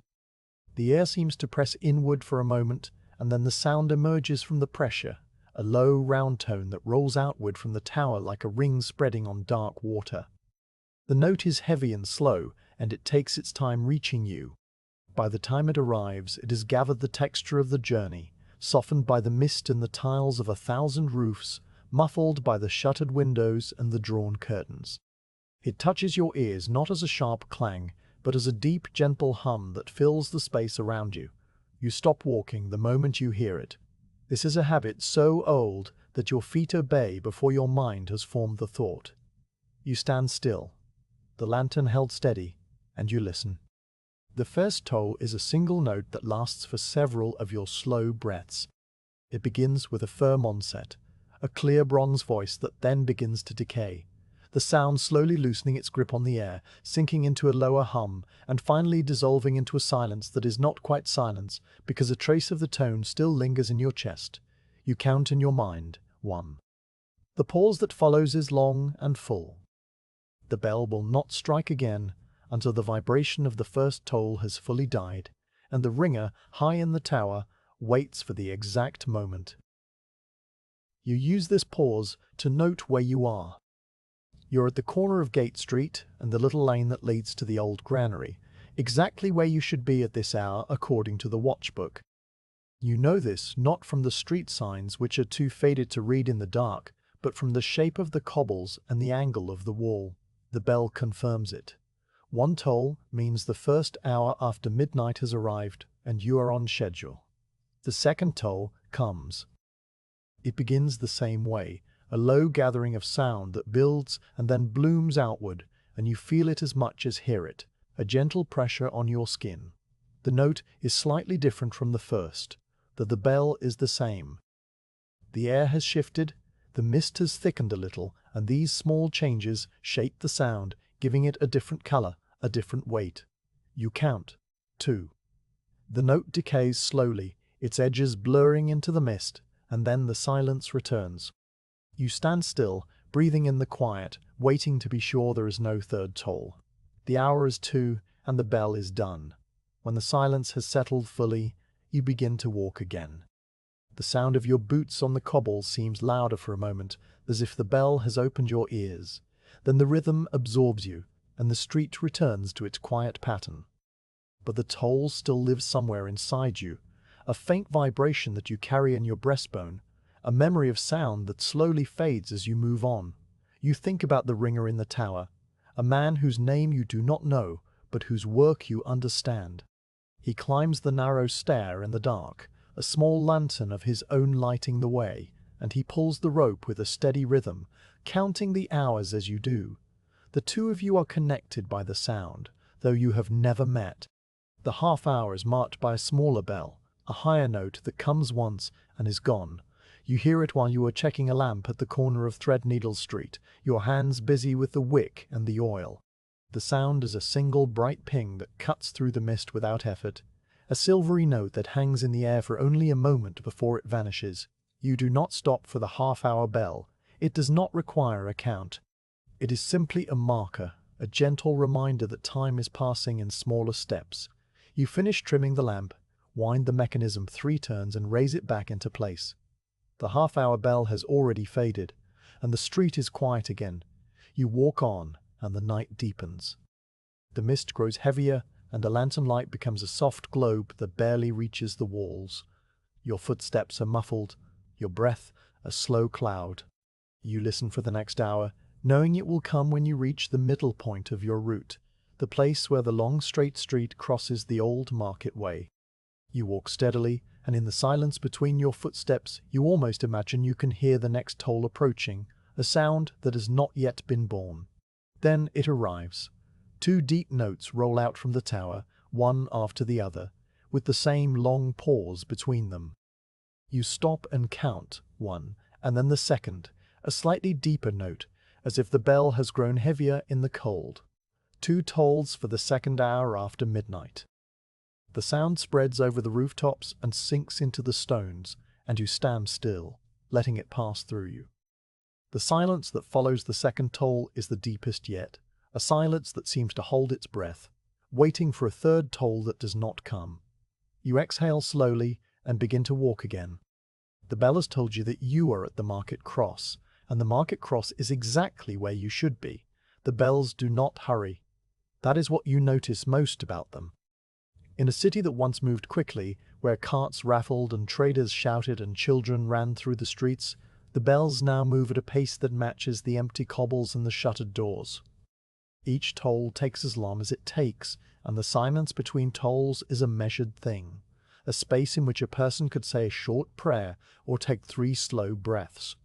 The air seems to press inward for a moment, and then the sound emerges from the pressure, a low, round tone that rolls outward from the tower like a ring spreading on dark water. The note is heavy and slow, and it takes its time reaching you. By the time it arrives, it has gathered the texture of the journey, softened by the mist in the tiles of 1,000 roofs, muffled by the shuttered windows and the drawn curtains. It touches your ears not as a sharp clang, but as a deep, gentle hum that fills the space around you. You stop walking the moment you hear it. This is a habit so old that your feet obey before your mind has formed the thought. You stand still, the lantern held steady, and you listen. The first toll is a single note that lasts for several of your slow breaths. It begins with a firm onset, a clear bronze voice that then begins to decay, the sound slowly loosening its grip on the air, sinking into a lower hum, and finally dissolving into a silence that is not quite silence because a trace of the tone still lingers in your chest. You count in your mind, 1. The pause that follows is long and full. The bell will not strike again until the vibration of the first toll has fully died, and the ringer, high in the tower, waits for the exact moment. You use this pause to note where you are. You're at the corner of Gate Street and the little lane that leads to the old granary, exactly where you should be at this hour according to the watchbook. You know this not from the street signs, which are too faded to read in the dark, but from the shape of the cobbles and the angle of the wall. The bell confirms it. 1 toll means the first hour after midnight has arrived and you are on schedule. The second toll comes. It begins the same way, a low gathering of sound that builds and then blooms outward, and you feel it as much as hear it, a gentle pressure on your skin. The note is slightly different from the first, though the bell is the same. The air has shifted, the mist has thickened a little, and these small changes shape the sound, giving it a different color, a different weight. You count. 2. The note decays slowly, its edges blurring into the mist, and then the silence returns. You stand still, breathing in the quiet, waiting to be sure there is no third toll. The hour is 2, and the bell is done. When the silence has settled fully, you begin to walk again. The sound of your boots on the cobbles seems louder for a moment, as if the bell has opened your ears. Then the rhythm absorbs you, and the street returns to its quiet pattern. But the toll still lives somewhere inside you, a faint vibration that you carry in your breastbone, a memory of sound that slowly fades as you move on. You think about the ringer in the tower, a man whose name you do not know, but whose work you understand. He climbs the narrow stair in the dark, a small lantern of his own lighting the way, and he pulls the rope with a steady rhythm, counting the hours as you do. The two of you are connected by the sound, though you have never met. The half hour is marked by a smaller bell, a higher note that comes once and is gone. You hear it while you are checking a lamp at the corner of Threadneedle Street, your hands busy with the wick and the oil. The sound is a single bright ping that cuts through the mist without effort, a silvery note that hangs in the air for only a moment before it vanishes. You do not stop for the half-hour bell. It does not require a count. It is simply a marker, a gentle reminder that time is passing in smaller steps. You finish trimming the lamp, wind the mechanism 3 turns and raise it back into place. The half-hour bell has already faded, and the street is quiet again. You walk on, and the night deepens. The mist grows heavier, and the lantern light becomes a soft globe that barely reaches the walls. Your footsteps are muffled, your breath a slow cloud. You listen for the next hour, knowing it will come when you reach the middle point of your route, the place where the long straight street crosses the old market way. You walk steadily, and in the silence between your footsteps you almost imagine you can hear the next toll approaching, a sound that has not yet been born. Then it arrives. 2 deep notes roll out from the tower, one after the other, with the same long pause between them. You stop and count, one, and then the second, a slightly deeper note, as if the bell has grown heavier in the cold. 2 tolls for the second hour after midnight. The sound spreads over the rooftops and sinks into the stones, and you stand still, letting it pass through you. The silence that follows the second toll is the deepest yet, a silence that seems to hold its breath, waiting for a third toll that does not come. You exhale slowly and begin to walk again. The bell has told you that you are at the market cross, and the market cross is exactly where you should be. The bells do not hurry. That is what you notice most about them. In a city that once moved quickly, where carts rattled and traders shouted and children ran through the streets, the bells now move at a pace that matches the empty cobbles and the shuttered doors. Each toll takes as long as it takes, and the silence between tolls is a measured thing, a space in which a person could say a short prayer or take 3 slow breaths.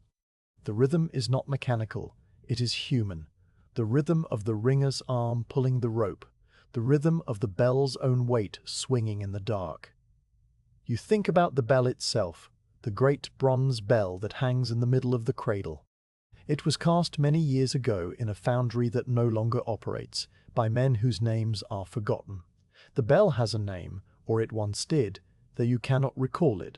The rhythm is not mechanical, it is human. The rhythm of the ringer's arm pulling the rope, the rhythm of the bell's own weight swinging in the dark. You think about the bell itself, the great bronze bell that hangs in the middle of the cradle. It was cast many years ago in a foundry that no longer operates, by men whose names are forgotten. The bell has a name, or it once did, though you cannot recall it.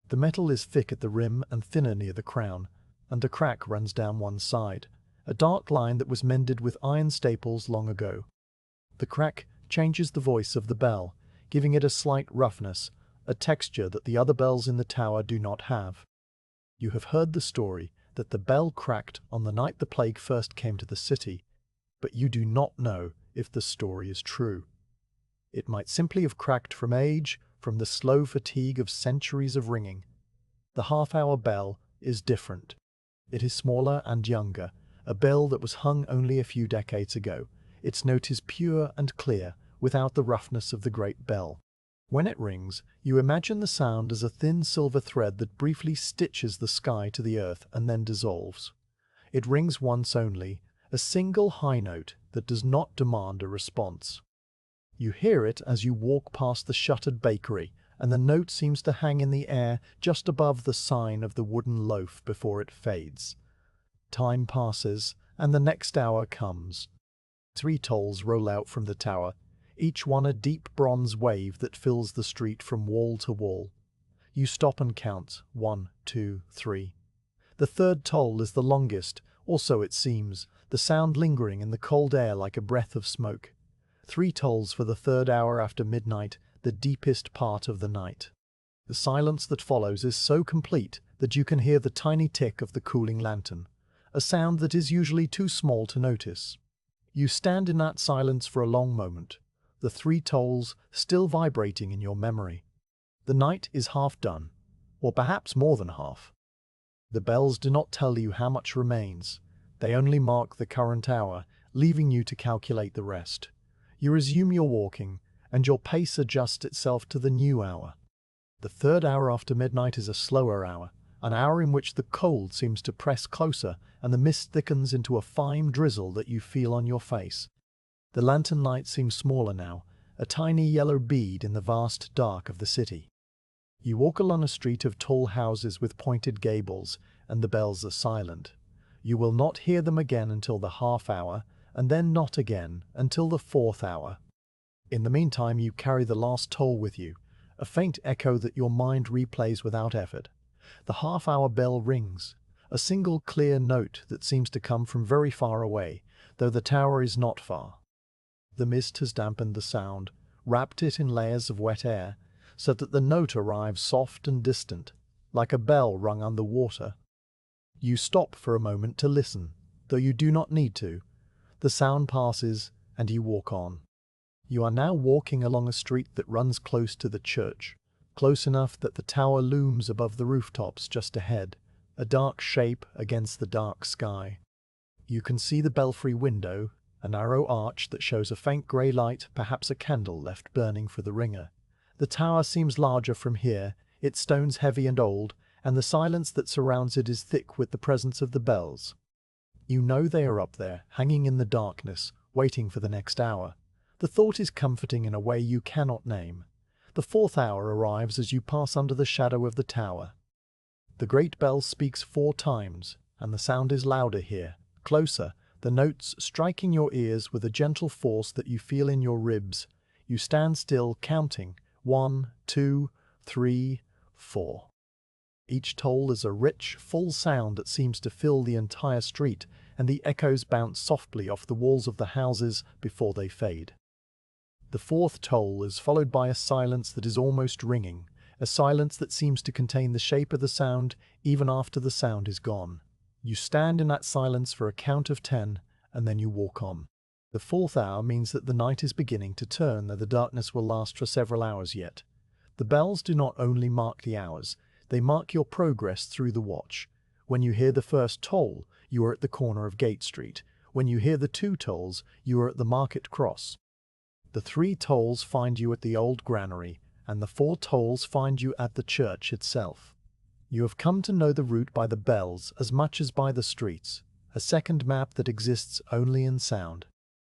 The metal is thick at the rim and thinner near the crown, and a crack runs down one side, a dark line that was mended with iron staples long ago. The crack changes the voice of the bell, giving it a slight roughness, a texture that the other bells in the tower do not have. You have heard the story that the bell cracked on the night the plague first came to the city, but you do not know if the story is true. It might simply have cracked from age, from the slow fatigue of centuries of ringing. The half-hour bell is different. It is smaller and younger, a bell that was hung only a few decades ago. Its note is pure and clear, without the roughness of the great bell. When it rings, you imagine the sound as a thin silver thread that briefly stitches the sky to the earth and then dissolves. It rings once only, a single high note that does not demand a response. You hear it as you walk past the shuttered bakery, and the note seems to hang in the air just above the sign of the wooden loaf before it fades. Time passes, and the next hour comes. 3 tolls roll out from the tower, each one a deep bronze wave that fills the street from wall to wall. You stop and count, 1, 2, 3. The third toll is the longest, also it seems, the sound lingering in the cold air like a breath of smoke. 3 tolls for the third hour after midnight, the deepest part of the night. The silence that follows is so complete that you can hear the tiny tick of the cooling lantern, a sound that is usually too small to notice. You stand in that silence for a long moment, the 3 tolls still vibrating in your memory. The night is half done, or perhaps more than half. The bells do not tell you how much remains. They only mark the current hour, leaving you to calculate the rest. You resume your walking, and your pace adjusts itself to the new hour. The third hour after midnight is a slower hour, an hour in which the cold seems to press closer and the mist thickens into a fine drizzle that you feel on your face. The lantern light seems smaller now, a tiny yellow bead in the vast dark of the city. You walk along a street of tall houses with pointed gables, and the bells are silent. You will not hear them again until the half hour, and then not again until the 4th hour. In the meantime, you carry the last toll with you, a faint echo that your mind replays without effort. The half-hour bell rings, a single clear note that seems to come from very far away, though the tower is not far. The mist has dampened the sound, wrapped it in layers of wet air, so that the note arrives soft and distant, like a bell rung under water. You stop for a moment to listen, though you do not need to. The sound passes, and you walk on. You are now walking along a street that runs close to the church, close enough that the tower looms above the rooftops just ahead, a dark shape against the dark sky. You can see the belfry window, a narrow arch that shows a faint grey light, perhaps a candle left burning for the ringer. The tower seems larger from here, its stones heavy and old, and the silence that surrounds it is thick with the presence of the bells. You know they are up there, hanging in the darkness, waiting for the next hour. The thought is comforting in a way you cannot name. The 4th hour arrives as you pass under the shadow of the tower. The great bell speaks 4 times, and the sound is louder here, closer, the notes striking your ears with a gentle force that you feel in your ribs. You stand still, counting 1, 2, 3, 4. Each toll is a rich, full sound that seems to fill the entire street, and the echoes bounce softly off the walls of the houses before they fade. The 4th toll is followed by a silence that is almost ringing, a silence that seems to contain the shape of the sound even after the sound is gone. You stand in that silence for a count of 10, and then you walk on. The 4th hour means that the night is beginning to turn, though the darkness will last for several hours yet. The bells do not only mark the hours, they mark your progress through the watch. When you hear the first toll, you are at the corner of Gate Street. When you hear the 2 tolls, you are at the Market Cross. The 3 tolls find you at the old granary, and the 4 tolls find you at the church itself. You have come to know the route by the bells as much as by the streets, a second map that exists only in sound.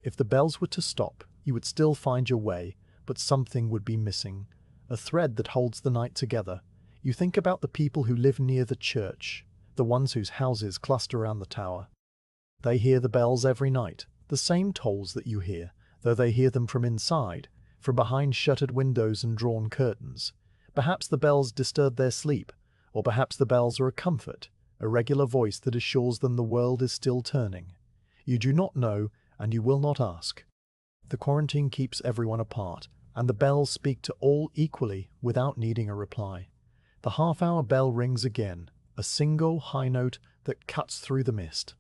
If the bells were to stop, you would still find your way, but something would be missing, a thread that holds the night together. You think about the people who live near the church, the ones whose houses cluster around the tower. They hear the bells every night, the same tolls that you hear, though they hear them from inside, from behind shuttered windows and drawn curtains. Perhaps the bells disturb their sleep, or perhaps the bells are a comfort, a regular voice that assures them the world is still turning. You do not know, and you will not ask. The quarantine keeps everyone apart, and the bells speak to all equally without needing a reply. The half-hour bell rings again, a single high note that cuts through the mist.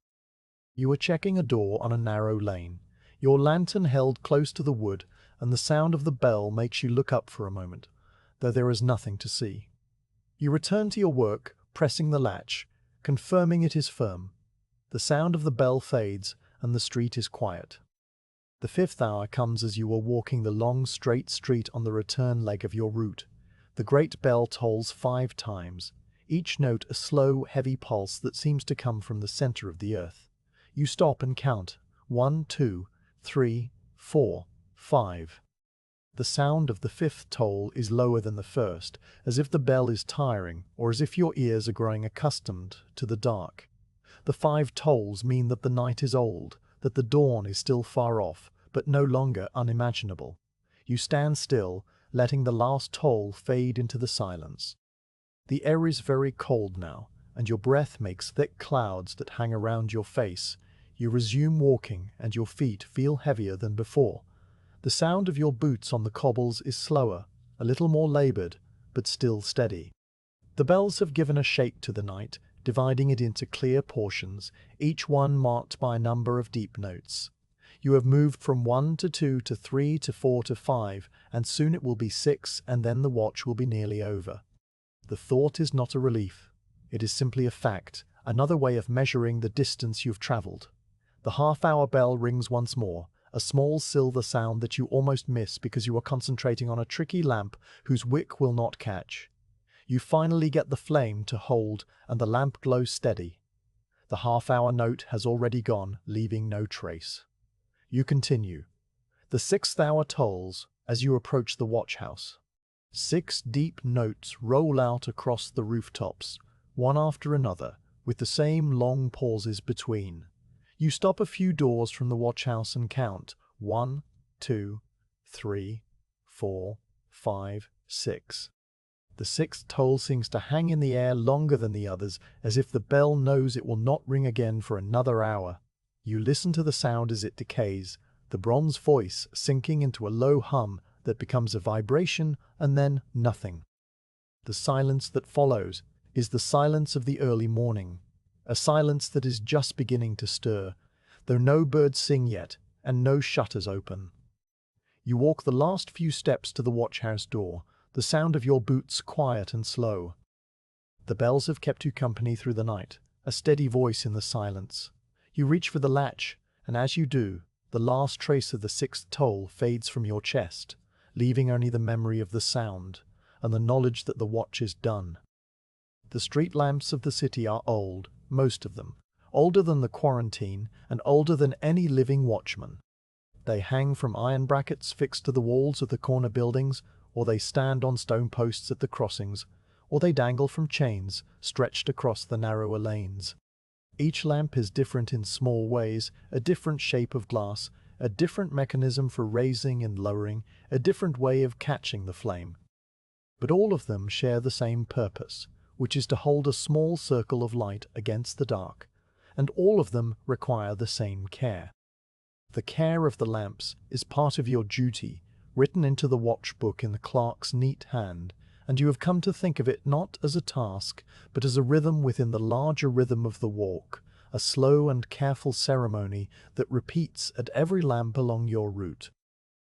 You are checking a door on a narrow lane, your lantern held close to the wood, and the sound of the bell makes you look up for a moment, though there is nothing to see. You return to your work, pressing the latch, confirming it is firm. The sound of the bell fades, and the street is quiet. The 5th hour comes as you are walking the long, straight street on the return leg of your route. The great bell tolls 5 times, each note a slow, heavy pulse that seems to come from the center of the earth. You stop and count 1, 2, 3, 4, 5. The sound of the 5th toll is lower than the first, as if the bell is tiring, or as if your ears are growing accustomed to the dark. The 5 tolls mean that the night is old, that the dawn is still far off, but no longer unimaginable. You stand still, letting the last toll fade into the silence. The air is very cold now, and your breath makes thick clouds that hang around your face. You resume walking, and your feet feel heavier than before. The sound of your boots on the cobbles is slower, a little more labored, but still steady. The bells have given a shape to the night, dividing it into clear portions, each one marked by a number of deep notes. You have moved from 1 to 2 to 3 to 4 to 5, and soon it will be 6, and then the watch will be nearly over. The thought is not a relief. It is simply a fact, another way of measuring the distance you've traveled. The half-hour bell rings once more, a small silver sound that you almost miss because you are concentrating on a tricky lamp whose wick will not catch. You finally get the flame to hold, and the lamp glows steady. The half-hour note has already gone, leaving no trace. You continue. The 6th hour tolls as you approach the watch house. 6 deep notes roll out across the rooftops, one after another, with the same long pauses between. You stop a few doors from the watch house and count 1, 2, 3, 4, 5, 6. The 6th toll seems to hang in the air longer than the others, as if the bell knows it will not ring again for another hour. You listen to the sound as it decays, the bronze voice sinking into a low hum that becomes a vibration and then nothing. The silence that follows is the silence of the early morning, a silence that is just beginning to stir, though no birds sing yet and no shutters open. You walk the last few steps to the watch-house door, the sound of your boots quiet and slow. The bells have kept you company through the night, a steady voice in the silence. You reach for the latch, and as you do, the last trace of the 6th toll fades from your chest, leaving only the memory of the sound and the knowledge that the watch is done. The street lamps of the city are old, most of them, older than the quarantine and older than any living watchman. They hang from iron brackets fixed to the walls of the corner buildings, or they stand on stone posts at the crossings, or they dangle from chains stretched across the narrower lanes. Each lamp is different in small ways, a different shape of glass, a different mechanism for raising and lowering, a different way of catching the flame. But all of them share the same purpose, which is to hold a small circle of light against the dark, and all of them require the same care. The care of the lamps is part of your duty, written into the watch book in the clerk's neat hand, and you have come to think of it not as a task, but as a rhythm within the larger rhythm of the walk, a slow and careful ceremony that repeats at every lamp along your route.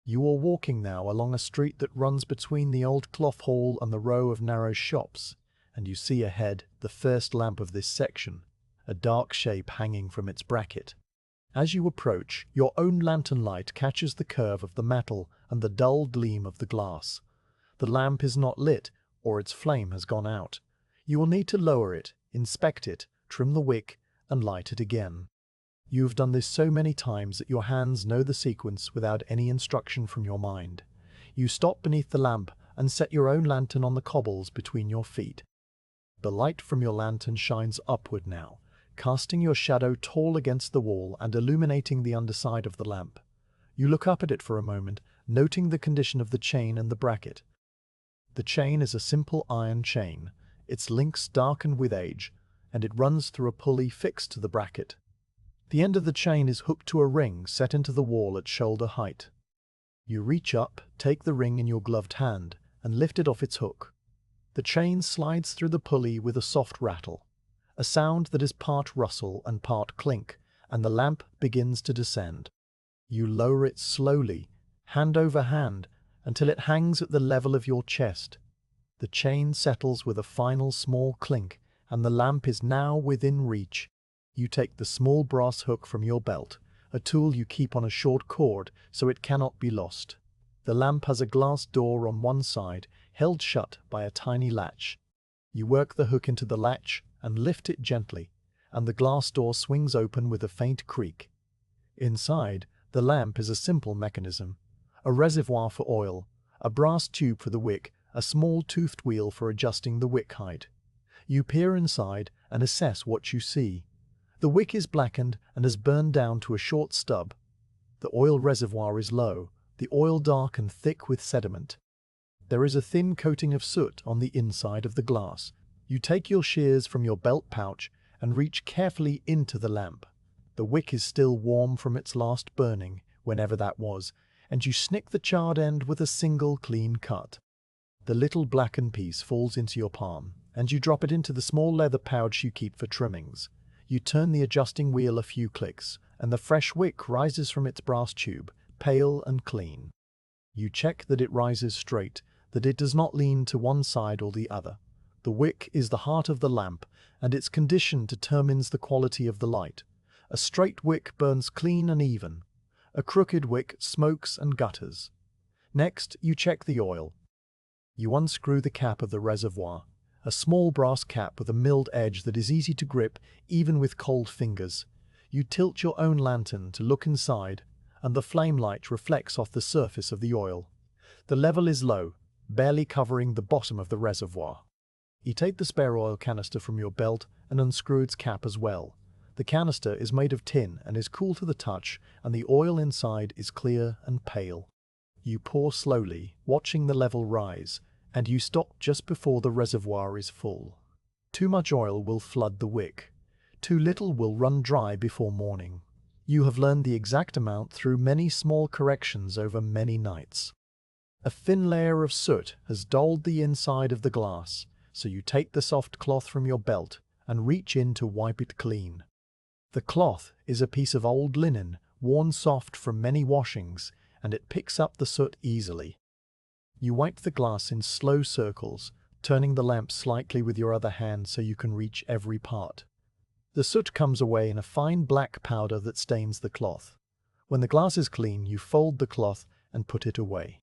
You are walking now along a street that runs between the old cloth hall and the row of narrow shops, and you see ahead the first lamp of this section, a dark shape hanging from its bracket. As you approach, your own lantern light catches the curve of the metal and the dull gleam of the glass. The lamp is not lit, or its flame has gone out. You will need to lower it, inspect it, trim the wick, and light it again. You have done this so many times that your hands know the sequence without any instruction from your mind. You stop beneath the lamp and set your own lantern on the cobbles between your feet. The light from your lantern shines upward now, casting your shadow tall against the wall and illuminating the underside of the lamp. You look up at it for a moment, noting the condition of the chain and the bracket. The chain is a simple iron chain, its links darkened with age, and it runs through a pulley fixed to the bracket. The end of the chain is hooked to a ring set into the wall at shoulder height. You reach up, take the ring in your gloved hand, and lift it off its hook. The chain slides through the pulley with a soft rattle, a sound that is part rustle and part clink, and the lamp begins to descend. You lower it slowly, hand over hand, until it hangs at the level of your chest. The chain settles with a final small clink, and the lamp is now within reach. You take the small brass hook from your belt, a tool you keep on a short cord so it cannot be lost. The lamp has a glass door on one side, held shut by a tiny latch. You work the hook into the latch and lift it gently, and the glass door swings open with a faint creak. Inside, the lamp is a simple mechanism: a reservoir for oil, a brass tube for the wick, a small toothed wheel for adjusting the wick height. You peer inside and assess what you see. The wick is blackened and has burned down to a short stub. The oil reservoir is low, the oil dark and thick with sediment. There is a thin coating of soot on the inside of the glass. You take your shears from your belt pouch and reach carefully into the lamp. The wick is still warm from its last burning, whenever that was, and you snick the charred end with a single clean cut. The little blackened piece falls into your palm, and you drop it into the small leather pouch you keep for trimmings. You turn the adjusting wheel a few clicks, and the fresh wick rises from its brass tube, pale and clean. You check that it rises straight, that it does not lean to one side or the other. The wick is the heart of the lamp, and its condition determines the quality of the light. A straight wick burns clean and even. A crooked wick smokes and gutters. Next, you check the oil. You unscrew the cap of the reservoir, a small brass cap with a milled edge that is easy to grip even with cold fingers. You tilt your own lantern to look inside, and the flame light reflects off the surface of the oil. The level is low, barely covering the bottom of the reservoir. You take the spare oil canister from your belt and unscrew its cap as well. The canister is made of tin and is cool to the touch, and the oil inside is clear and pale. You pour slowly, watching the level rise, and you stop just before the reservoir is full. Too much oil will flood the wick. Too little will run dry before morning. You have learned the exact amount through many small corrections over many nights. A thin layer of soot has dulled the inside of the glass, so you take the soft cloth from your belt and reach in to wipe it clean. The cloth is a piece of old linen, worn soft from many washings, and it picks up the soot easily. You wipe the glass in slow circles, turning the lamp slightly with your other hand so you can reach every part. The soot comes away in a fine black powder that stains the cloth. When the glass is clean, you fold the cloth and put it away.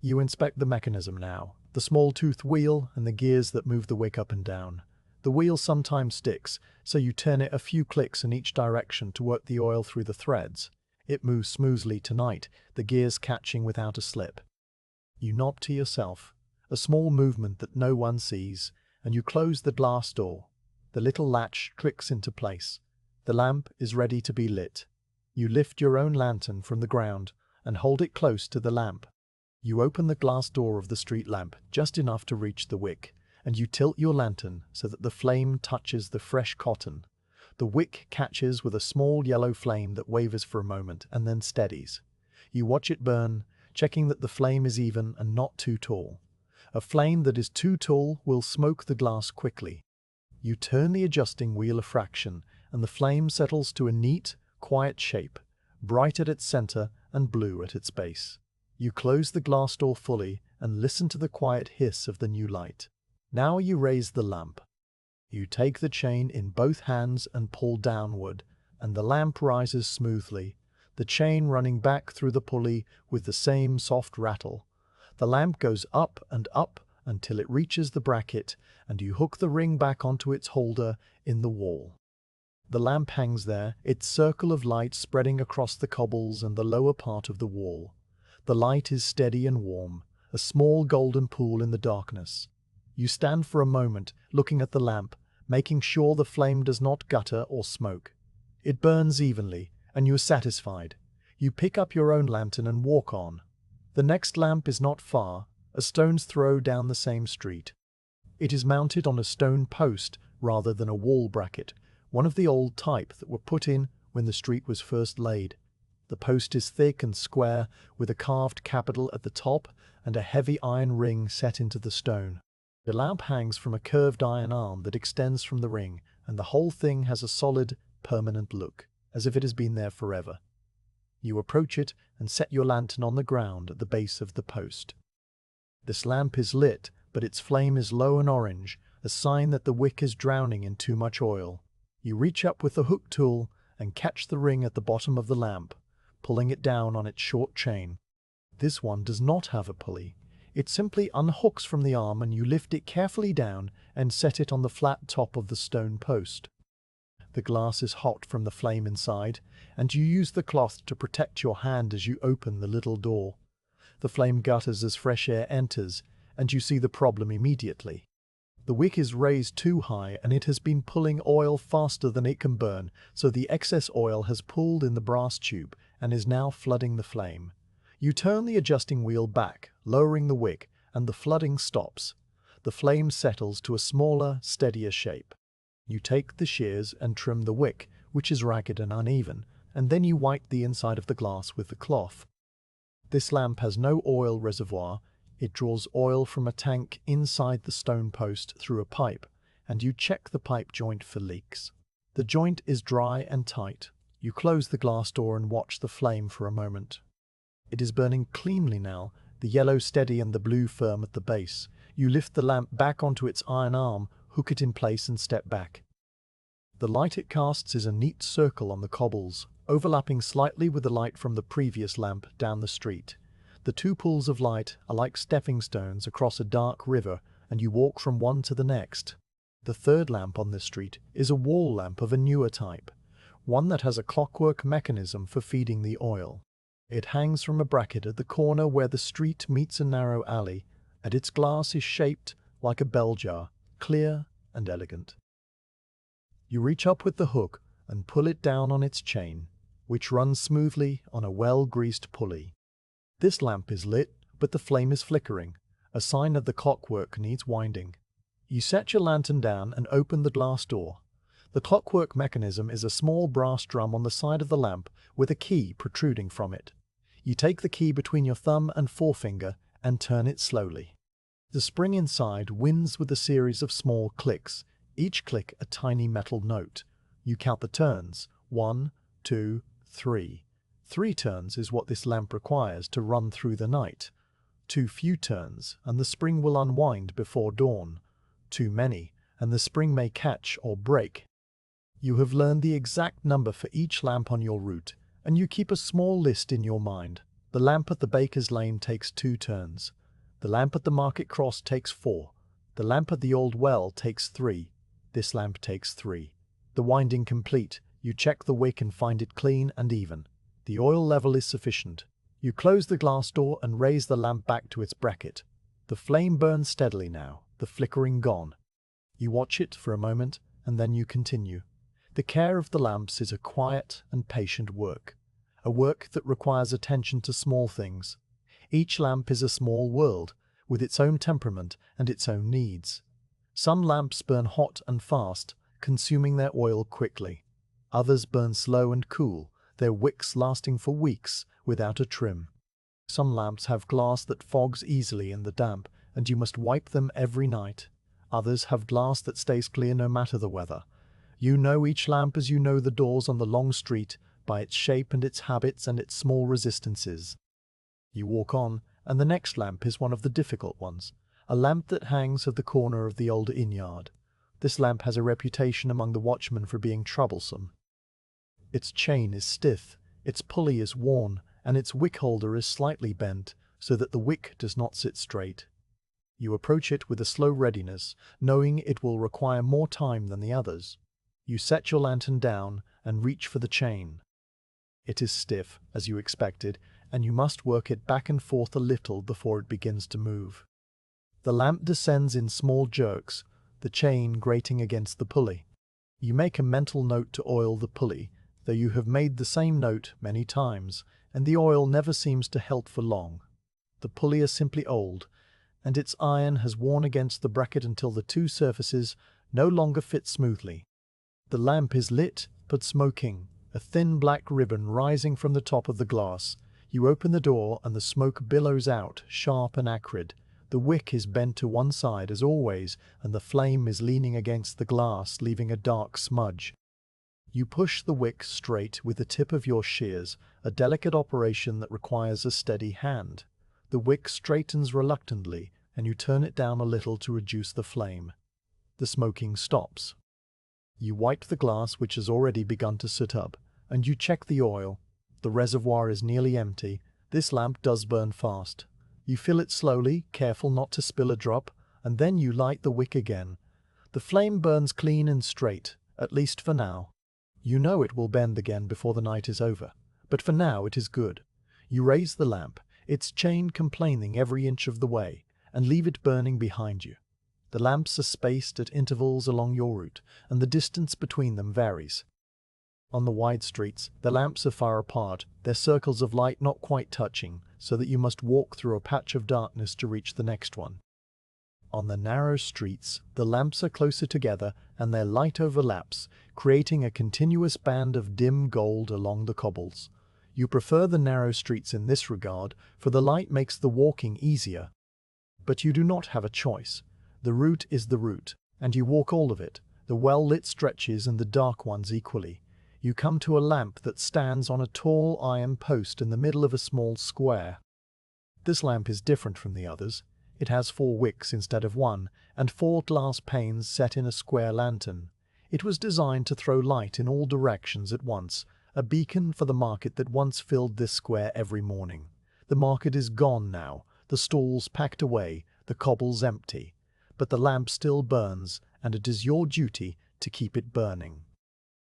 You inspect the mechanism now, the small toothed wheel and the gears that move the wick up and down. The wheel sometimes sticks, so you turn it a few clicks in each direction to work the oil through the threads. It moves smoothly tonight, the gears catching without a slip. You nod to yourself, a small movement that no one sees, and you close the glass door. The little latch clicks into place. The lamp is ready to be lit. You lift your own lantern from the ground and hold it close to the lamp. You open the glass door of the street lamp just enough to reach the wick, and you tilt your lantern so that the flame touches the fresh cotton. The wick catches with a small yellow flame that wavers for a moment and then steadies. You watch it burn, checking that the flame is even and not too tall. A flame that is too tall will smoke the glass quickly. You turn the adjusting wheel a fraction, and the flame settles to a neat, quiet shape, bright at its center and blue at its base. You close the glass door fully and listen to the quiet hiss of the new light. Now you raise the lamp. You take the chain in both hands and pull downward, and the lamp rises smoothly, the chain running back through the pulley with the same soft rattle. The lamp goes up and up until it reaches the bracket, and you hook the ring back onto its holder in the wall. The lamp hangs there, its circle of light spreading across the cobbles and the lower part of the wall. The light is steady and warm, a small golden pool in the darkness. You stand for a moment, looking at the lamp, making sure the flame does not gutter or smoke. It burns evenly, and you are satisfied. You pick up your own lantern and walk on. The next lamp is not far, a stone's throw down the same street. It is mounted on a stone post rather than a wall bracket, one of the old type that were put in when the street was first laid. The post is thick and square, with a carved capital at the top and a heavy iron ring set into the stone. The lamp hangs from a curved iron arm that extends from the ring, and the whole thing has a solid, permanent look, as if it has been there forever. You approach it and set your lantern on the ground at the base of the post. This lamp is lit, but its flame is low and orange, a sign that the wick is drowning in too much oil. You reach up with the hook tool and catch the ring at the bottom of the lamp, pulling it down on its short chain. This one does not have a pulley. It simply unhooks from the arm, and you lift it carefully down and set it on the flat top of the stone post. The glass is hot from the flame inside, and you use the cloth to protect your hand as you open the little door. The flame gutters as fresh air enters, and you see the problem immediately. The wick is raised too high, and it has been pulling oil faster than it can burn, so the excess oil has pooled in the brass tube and is now flooding the flame. You turn the adjusting wheel back, lowering the wick, and the flooding stops. The flame settles to a smaller, steadier shape. You take the shears and trim the wick, which is ragged and uneven, and then you wipe the inside of the glass with the cloth. This lamp has no oil reservoir. It draws oil from a tank inside the stone post through a pipe, and you check the pipe joint for leaks. The joint is dry and tight. You close the glass door and watch the flame for a moment. It is burning cleanly now, the yellow steady and the blue firm at the base. You lift the lamp back onto its iron arm, hook it in place and step back. The light it casts is a neat circle on the cobbles, overlapping slightly with the light from the previous lamp down the street. The two pools of light are like stepping stones across a dark river, and you walk from one to the next. The third lamp on this street is a wall lamp of a newer type, one that has a clockwork mechanism for feeding the oil. It hangs from a bracket at the corner where the street meets a narrow alley, and its glass is shaped like a bell jar, clear and elegant. You reach up with the hook and pull it down on its chain, which runs smoothly on a well-greased pulley. This lamp is lit, but the flame is flickering, a sign that the clockwork needs winding. You set your lantern down and open the glass door. The clockwork mechanism is a small brass drum on the side of the lamp with a key protruding from it. You take the key between your thumb and forefinger and turn it slowly. The spring inside winds with a series of small clicks, each click a tiny metal note. You count the turns, 1, 2, 3. 3 turns is what this lamp requires to run through the night. Too few turns, and the spring will unwind before dawn. Too many, and the spring may catch or break. You have learned the exact number for each lamp on your route, and you keep a small list in your mind. The lamp at the baker's lane takes 2 turns. The lamp at the market cross takes 4. The lamp at the old well takes 3. This lamp takes 3. The winding complete, you check the wick and find it clean and even. The oil level is sufficient. You close the glass door and raise the lamp back to its bracket. The flame burns steadily now, the flickering gone. You watch it for a moment, and then you continue. The care of the lamps is a quiet and patient work, a work that requires attention to small things. Each lamp is a small world, with its own temperament and its own needs. Some lamps burn hot and fast, consuming their oil quickly. Others burn slow and cool, their wicks lasting for weeks without a trim. Some lamps have glass that fogs easily in the damp, and you must wipe them every night. Others have glass that stays clear no matter the weather. You know each lamp as you know the doors on the long street, by its shape and its habits and its small resistances. You walk on, and the next lamp is one of the difficult ones, a lamp that hangs at the corner of the old inn-yard. This lamp has a reputation among the watchmen for being troublesome. Its chain is stiff, its pulley is worn, and its wick holder is slightly bent, so that the wick does not sit straight. You approach it with a slow readiness, knowing it will require more time than the others. You set your lantern down and reach for the chain. It is stiff, as you expected, and you must work it back and forth a little before it begins to move. The lamp descends in small jerks, the chain grating against the pulley. You make a mental note to oil the pulley, though you have made the same note many times, and the oil never seems to help for long. The pulley is simply old, and its iron has worn against the bracket until the two surfaces no longer fit smoothly. The lamp is lit, but smoking, a thin black ribbon rising from the top of the glass. You open the door and the smoke billows out, sharp and acrid. The wick is bent to one side as always, and the flame is leaning against the glass, leaving a dark smudge. You push the wick straight with the tip of your shears, a delicate operation that requires a steady hand. The wick straightens reluctantly, and you turn it down a little to reduce the flame. The smoking stops. You wipe the glass, which has already begun to soot up, and you check the oil. The reservoir is nearly empty. This lamp does burn fast. You fill it slowly, careful not to spill a drop, and then you light the wick again. The flame burns clean and straight, at least for now. You know it will bend again before the night is over, but for now it is good. You raise the lamp, its chain complaining every inch of the way, and leave it burning behind you. The lamps are spaced at intervals along your route, and the distance between them varies. On the wide streets, the lamps are far apart, their circles of light not quite touching, so that you must walk through a patch of darkness to reach the next one. On the narrow streets, the lamps are closer together, and their light overlaps, creating a continuous band of dim gold along the cobbles. You prefer the narrow streets in this regard, for the light makes the walking easier. But you do not have a choice. The route is the route, and you walk all of it, the well-lit stretches and the dark ones equally. You come to a lamp that stands on a tall iron post in the middle of a small square. This lamp is different from the others. It has 4 wicks instead of 1, and 4 glass panes set in a square lantern. It was designed to throw light in all directions at once, a beacon for the market that once filled this square every morning. The market is gone now, the stalls packed away, the cobbles empty. But the lamp still burns, and it is your duty to keep it burning.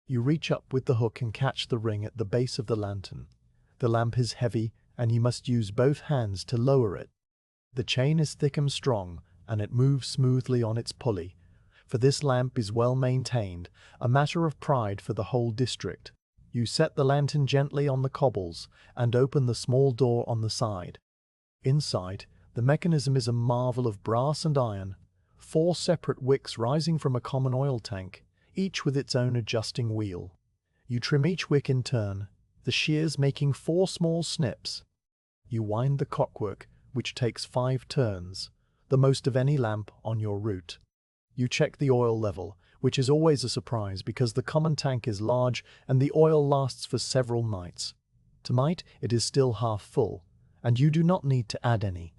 You reach up with the hook and catch the ring at the base of the lantern. The lamp is heavy, and you must use both hands to lower it. The chain is thick and strong, and it moves smoothly on its pulley, for this lamp is well maintained, a matter of pride for the whole district. You set the lantern gently on the cobbles, and open the small door on the side. Inside, the mechanism is a marvel of brass and iron, 4 separate wicks rising from a common oil tank, each with its own adjusting wheel. You trim each wick in turn, the shears making 4 small snips. You wind the cockwork, which takes 5 turns, the most of any lamp on your route. You check the oil level, which is always a surprise because the common tank is large and the oil lasts for several nights. Tonight it is still half full, and you do not need to add any.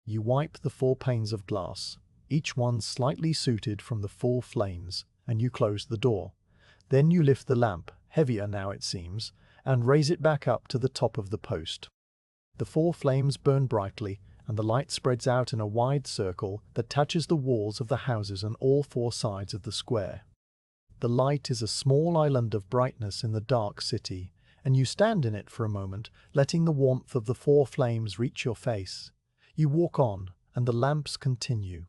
You wipe the 4 panes of glass, each one slightly sooted from the 4 flames, and you close the door. Then you lift the lamp, heavier now it seems, and raise it back up to the top of the post. The 4 flames burn brightly, and the light spreads out in a wide circle that touches the walls of the houses on all 4 sides of the square. The light is a small island of brightness in the dark city, and you stand in it for a moment, letting the warmth of the 4 flames reach your face. You walk on, and the lamps continue.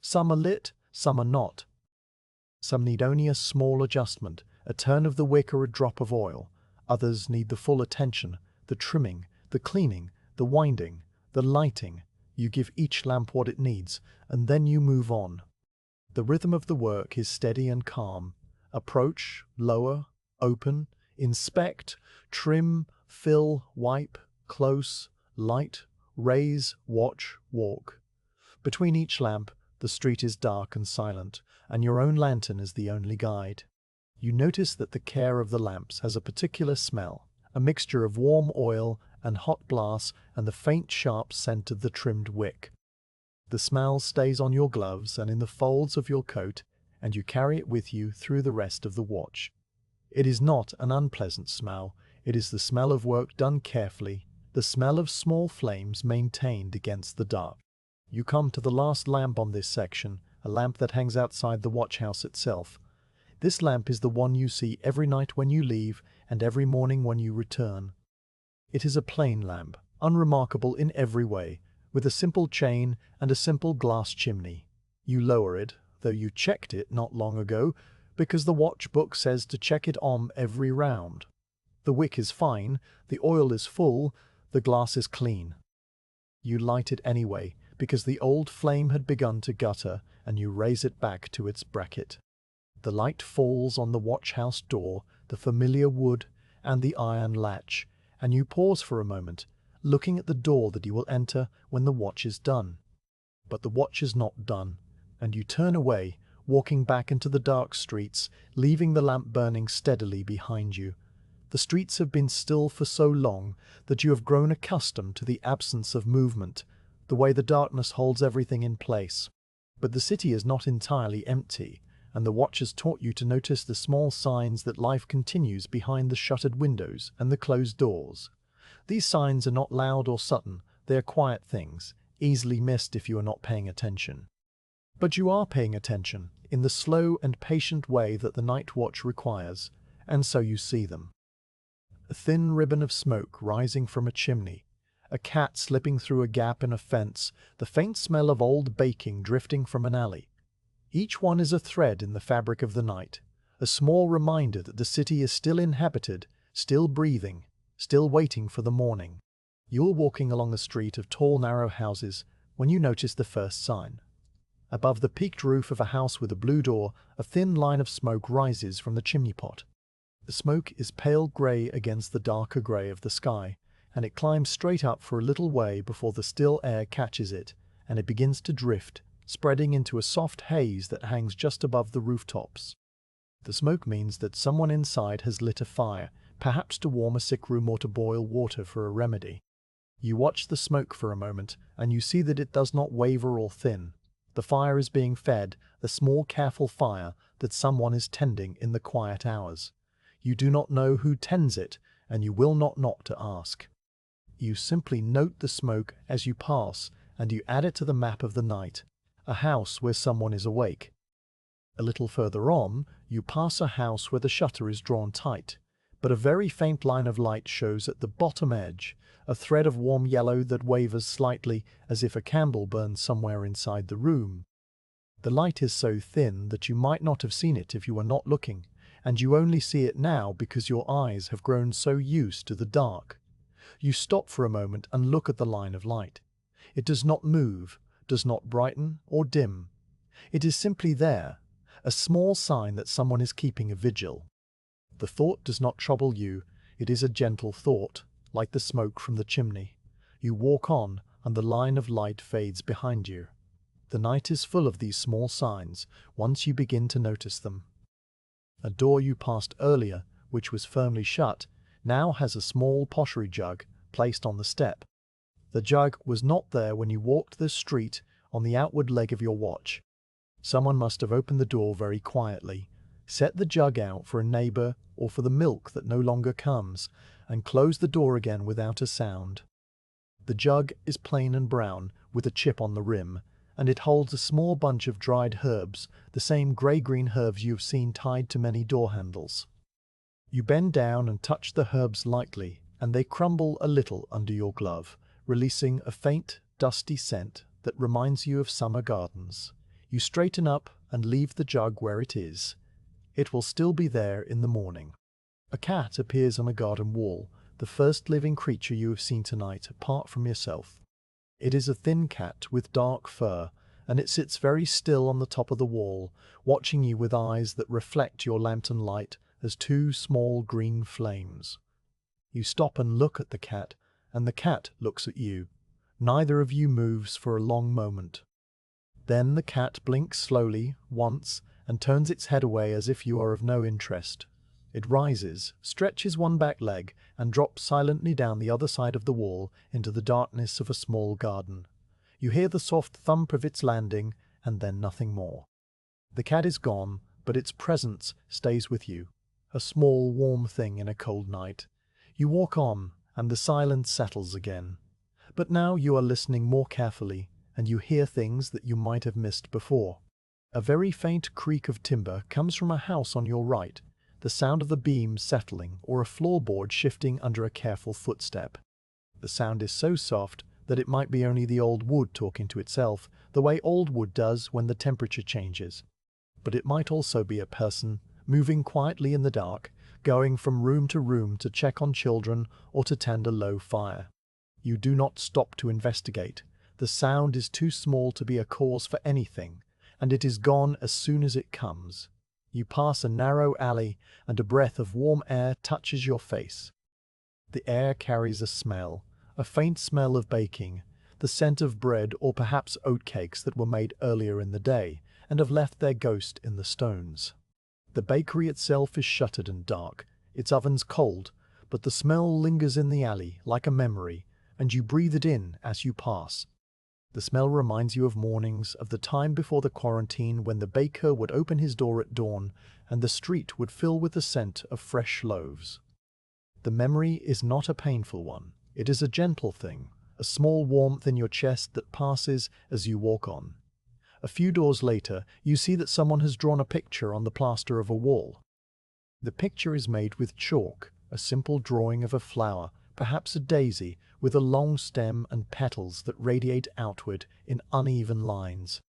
Some are lit, some are not. Some need only a small adjustment, a turn of the wick or a drop of oil. Others need the full attention, the trimming, the cleaning, the winding, the lighting. You give each lamp what it needs, and then you move on. The rhythm of the work is steady and calm. Approach, lower, open, inspect, trim, fill, wipe, close, light, raise, watch, walk. Between each lamp, the street is dark and silent, and your own lantern is the only guide. You notice that the care of the lamps has a particular smell, a mixture of warm oil and hot glass and the faint sharp scent of the trimmed wick. The smell stays on your gloves and in the folds of your coat, and you carry it with you through the rest of the watch. It is not an unpleasant smell, it is the smell of work done carefully, the smell of small flames maintained against the dark. You come to the last lamp on this section, a lamp that hangs outside the watch house itself. This lamp is the one you see every night when you leave and every morning when you return. It is a plain lamp, unremarkable in every way, with a simple chain and a simple glass chimney. You lower it, though you checked it not long ago, because the watch book says to check it on every round. The wick is fine, the oil is full, the glass is clean. You light it anyway, because the old flame had begun to gutter, and you raise it back to its bracket. The light falls on the watch house door, the familiar wood, and the iron latch, and you pause for a moment, looking at the door that you will enter when the watch is done. But the watch is not done, and you turn away, walking back into the dark streets, leaving the lamp burning steadily behind you. The streets have been still for so long that you have grown accustomed to the absence of movement, the way the darkness holds everything in place. But the city is not entirely empty, and the watch has taught you to notice the small signs that life continues behind the shuttered windows and the closed doors. These signs are not loud or sudden, they are quiet things, easily missed if you are not paying attention. But you are paying attention, in the slow and patient way that the night watch requires, and so you see them. A thin ribbon of smoke rising from a chimney, a cat slipping through a gap in a fence, the faint smell of old baking drifting from an alley. Each one is a thread in the fabric of the night, a small reminder that the city is still inhabited, still breathing, still waiting for the morning. You are walking along a street of tall, narrow houses when you notice the first sign. Above the peaked roof of a house with a blue door, a thin line of smoke rises from the chimney pot. The smoke is pale grey against the darker grey of the sky, and it climbs straight up for a little way before the still air catches it, and it begins to drift, spreading into a soft haze that hangs just above the rooftops. The smoke means that someone inside has lit a fire, perhaps to warm a sick room or to boil water for a remedy. You watch the smoke for a moment, and you see that it does not waver or thin. The fire is being fed, the small careful fire that someone is tending in the quiet hours. You do not know who tends it, and you will not knock to ask. You simply note the smoke as you pass, and you add it to the map of the night, a house where someone is awake. A little further on, you pass a house where the shutter is drawn tight, but a very faint line of light shows at the bottom edge, a thread of warm yellow that wavers slightly as if a candle burns somewhere inside the room. The light is so thin that you might not have seen it if you were not looking, and you only see it now because your eyes have grown so used to the dark. You stop for a moment and look at the line of light. It does not move, does not brighten or dim. It is simply there, a small sign that someone is keeping a vigil. The thought does not trouble you, it is a gentle thought, like the smoke from the chimney. You walk on, and the line of light fades behind you. The night is full of these small signs, once you begin to notice them. A door you passed earlier, which was firmly shut, now has a small pottery jug placed on the step. The jug was not there when you walked the street on the outward leg of your watch. Someone must have opened the door very quietly, set the jug out for a neighbor or for the milk that no longer comes, and closed the door again without a sound. The jug is plain and brown, with a chip on the rim, and it holds a small bunch of dried herbs, the same grey-green herbs you've seen tied to many door handles. You bend down and touch the herbs lightly, and they crumble a little under your glove, releasing a faint, dusty scent that reminds you of summer gardens. You straighten up and leave the jug where it is. It will still be there in the morning. A cat appears on a garden wall, the first living creature you have seen tonight apart from yourself. It is a thin cat with dark fur, and it sits very still on the top of the wall, watching you with eyes that reflect your lantern light as two small green flames. You stop and look at the cat, and the cat looks at you. Neither of you moves for a long moment. Then the cat blinks slowly, once, and turns its head away as if you are of no interest. It rises, stretches one back leg, and drops silently down the other side of the wall into the darkness of a small garden. You hear the soft thump of its landing, and then nothing more. The cat is gone, but its presence stays with you, a small, warm thing in a cold night. You walk on, and the silence settles again. But now you are listening more carefully, and you hear things that you might have missed before. A very faint creak of timber comes from a house on your right, the sound of the beams settling or a floorboard shifting under a careful footstep. The sound is so soft that it might be only the old wood talking to itself, the way old wood does when the temperature changes. But it might also be a person, moving quietly in the dark, going from room to check on children or to tend a low fire. You do not stop to investigate. The sound is too small to be a cause for anything, and it is gone as soon as it comes. You pass a narrow alley, and a breath of warm air touches your face. The air carries a smell, a faint smell of baking, the scent of bread or perhaps oatcakes that were made earlier in the day and have left their ghost in the stones. The bakery itself is shuttered and dark, its ovens cold, but the smell lingers in the alley like a memory, and you breathe it in as you pass. The smell reminds you of mornings, of the time before the quarantine when the baker would open his door at dawn and the street would fill with the scent of fresh loaves. The memory is not a painful one. It is a gentle thing, a small warmth in your chest that passes as you walk on. A few doors later, you see that someone has drawn a picture on the plaster of a wall. The picture is made with chalk, a simple drawing of a flower, perhaps a daisy, with a long stem and petals that radiate outward in uneven lines.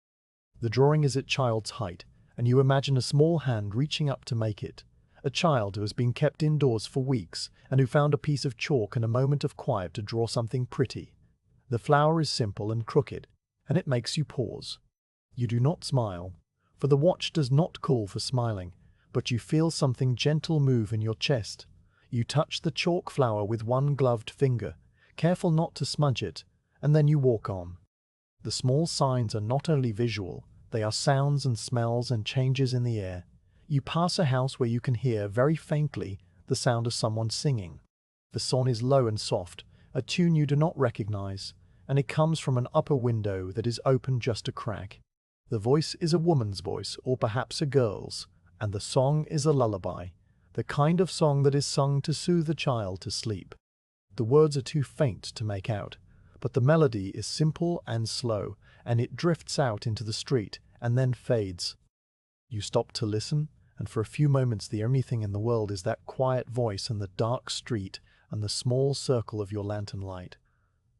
The drawing is at child's height, and you imagine a small hand reaching up to make it. A child who has been kept indoors for weeks and who found a piece of chalk in a moment of quiet to draw something pretty. The flower is simple and crooked, and it makes you pause. You do not smile, for the watch does not call for smiling, but you feel something gentle move in your chest. You touch the chalk flower with one gloved finger, careful not to smudge it, and then you walk on. The small signs are not only visual, they are sounds and smells and changes in the air. You pass a house where you can hear, very faintly, the sound of someone singing. The song is low and soft, a tune you do not recognize, and it comes from an upper window that is open just a crack. The voice is a woman's voice, or perhaps a girl's, and the song is a lullaby, the kind of song that is sung to soothe a child to sleep. The words are too faint to make out, but the melody is simple and slow, and it drifts out into the street and then fades. You stop to listen, and for a few moments the only thing in the world is that quiet voice and the dark street and the small circle of your lantern light.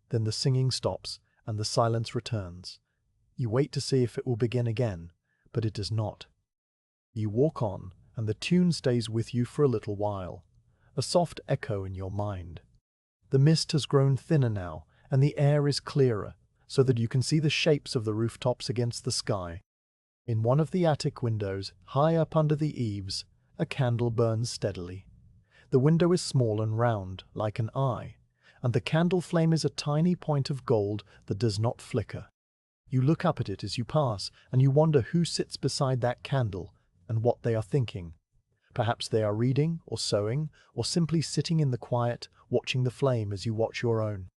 Then the singing stops, and the silence returns. You wait to see if it will begin again, but it does not. You walk on, and the tune stays with you for a little while, a soft echo in your mind. The mist has grown thinner now, and the air is clearer, so that you can see the shapes of the rooftops against the sky. In one of the attic windows, high up under the eaves, a candle burns steadily. The window is small and round, like an eye, and the candle flame is a tiny point of gold that does not flicker. You look up at it as you pass, and you wonder who sits beside that candle and what they are thinking. Perhaps they are reading, or sewing, or simply sitting in the quiet, watching the flame as you watch your own.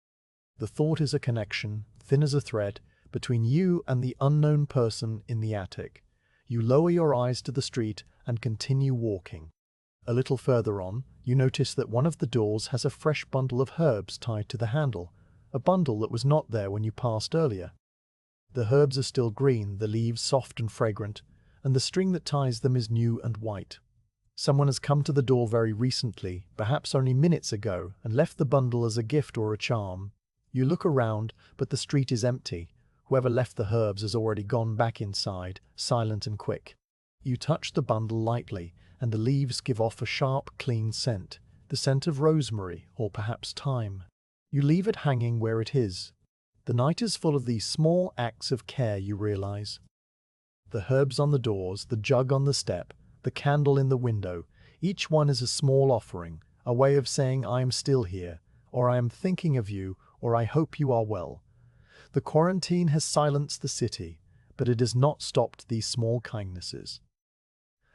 The thought is a connection, thin as a thread, between you and the unknown person in the attic. You lower your eyes to the street and continue walking. A little further on, you notice that one of the doors has a fresh bundle of herbs tied to the handle, a bundle that was not there when you passed earlier. The herbs are still green, the leaves soft and fragrant, and the string that ties them is new and white. Someone has come to the door very recently, perhaps only minutes ago, and left the bundle as a gift or a charm. You look around, but the street is empty. Whoever left the herbs has already gone back inside, silent and quick. You touch the bundle lightly, and the leaves give off a sharp, clean scent, the scent of rosemary or perhaps thyme. You leave it hanging where it is. The night is full of these small acts of care, you realize. The herbs on the doors, the jug on the step, the candle in the window, each one is a small offering, a way of saying I am still here, or I am thinking of you, or I hope you are well. The quarantine has silenced the city, but it has not stopped these small kindnesses.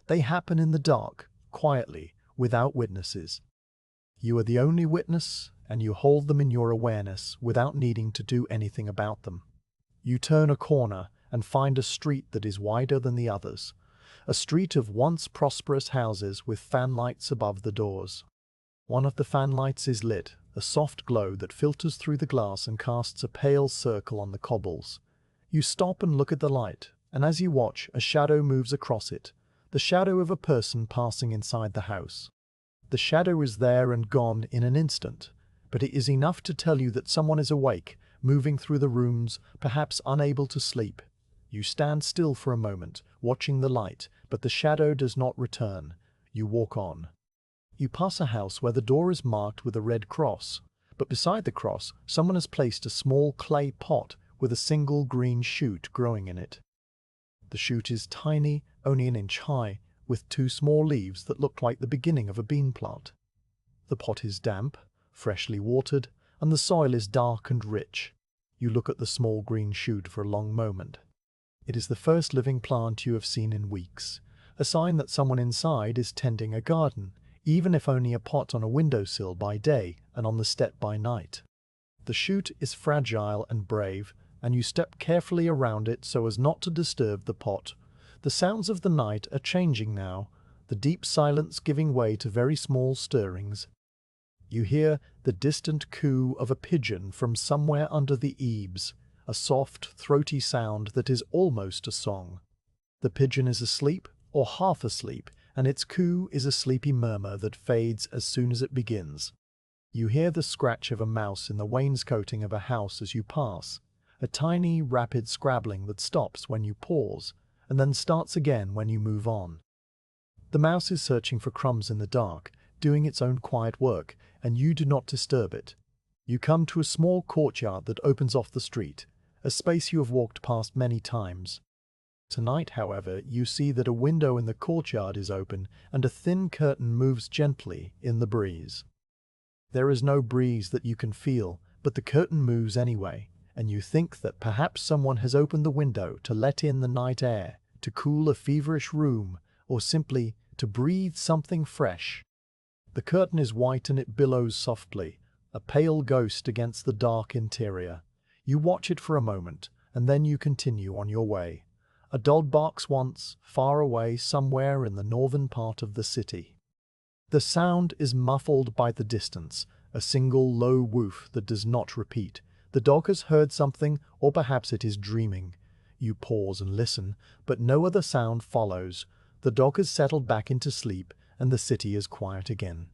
They happen in the dark, quietly, without witnesses. You are the only witness, and you hold them in your awareness without needing to do anything about them. You turn a corner and find a street that is wider than the others, a street of once prosperous houses with fanlights above the doors. One of the fanlights is lit, a soft glow that filters through the glass and casts a pale circle on the cobbles. You stop and look at the light, and as you watch, a shadow moves across it, the shadow of a person passing inside the house. The shadow is there and gone in an instant, but it is enough to tell you that someone is awake, moving through the rooms, perhaps unable to sleep. You stand still for a moment, watching the light, but the shadow does not return. You walk on. You pass a house where the door is marked with a red cross, but beside the cross, someone has placed a small clay pot with a single green shoot growing in it. The shoot is tiny, only an inch high, with two small leaves that look like the beginning of a bean plant. The pot is damp, freshly watered, and the soil is dark and rich. You look at the small green shoot for a long moment. It is the first living plant you have seen in weeks, a sign that someone inside is tending a garden, even if only a pot on a windowsill by day and on the step by night. The shoot is fragile and brave, and you step carefully around it so as not to disturb the pot. The sounds of the night are changing now, the deep silence giving way to very small stirrings. You hear the distant coo of a pigeon from somewhere under the eaves, a soft, throaty sound that is almost a song. The pigeon is asleep, or half asleep, and its coo is a sleepy murmur that fades as soon as it begins. You hear the scratch of a mouse in the wainscoting of a house as you pass, a tiny, rapid scrabbling that stops when you pause, and then starts again when you move on. The mouse is searching for crumbs in the dark, doing its own quiet work, and you do not disturb it. You come to a small courtyard that opens off the street, a space you have walked past many times. Tonight, however, you see that a window in the courtyard is open and a thin curtain moves gently in the breeze. There is no breeze that you can feel, but the curtain moves anyway, and you think that perhaps someone has opened the window to let in the night air, to cool a feverish room, or simply to breathe something fresh. The curtain is white and it billows softly, a pale ghost against the dark interior. You watch it for a moment, and then you continue on your way. A dog barks once, far away somewhere in the northern part of the city. The sound is muffled by the distance, a single low woof that does not repeat. The dog has heard something, or perhaps it is dreaming. You pause and listen, but no other sound follows. The dog has settled back into sleep, and the city is quiet again.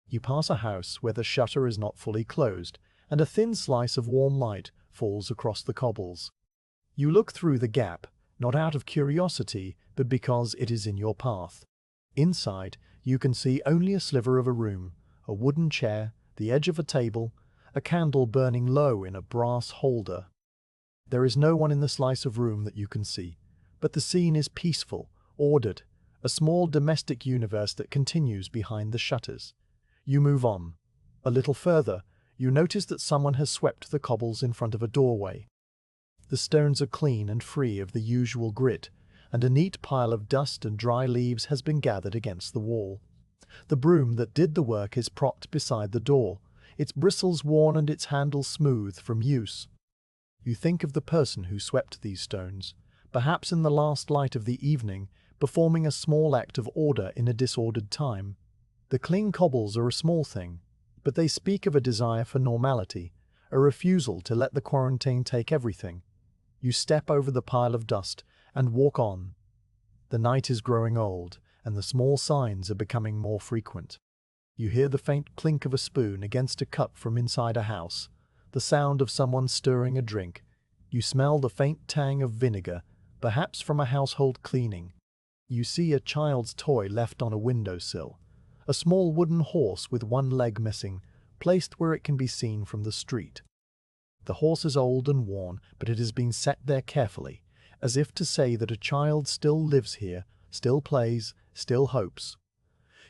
You pass a house where the shutter is not fully closed, and a thin slice of warm light falls across the cobbles. You look through the gap, not out of curiosity, but because it is in your path. Inside, you can see only a sliver of a room, a wooden chair, the edge of a table, a candle burning low in a brass holder. There is no one in the slice of room that you can see, but the scene is peaceful, ordered, a small domestic universe that continues behind the shutters. You move on. A little further, you notice that someone has swept the cobbles in front of a doorway. The stones are clean and free of the usual grit, and a neat pile of dust and dry leaves has been gathered against the wall. The broom that did the work is propped beside the door, its bristles worn and its handle smooth from use. You think of the person who swept these stones, perhaps in the last light of the evening, performing a small act of order in a disordered time. The clean cobbles are a small thing, but they speak of a desire for normality, a refusal to let the quarantine take everything. You step over the pile of dust and walk on. The night is growing old, and the small signs are becoming more frequent. You hear the faint clink of a spoon against a cup from inside a house, the sound of someone stirring a drink. You smell the faint tang of vinegar, perhaps from a household cleaning. You see a child's toy left on a windowsill, a small wooden horse with one leg missing, placed where it can be seen from the street. The horse is old and worn, but it has been set there carefully, as if to say that a child still lives here, still plays, still hopes.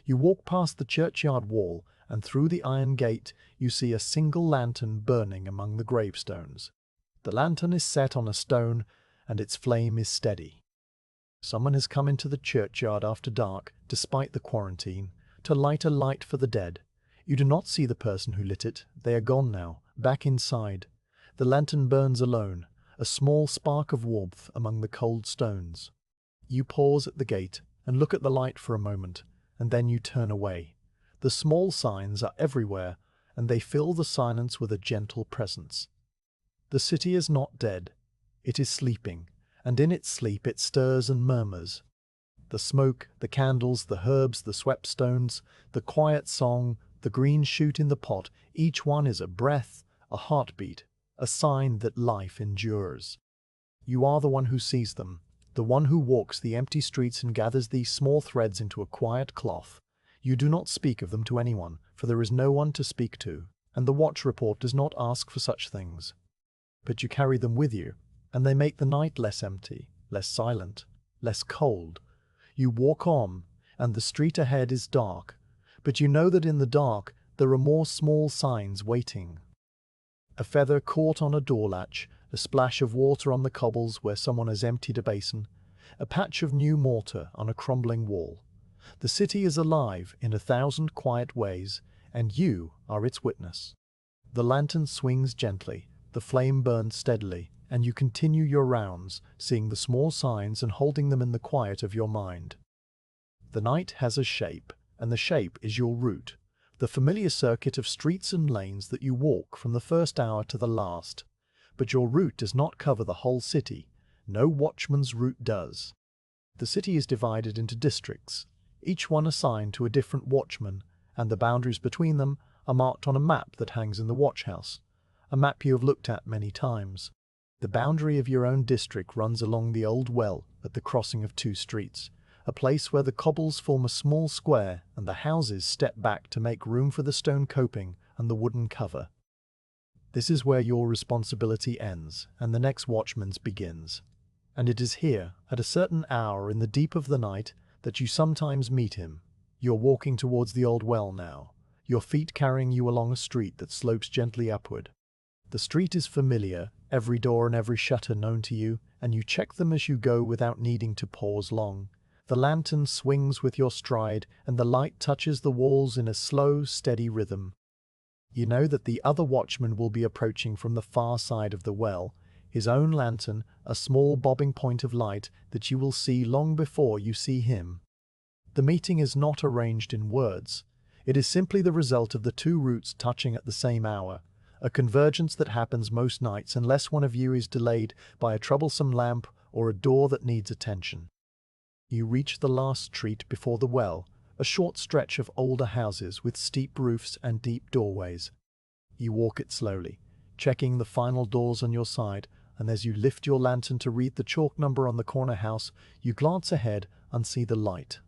You walk past the churchyard wall, and through the iron gate you see a single lantern burning among the gravestones. The lantern is set on a stone, and its flame is steady. Someone has come into the churchyard after dark, despite the quarantine, to light a light for the dead. You do not see the person who lit it. They are gone now, back inside. The lantern burns alone, a small spark of warmth among the cold stones. You pause at the gate and look at the light for a moment, and then you turn away. The small signs are everywhere, and they fill the silence with a gentle presence. The city is not dead. It is sleeping, and in its sleep it stirs and murmurs. The smoke, the candles, the herbs, the swept stones, the quiet song, the green shoot in the pot, each one is a breath, a heartbeat, a sign that life endures. You are the one who sees them, the one who walks the empty streets and gathers these small threads into a quiet cloth. You do not speak of them to anyone, for there is no one to speak to, and the watch report does not ask for such things. But you carry them with you, and they make the night less empty, less silent, less cold. You walk on, and the street ahead is dark, but you know that in the dark there are more small signs waiting. A feather caught on a door latch, a splash of water on the cobbles where someone has emptied a basin, a patch of new mortar on a crumbling wall. The city is alive in 1,000 quiet ways, and you are its witness. The lantern swings gently, the flame burns steadily, and you continue your rounds, seeing the small signs and holding them in the quiet of your mind. The night has a shape, and the shape is your route, the familiar circuit of streets and lanes that you walk from the first hour to the last. But your route does not cover the whole city. No watchman's route does. The city is divided into districts, each one assigned to a different watchman, and the boundaries between them are marked on a map that hangs in the watch house, a map you have looked at many times. The boundary of your own district runs along the old well at the crossing of two streets, a place where the cobbles form a small square and the houses step back to make room for the stone coping and the wooden cover. This is where your responsibility ends and the next watchman's begins. And it is here, at a certain hour in the deep of the night, that you sometimes meet him. You're walking towards the old well now, your feet carrying you along a street that slopes gently upward. The street is familiar, every door and every shutter known to you, and you check them as you go without needing to pause long. The lantern swings with your stride, and the light touches the walls in a slow, steady rhythm. You know that the other watchman will be approaching from the far side of the well, his own lantern, a small bobbing point of light that you will see long before you see him. The meeting is not arranged in words. It is simply the result of the two routes touching at the same hour, a convergence that happens most nights unless one of you is delayed by a troublesome lamp or a door that needs attention. You reach the last street before the well, a short stretch of older houses with steep roofs and deep doorways. You walk it slowly, checking the final doors on your side, and as you lift your lantern to read the chalk number on the corner house, you glance ahead and see the light.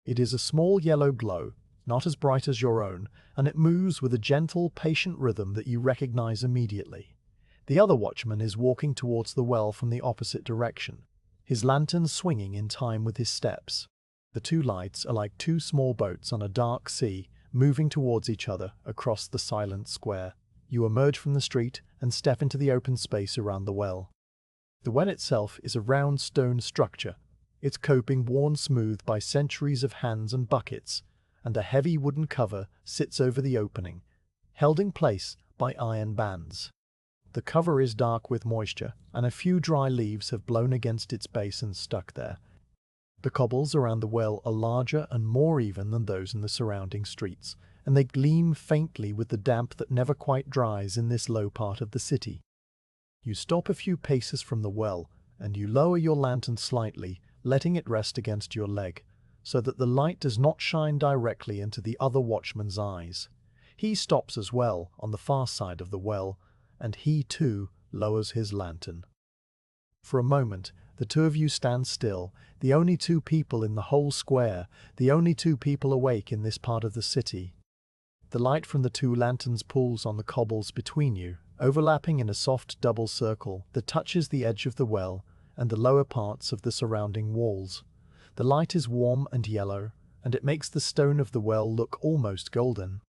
It is a small yellow glow, not as bright as your own, and it moves with a gentle, patient rhythm that you recognize immediately. The other watchman is walking towards the well from the opposite direction, his lantern swinging in time with his steps. The two lights are like two small boats on a dark sea, moving towards each other across the silent square. You emerge from the street and step into the open space around the well. The well itself is a round stone structure, its coping worn smooth by centuries of hands and buckets, and a heavy wooden cover sits over the opening, held in place by iron bands. The cover is dark with moisture, and a few dry leaves have blown against its base and stuck there. The cobbles around the well are larger and more even than those in the surrounding streets, and they gleam faintly with the damp that never quite dries in this low part of the city. You stop a few paces from the well, and you lower your lantern slightly, letting it rest against your leg, so that the light does not shine directly into the other watchman's eyes. He stops as well on the far side of the well, and he too lowers his lantern. For a moment, the two of you stand still, the only two people in the whole square, the only two people awake in this part of the city. The light from the two lanterns pulls on the cobbles between you, overlapping in a soft double circle that touches the edge of the well and the lower parts of the surrounding walls. The light is warm and yellow, and it makes the stone of the well look almost golden.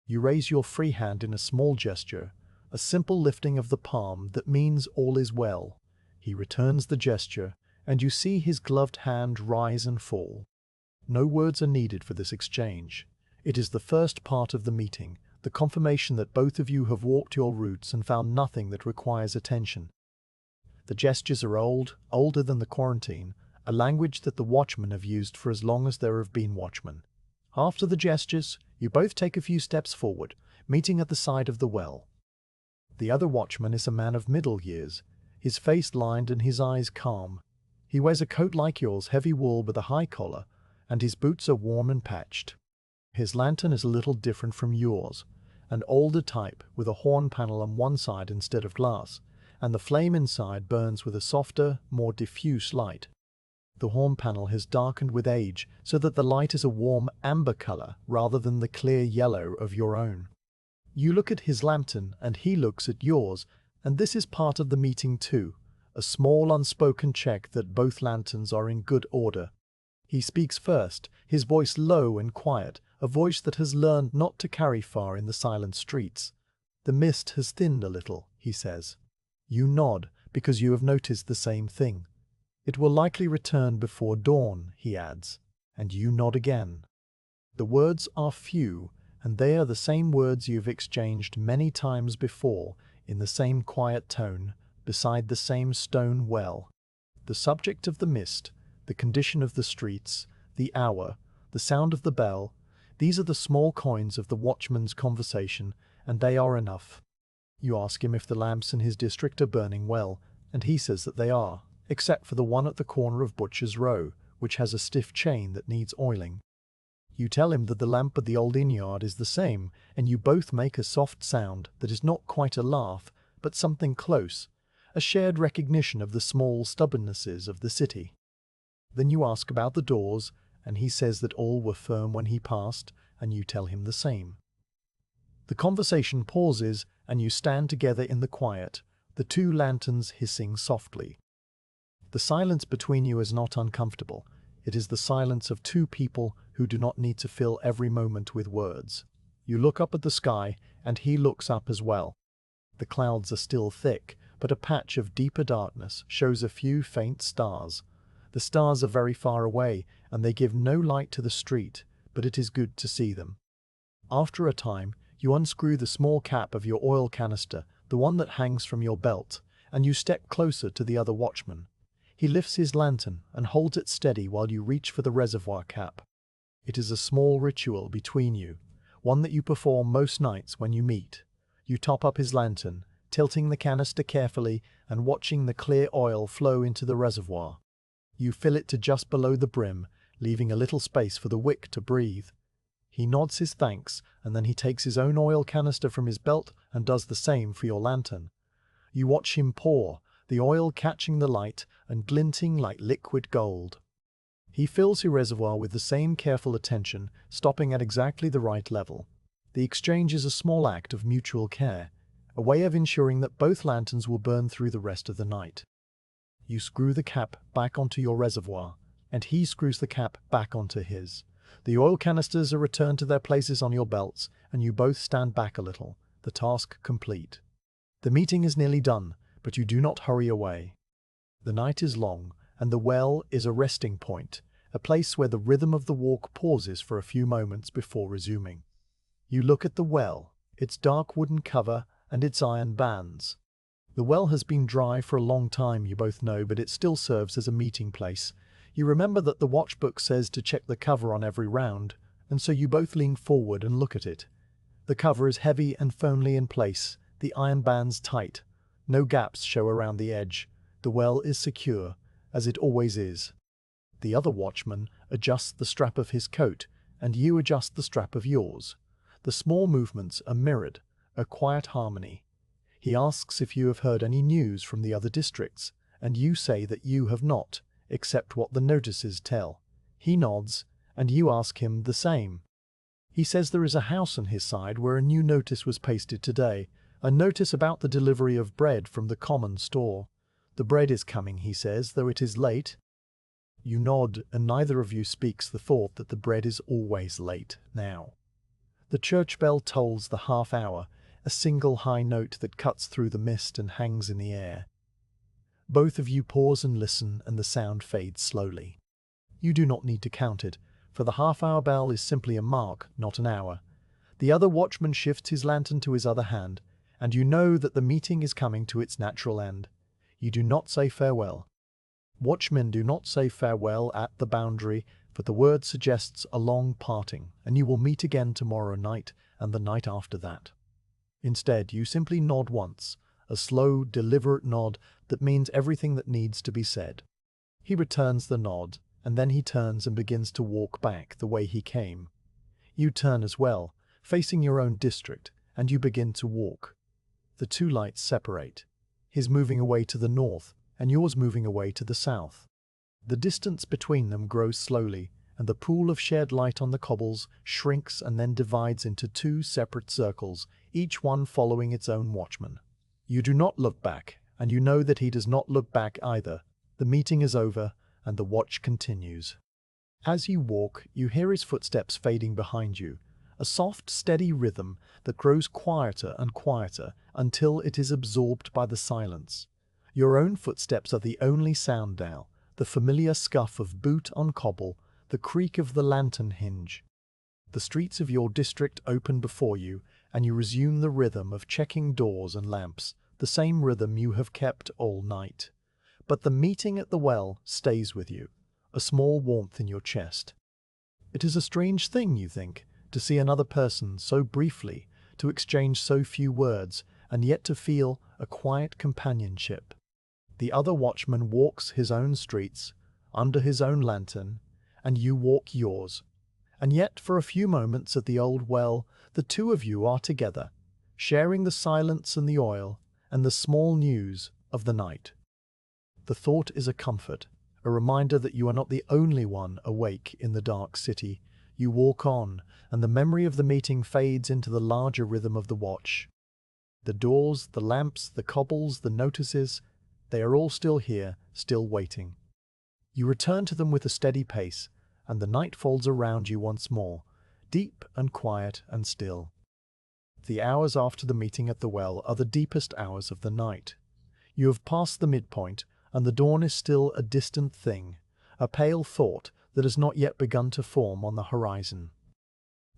You raise your free hand in a small gesture, a simple lifting of the palm that means all is well. He returns the gesture, and you see his gloved hand rise and fall. No words are needed for this exchange. It is the first part of the meeting, the confirmation that both of you have walked your routes and found nothing that requires attention. The gestures are old, older than the quarantine, a language that the Watchmen have used for as long as there have been Watchmen. After the gestures, you both take a few steps forward, meeting at the side of the well. The other Watchman is a man of middle years, his face lined and his eyes calm. He wears a coat like yours, heavy wool with a high collar, and his boots are warm and patched. His lantern is a little different from yours, an older type with a horn panel on one side instead of glass, and the flame inside burns with a softer, more diffuse light. The horn panel has darkened with age so that the light is a warm amber color rather than the clear yellow of your own. You look at his lantern and he looks at yours, and this is part of the meeting too, a small unspoken check that both lanterns are in good order. He speaks first, his voice low and quiet, a voice that has learned not to carry far in the silent streets. The mist has thinned a little, he says. You nod, because you have noticed the same thing. It will likely return before dawn, he adds, and you nod again. The words are few, and they are the same words you've exchanged many times before, in the same quiet tone, beside the same stone well. The subject of the mist, the condition of the streets, the hour, the sound of the bell, these are the small coins of the Watchman's conversation, and they are enough. You ask him if the lamps in his district are burning well, and he says that they are, except for the one at the corner of Butcher's Row, which has a stiff chain that needs oiling. You tell him that the lamp at the old inn yard is the same, and you both make a soft sound that is not quite a laugh, but something close, a shared recognition of the small stubbornnesses of the city. Then you ask about the doors, and he says that all were firm when he passed, and you tell him the same. The conversation pauses, and you stand together in the quiet, the two lanterns hissing softly. The silence between you is not uncomfortable. It is the silence of two people who do not need to fill every moment with words. You look up at the sky, and he looks up as well. The clouds are still thick, but a patch of deeper darkness shows a few faint stars. The stars are very far away, and they give no light to the street, but it is good to see them. After a time, you unscrew the small cap of your oil canister, the one that hangs from your belt, and you step closer to the other Watchman. He lifts his lantern and holds it steady while you reach for the reservoir cap. It is a small ritual between you, one that you perform most nights when you meet. You top up his lantern, tilting the canister carefully and watching the clear oil flow into the reservoir. You fill it to just below the brim, leaving a little space for the wick to breathe. He nods his thanks, and then he takes his own oil canister from his belt and does the same for your lantern. You watch him pour, the oil catching the light and glinting like liquid gold. He fills your reservoir with the same careful attention, stopping at exactly the right level. The exchange is a small act of mutual care, a way of ensuring that both lanterns will burn through the rest of the night. You screw the cap back onto your reservoir, and he screws the cap back onto his. The oil canisters are returned to their places on your belts, and you both stand back a little, the task complete. The meeting is nearly done, but you do not hurry away. The night is long, and the well is a resting point, a place where the rhythm of the walk pauses for a few moments before resuming. You look at the well, its dark wooden cover and its iron bands. The well has been dry for a long time, you both know, but it still serves as a meeting place. You remember that the watchbook says to check the cover on every round, and so you both lean forward and look at it. The cover is heavy and firmly in place, the iron bands tight. No gaps show around the edge. The well is secure, as it always is. The other watchman adjusts the strap of his coat, and you adjust the strap of yours. The small movements are mirrored, a quiet harmony. He asks if you have heard any news from the other districts, and you say that you have not, except what the notices tell. He nods, and you ask him the same. He says there is a house on his side where a new notice was pasted today, a notice about the delivery of bread from the common store. The bread is coming, he says, though it is late. You nod, and neither of you speaks the thought that the bread is always late now. The church bell tolls the half hour, a single high note that cuts through the mist and hangs in the air. Both of you pause and listen, and the sound fades slowly. You do not need to count it, for the half-hour bell is simply a mark, not an hour. The other watchman shifts his lantern to his other hand, and you know that the meeting is coming to its natural end. You do not say farewell. Watchmen do not say farewell at the boundary, for the word suggests a long parting, and you will meet again tomorrow night and the night after that. Instead, you simply nod once, a slow, deliberate nod that means everything that needs to be said. He returns the nod, and then he turns and begins to walk back the way he came. You turn as well, facing your own district, and you begin to walk. The two lights separate, his moving away to the north, and yours moving away to the south. The distance between them grows slowly, and the pool of shared light on the cobbles shrinks and then divides into two separate circles, each one following its own watchman. You do not look back, and you know that he does not look back either. The meeting is over, and the watch continues. As you walk, you hear his footsteps fading behind you, a soft, steady rhythm that grows quieter and quieter until it is absorbed by the silence. Your own footsteps are the only sound now, the familiar scuff of boot on cobble, the creak of the lantern hinge. The streets of your district open before you, and you resume the rhythm of checking doors and lamps, the same rhythm you have kept all night. But the meeting at the well stays with you, a small warmth in your chest. It is a strange thing, you think, to see another person so briefly, to exchange so few words, and yet to feel a quiet companionship. The other watchman walks his own streets, under his own lantern, and you walk yours. And yet, for a few moments at the old well, the two of you are together, sharing the silence and the oil, and the small news of the night. The thought is a comfort, a reminder that you are not the only one awake in the dark city. You walk on, and the memory of the meeting fades into the larger rhythm of the watch. The doors, the lamps, the cobbles, the notices, they are all still here, still waiting. You return to them with a steady pace, and the night folds around you once more, deep and quiet and still. The hours after the meeting at the well are the deepest hours of the night. You have passed the midpoint, and the dawn is still a distant thing, a pale thought that has not yet begun to form on the horizon.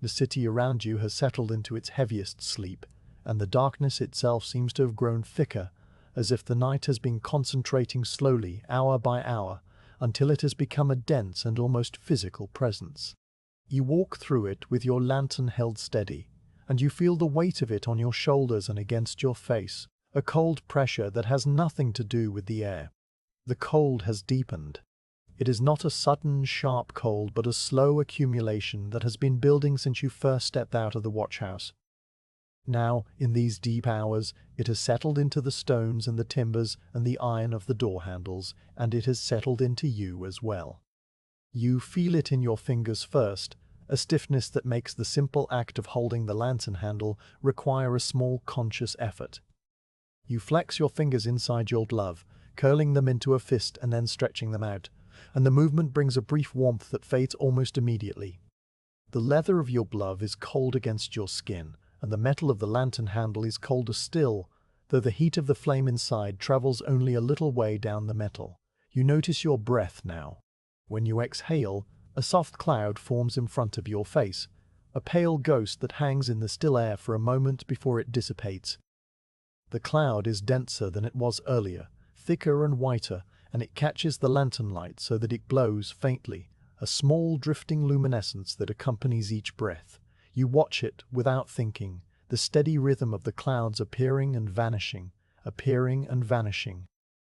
The city around you has settled into its heaviest sleep, and the darkness itself seems to have grown thicker, as if the night has been concentrating slowly, hour by hour, until it has become a dense and almost physical presence. You walk through it with your lantern held steady, and you feel the weight of it on your shoulders and against your face, a cold pressure that has nothing to do with the air. The cold has deepened. It is not a sudden, sharp cold, but a slow accumulation that has been building since you first stepped out of the watchhouse. Now, in these deep hours, it has settled into the stones and the timbers and the iron of the door handles, and it has settled into you as well. You feel it in your fingers first, a stiffness that makes the simple act of holding the lantern handle require a small conscious effort. You flex your fingers inside your glove, curling them into a fist and then stretching them out, and the movement brings a brief warmth that fades almost immediately. The leather of your glove is cold against your skin, and the metal of the lantern handle is colder still, though the heat of the flame inside travels only a little way down the metal. You notice your breath now. When you exhale, a soft cloud forms in front of your face, a pale ghost that hangs in the still air for a moment before it dissipates. The cloud is denser than it was earlier, thicker and whiter, and it catches the lantern light so that it glows faintly, a small drifting luminescence that accompanies each breath. You watch it without thinking, the steady rhythm of the clouds appearing and vanishing, appearing and vanishing.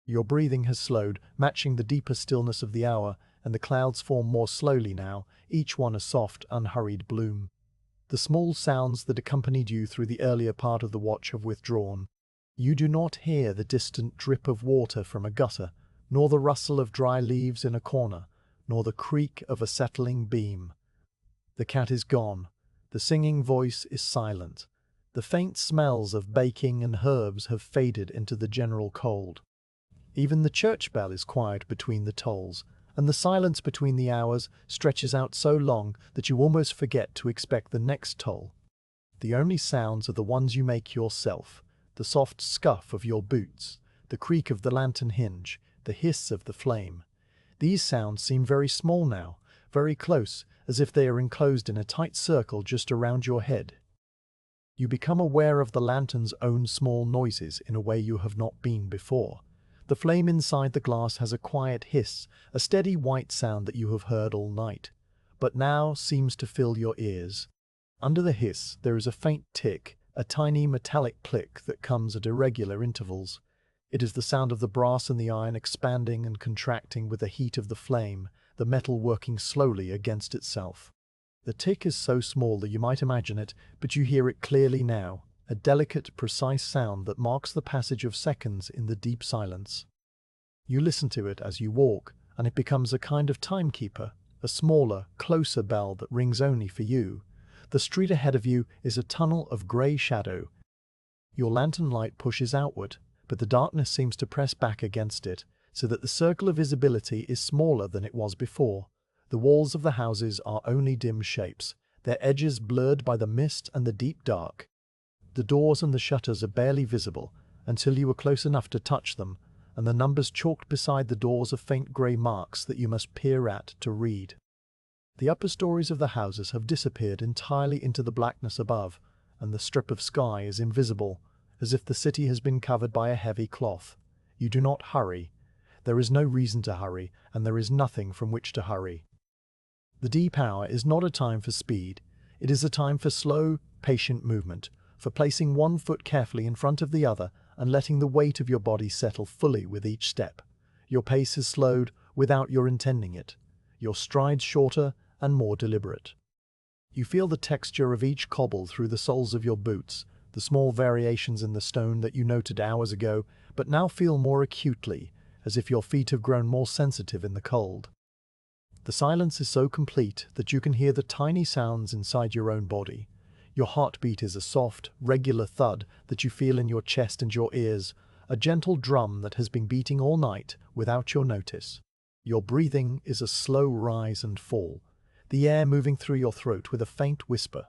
Your breathing has slowed, matching the deeper stillness of the hour, and the clouds form more slowly now, each one a soft, unhurried bloom. The small sounds that accompanied you through the earlier part of the watch have withdrawn. You do not hear the distant drip of water from a gutter, nor the rustle of dry leaves in a corner, nor the creak of a settling beam. The cat is gone. The singing voice is silent. The faint smells of baking and herbs have faded into the general cold. Even the church bell is quiet between the tolls, and the silence between the hours stretches out so long that you almost forget to expect the next toll. The only sounds are the ones you make yourself, the soft scuff of your boots, the creak of the lantern hinge, the hiss of the flame. These sounds seem very small now, very close, as if they are enclosed in a tight circle just around your head. You become aware of the lantern's own small noises in a way you have not been before. The flame inside the glass has a quiet hiss, a steady white sound that you have heard all night, but now seems to fill your ears. Under the hiss, there is a faint tick, a tiny metallic click that comes at irregular intervals. It is the sound of the brass and the iron expanding and contracting with the heat of the flame, the metal working slowly against itself. The tick is so small that you might imagine it, but you hear it clearly now, a delicate, precise sound that marks the passage of seconds in the deep silence. You listen to it as you walk, and it becomes a kind of timekeeper, a smaller, closer bell that rings only for you. The street ahead of you is a tunnel of grey shadow. Your lantern light pushes outward, but the darkness seems to press back against it, so that the circle of visibility is smaller than it was before. The walls of the houses are only dim shapes, their edges blurred by the mist and the deep dark. The doors and the shutters are barely visible until you are close enough to touch them, and the numbers chalked beside the doors are faint grey marks that you must peer at to read. The upper stories of the houses have disappeared entirely into the blackness above, and the strip of sky is invisible, as if the city has been covered by a heavy cloth. You do not hurry. There is no reason to hurry, and there is nothing from which to hurry. The deep hour is not a time for speed. It is a time for slow, patient movement, for placing one foot carefully in front of the other and letting the weight of your body settle fully with each step. Your pace is slowed without your intending it, your strides shorter and more deliberate. You feel the texture of each cobble through the soles of your boots, the small variations in the stone that you noted hours ago, but now feel more acutely, as if your feet have grown more sensitive in the cold. The silence is so complete that you can hear the tiny sounds inside your own body. Your heartbeat is a soft, regular thud that you feel in your chest and your ears, a gentle drum that has been beating all night without your notice. Your breathing is a slow rise and fall, the air moving through your throat with a faint whisper.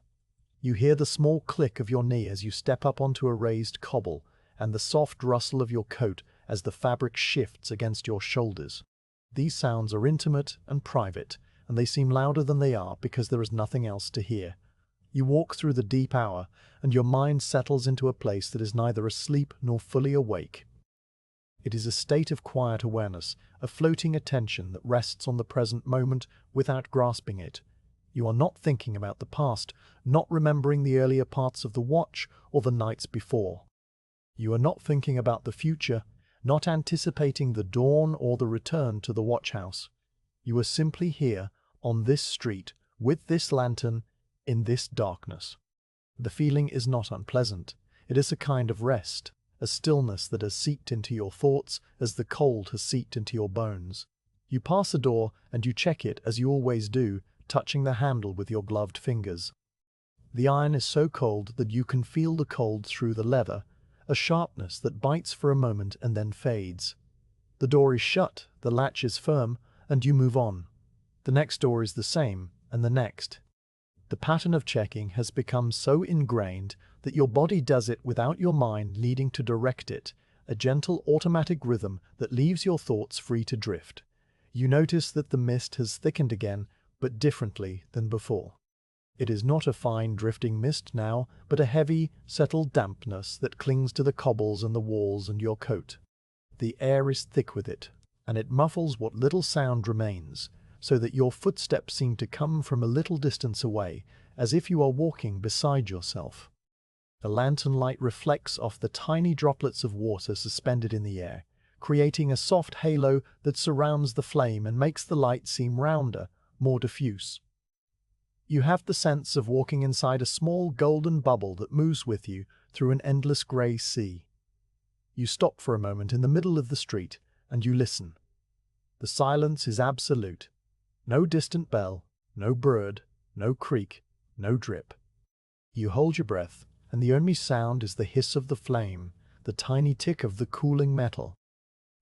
You hear the small click of your knee as you step up onto a raised cobble, and the soft rustle of your coat as the fabric shifts against your shoulders. These sounds are intimate and private, and they seem louder than they are because there is nothing else to hear. You walk through the deep hour, and your mind settles into a place that is neither asleep nor fully awake. It is a state of quiet awareness, a floating attention that rests on the present moment without grasping it. You are not thinking about the past, not remembering the earlier parts of the watch or the nights before. You are not thinking about the future, not anticipating the dawn or the return to the watch house. You are simply here, on this street, with this lantern, in this darkness. The feeling is not unpleasant. It is a kind of rest, a stillness that has seeped into your thoughts as the cold has seeped into your bones. You pass a door and you check it as you always do, touching the handle with your gloved fingers. The iron is so cold that you can feel the cold through the leather, a sharpness that bites for a moment and then fades. The door is shut, the latch is firm, and you move on. The next door is the same, and the next. The pattern of checking has become so ingrained that your body does it without your mind needing to direct it, a gentle automatic rhythm that leaves your thoughts free to drift. You notice that the mist has thickened again, but differently than before. It is not a fine drifting mist now, but a heavy, settled dampness that clings to the cobbles and the walls and your coat. The air is thick with it, and it muffles what little sound remains, so that your footsteps seem to come from a little distance away, as if you are walking beside yourself. The lantern light reflects off the tiny droplets of water suspended in the air, creating a soft halo that surrounds the flame and makes the light seem rounder, more diffuse. You have the sense of walking inside a small golden bubble that moves with you through an endless grey sea. You stop for a moment in the middle of the street, and you listen. The silence is absolute. No distant bell, no bird, no creak, no drip. You hold your breath, and the only sound is the hiss of the flame, the tiny tick of the cooling metal.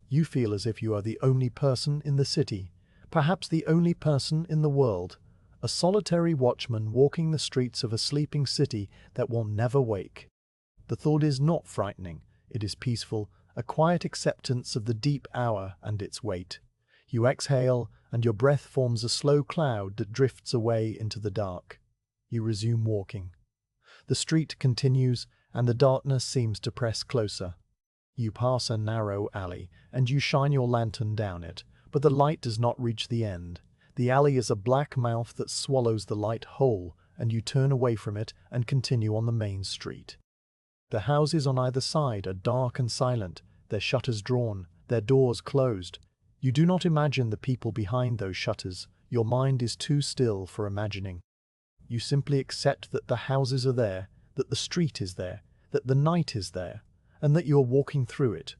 You feel as if you are the only person in the city, perhaps the only person in the world, a solitary watchman walking the streets of a sleeping city that will never wake. The thought is not frightening, it is peaceful, a quiet acceptance of the deep hour and its weight. You exhale, and your breath forms a slow cloud that drifts away into the dark. You resume walking. The street continues, and the darkness seems to press closer. You pass a narrow alley, and you shine your lantern down it, but the light does not reach the end. The alley is a black mouth that swallows the light whole, and you turn away from it and continue on the main street. The houses on either side are dark and silent, their shutters drawn, their doors closed. You do not imagine the people behind those shutters. Your mind is too still for imagining. You simply accept that the houses are there, that the street is there, that the night is there, and that you are walking through it.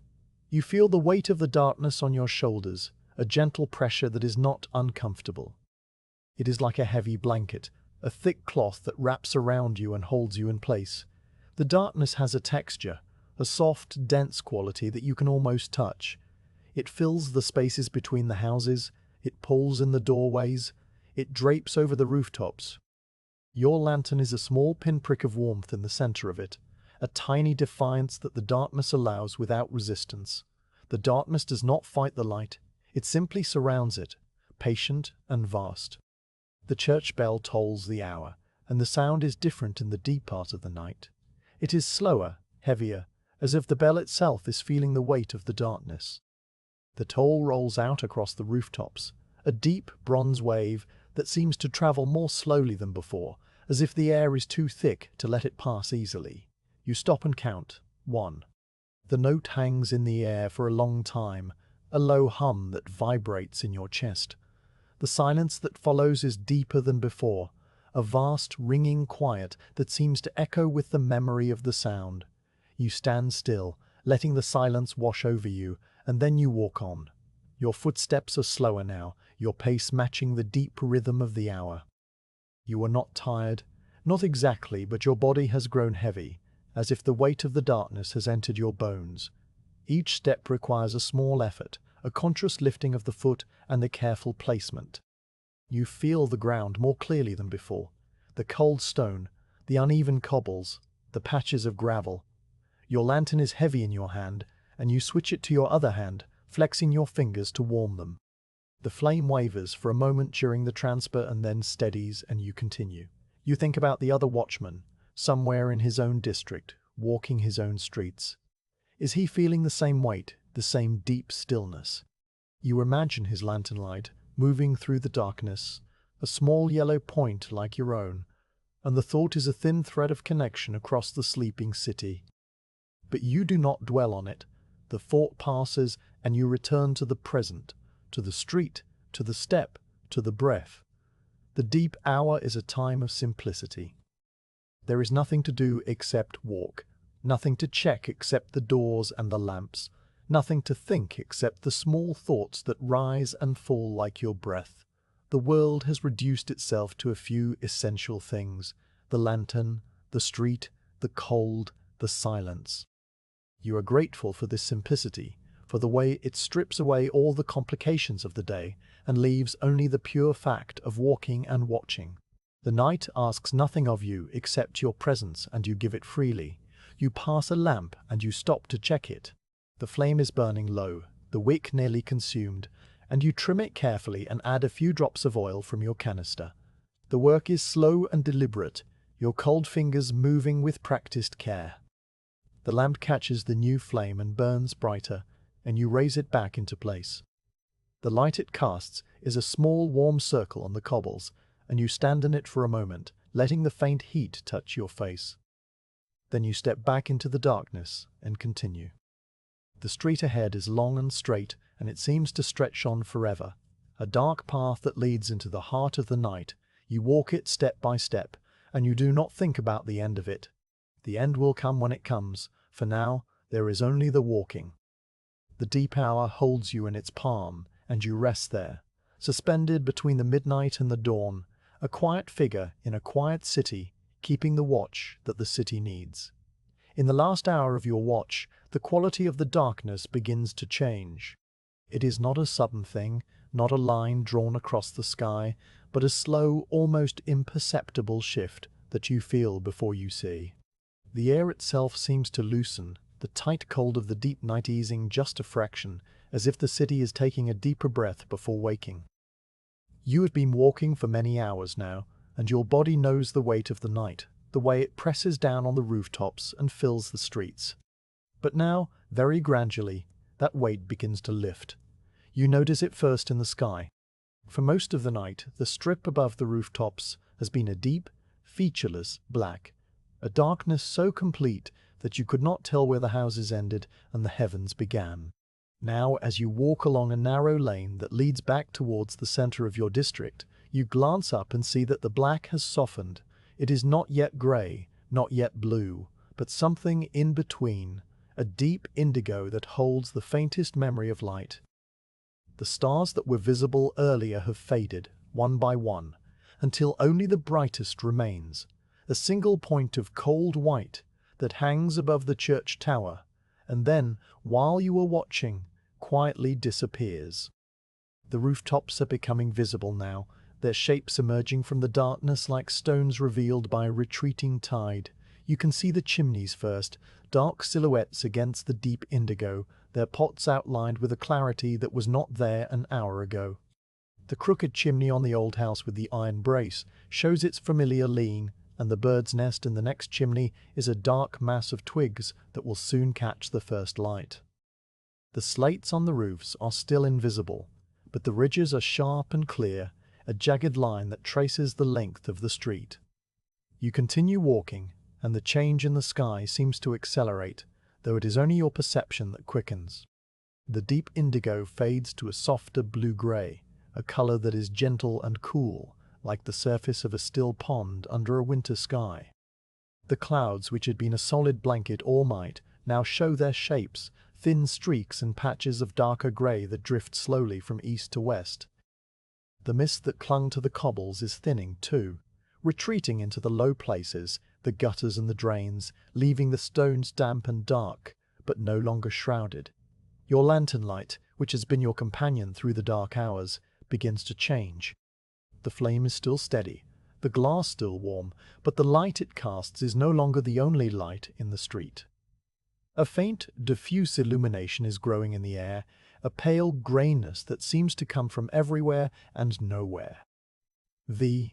You feel the weight of the darkness on your shoulders, a gentle pressure that is not uncomfortable. It is like a heavy blanket, a thick cloth that wraps around you and holds you in place. The darkness has a texture, a soft, dense quality that you can almost touch. It fills the spaces between the houses, it pulls in the doorways, it drapes over the rooftops. Your lantern is a small pinprick of warmth in the center of it, a tiny defiance that the darkness allows without resistance. The darkness does not fight the light, it simply surrounds it, patient and vast. The church bell tolls the hour, and the sound is different in the deep part of the night. It is slower, heavier, as if the bell itself is feeling the weight of the darkness. The toll rolls out across the rooftops, a deep bronze wave that seems to travel more slowly than before, as if the air is too thick to let it pass easily. You stop and count. 1. The note hangs in the air for a long time, a low hum that vibrates in your chest. The silence that follows is deeper than before, a vast ringing quiet that seems to echo with the memory of the sound. You stand still, letting the silence wash over you, and then you walk on. Your footsteps are slower now, your pace matching the deep rhythm of the hour. You are not tired, not exactly, but your body has grown heavy, as if the weight of the darkness has entered your bones. Each step requires a small effort, a conscious lifting of the foot and the careful placement. You feel the ground more clearly than before, the cold stone, the uneven cobbles, the patches of gravel. Your lantern is heavy in your hand, and you switch it to your other hand, flexing your fingers to warm them. The flame wavers for a moment during the transfer and then steadies, and you continue. You think about the other watchman, somewhere in his own district, walking his own streets. Is he feeling the same weight, the same deep stillness? You imagine his lantern light moving through the darkness, a small yellow point like your own, and the thought is a thin thread of connection across the sleeping city. But you do not dwell on it. The thought passes, and you return to the present, to the street, to the step, to the breath. The deep hour is a time of simplicity. There is nothing to do except walk, nothing to check except the doors and the lamps, nothing to think except the small thoughts that rise and fall like your breath. The world has reduced itself to a few essential things: the lantern, the street, the cold, the silence. You are grateful for this simplicity, for the way it strips away all the complications of the day and leaves only the pure fact of walking and watching. The night asks nothing of you except your presence, and you give it freely. You pass a lamp and you stop to check it. The flame is burning low, the wick nearly consumed, and you trim it carefully and add a few drops of oil from your canister. The work is slow and deliberate, your cold fingers moving with practiced care. The lamp catches the new flame and burns brighter, and you raise it back into place. The light it casts is a small warm circle on the cobbles, and you stand in it for a moment, letting the faint heat touch your face. Then you step back into the darkness and continue. The street ahead is long and straight, and it seems to stretch on forever. A dark path that leads into the heart of the night. You walk it step by step, and you do not think about the end of it. The end will come when it comes. For now, there is only the walking. The deep hour holds you in its palm, and you rest there, suspended between the midnight and the dawn, a quiet figure in a quiet city, keeping the watch that the city needs. In the last hour of your watch, the quality of the darkness begins to change. It is not a sudden thing, not a line drawn across the sky, but a slow, almost imperceptible shift that you feel before you see. The air itself seems to loosen, the tight cold of the deep night easing just a fraction, as if the city is taking a deeper breath before waking. You have been walking for many hours now, and your body knows the weight of the night, the way it presses down on the rooftops and fills the streets. But now, very gradually, that weight begins to lift. You notice it first in the sky. For most of the night, the strip above the rooftops has been a deep, featureless black, a darkness so complete that you could not tell where the houses ended and the heavens began. Now, as you walk along a narrow lane that leads back towards the center of your district, you glance up and see that the black has softened. It is not yet grey, not yet blue, but something in between, a deep indigo that holds the faintest memory of light. The stars that were visible earlier have faded, one by one, until only the brightest remains, a single point of cold white that hangs above the church tower, and then, while you are watching, quietly disappears. The rooftops are becoming visible now, their shapes emerging from the darkness like stones revealed by a retreating tide. You can see the chimneys first, dark silhouettes against the deep indigo, their pots outlined with a clarity that was not there an hour ago. The crooked chimney on the old house with the iron brace shows its familiar lean, and the bird's nest in the next chimney is a dark mass of twigs that will soon catch the first light. The slates on the roofs are still invisible, but the ridges are sharp and clear, a jagged line that traces the length of the street. You continue walking, and the change in the sky seems to accelerate, though it is only your perception that quickens. The deep indigo fades to a softer blue-gray, a color that is gentle and cool, like the surface of a still pond under a winter sky. The clouds, which had been a solid blanket all night, now show their shapes, thin streaks and patches of darker gray that drift slowly from east to west. The mist that clung to the cobbles is thinning too, retreating into the low places, the gutters and the drains, leaving the stones damp and dark, but no longer shrouded. Your lantern light, which has been your companion through the dark hours, begins to change. The flame is still steady, the glass still warm, but the light it casts is no longer the only light in the street. A faint, diffuse illumination is growing in the air, a pale grayness that seems to come from everywhere and nowhere. The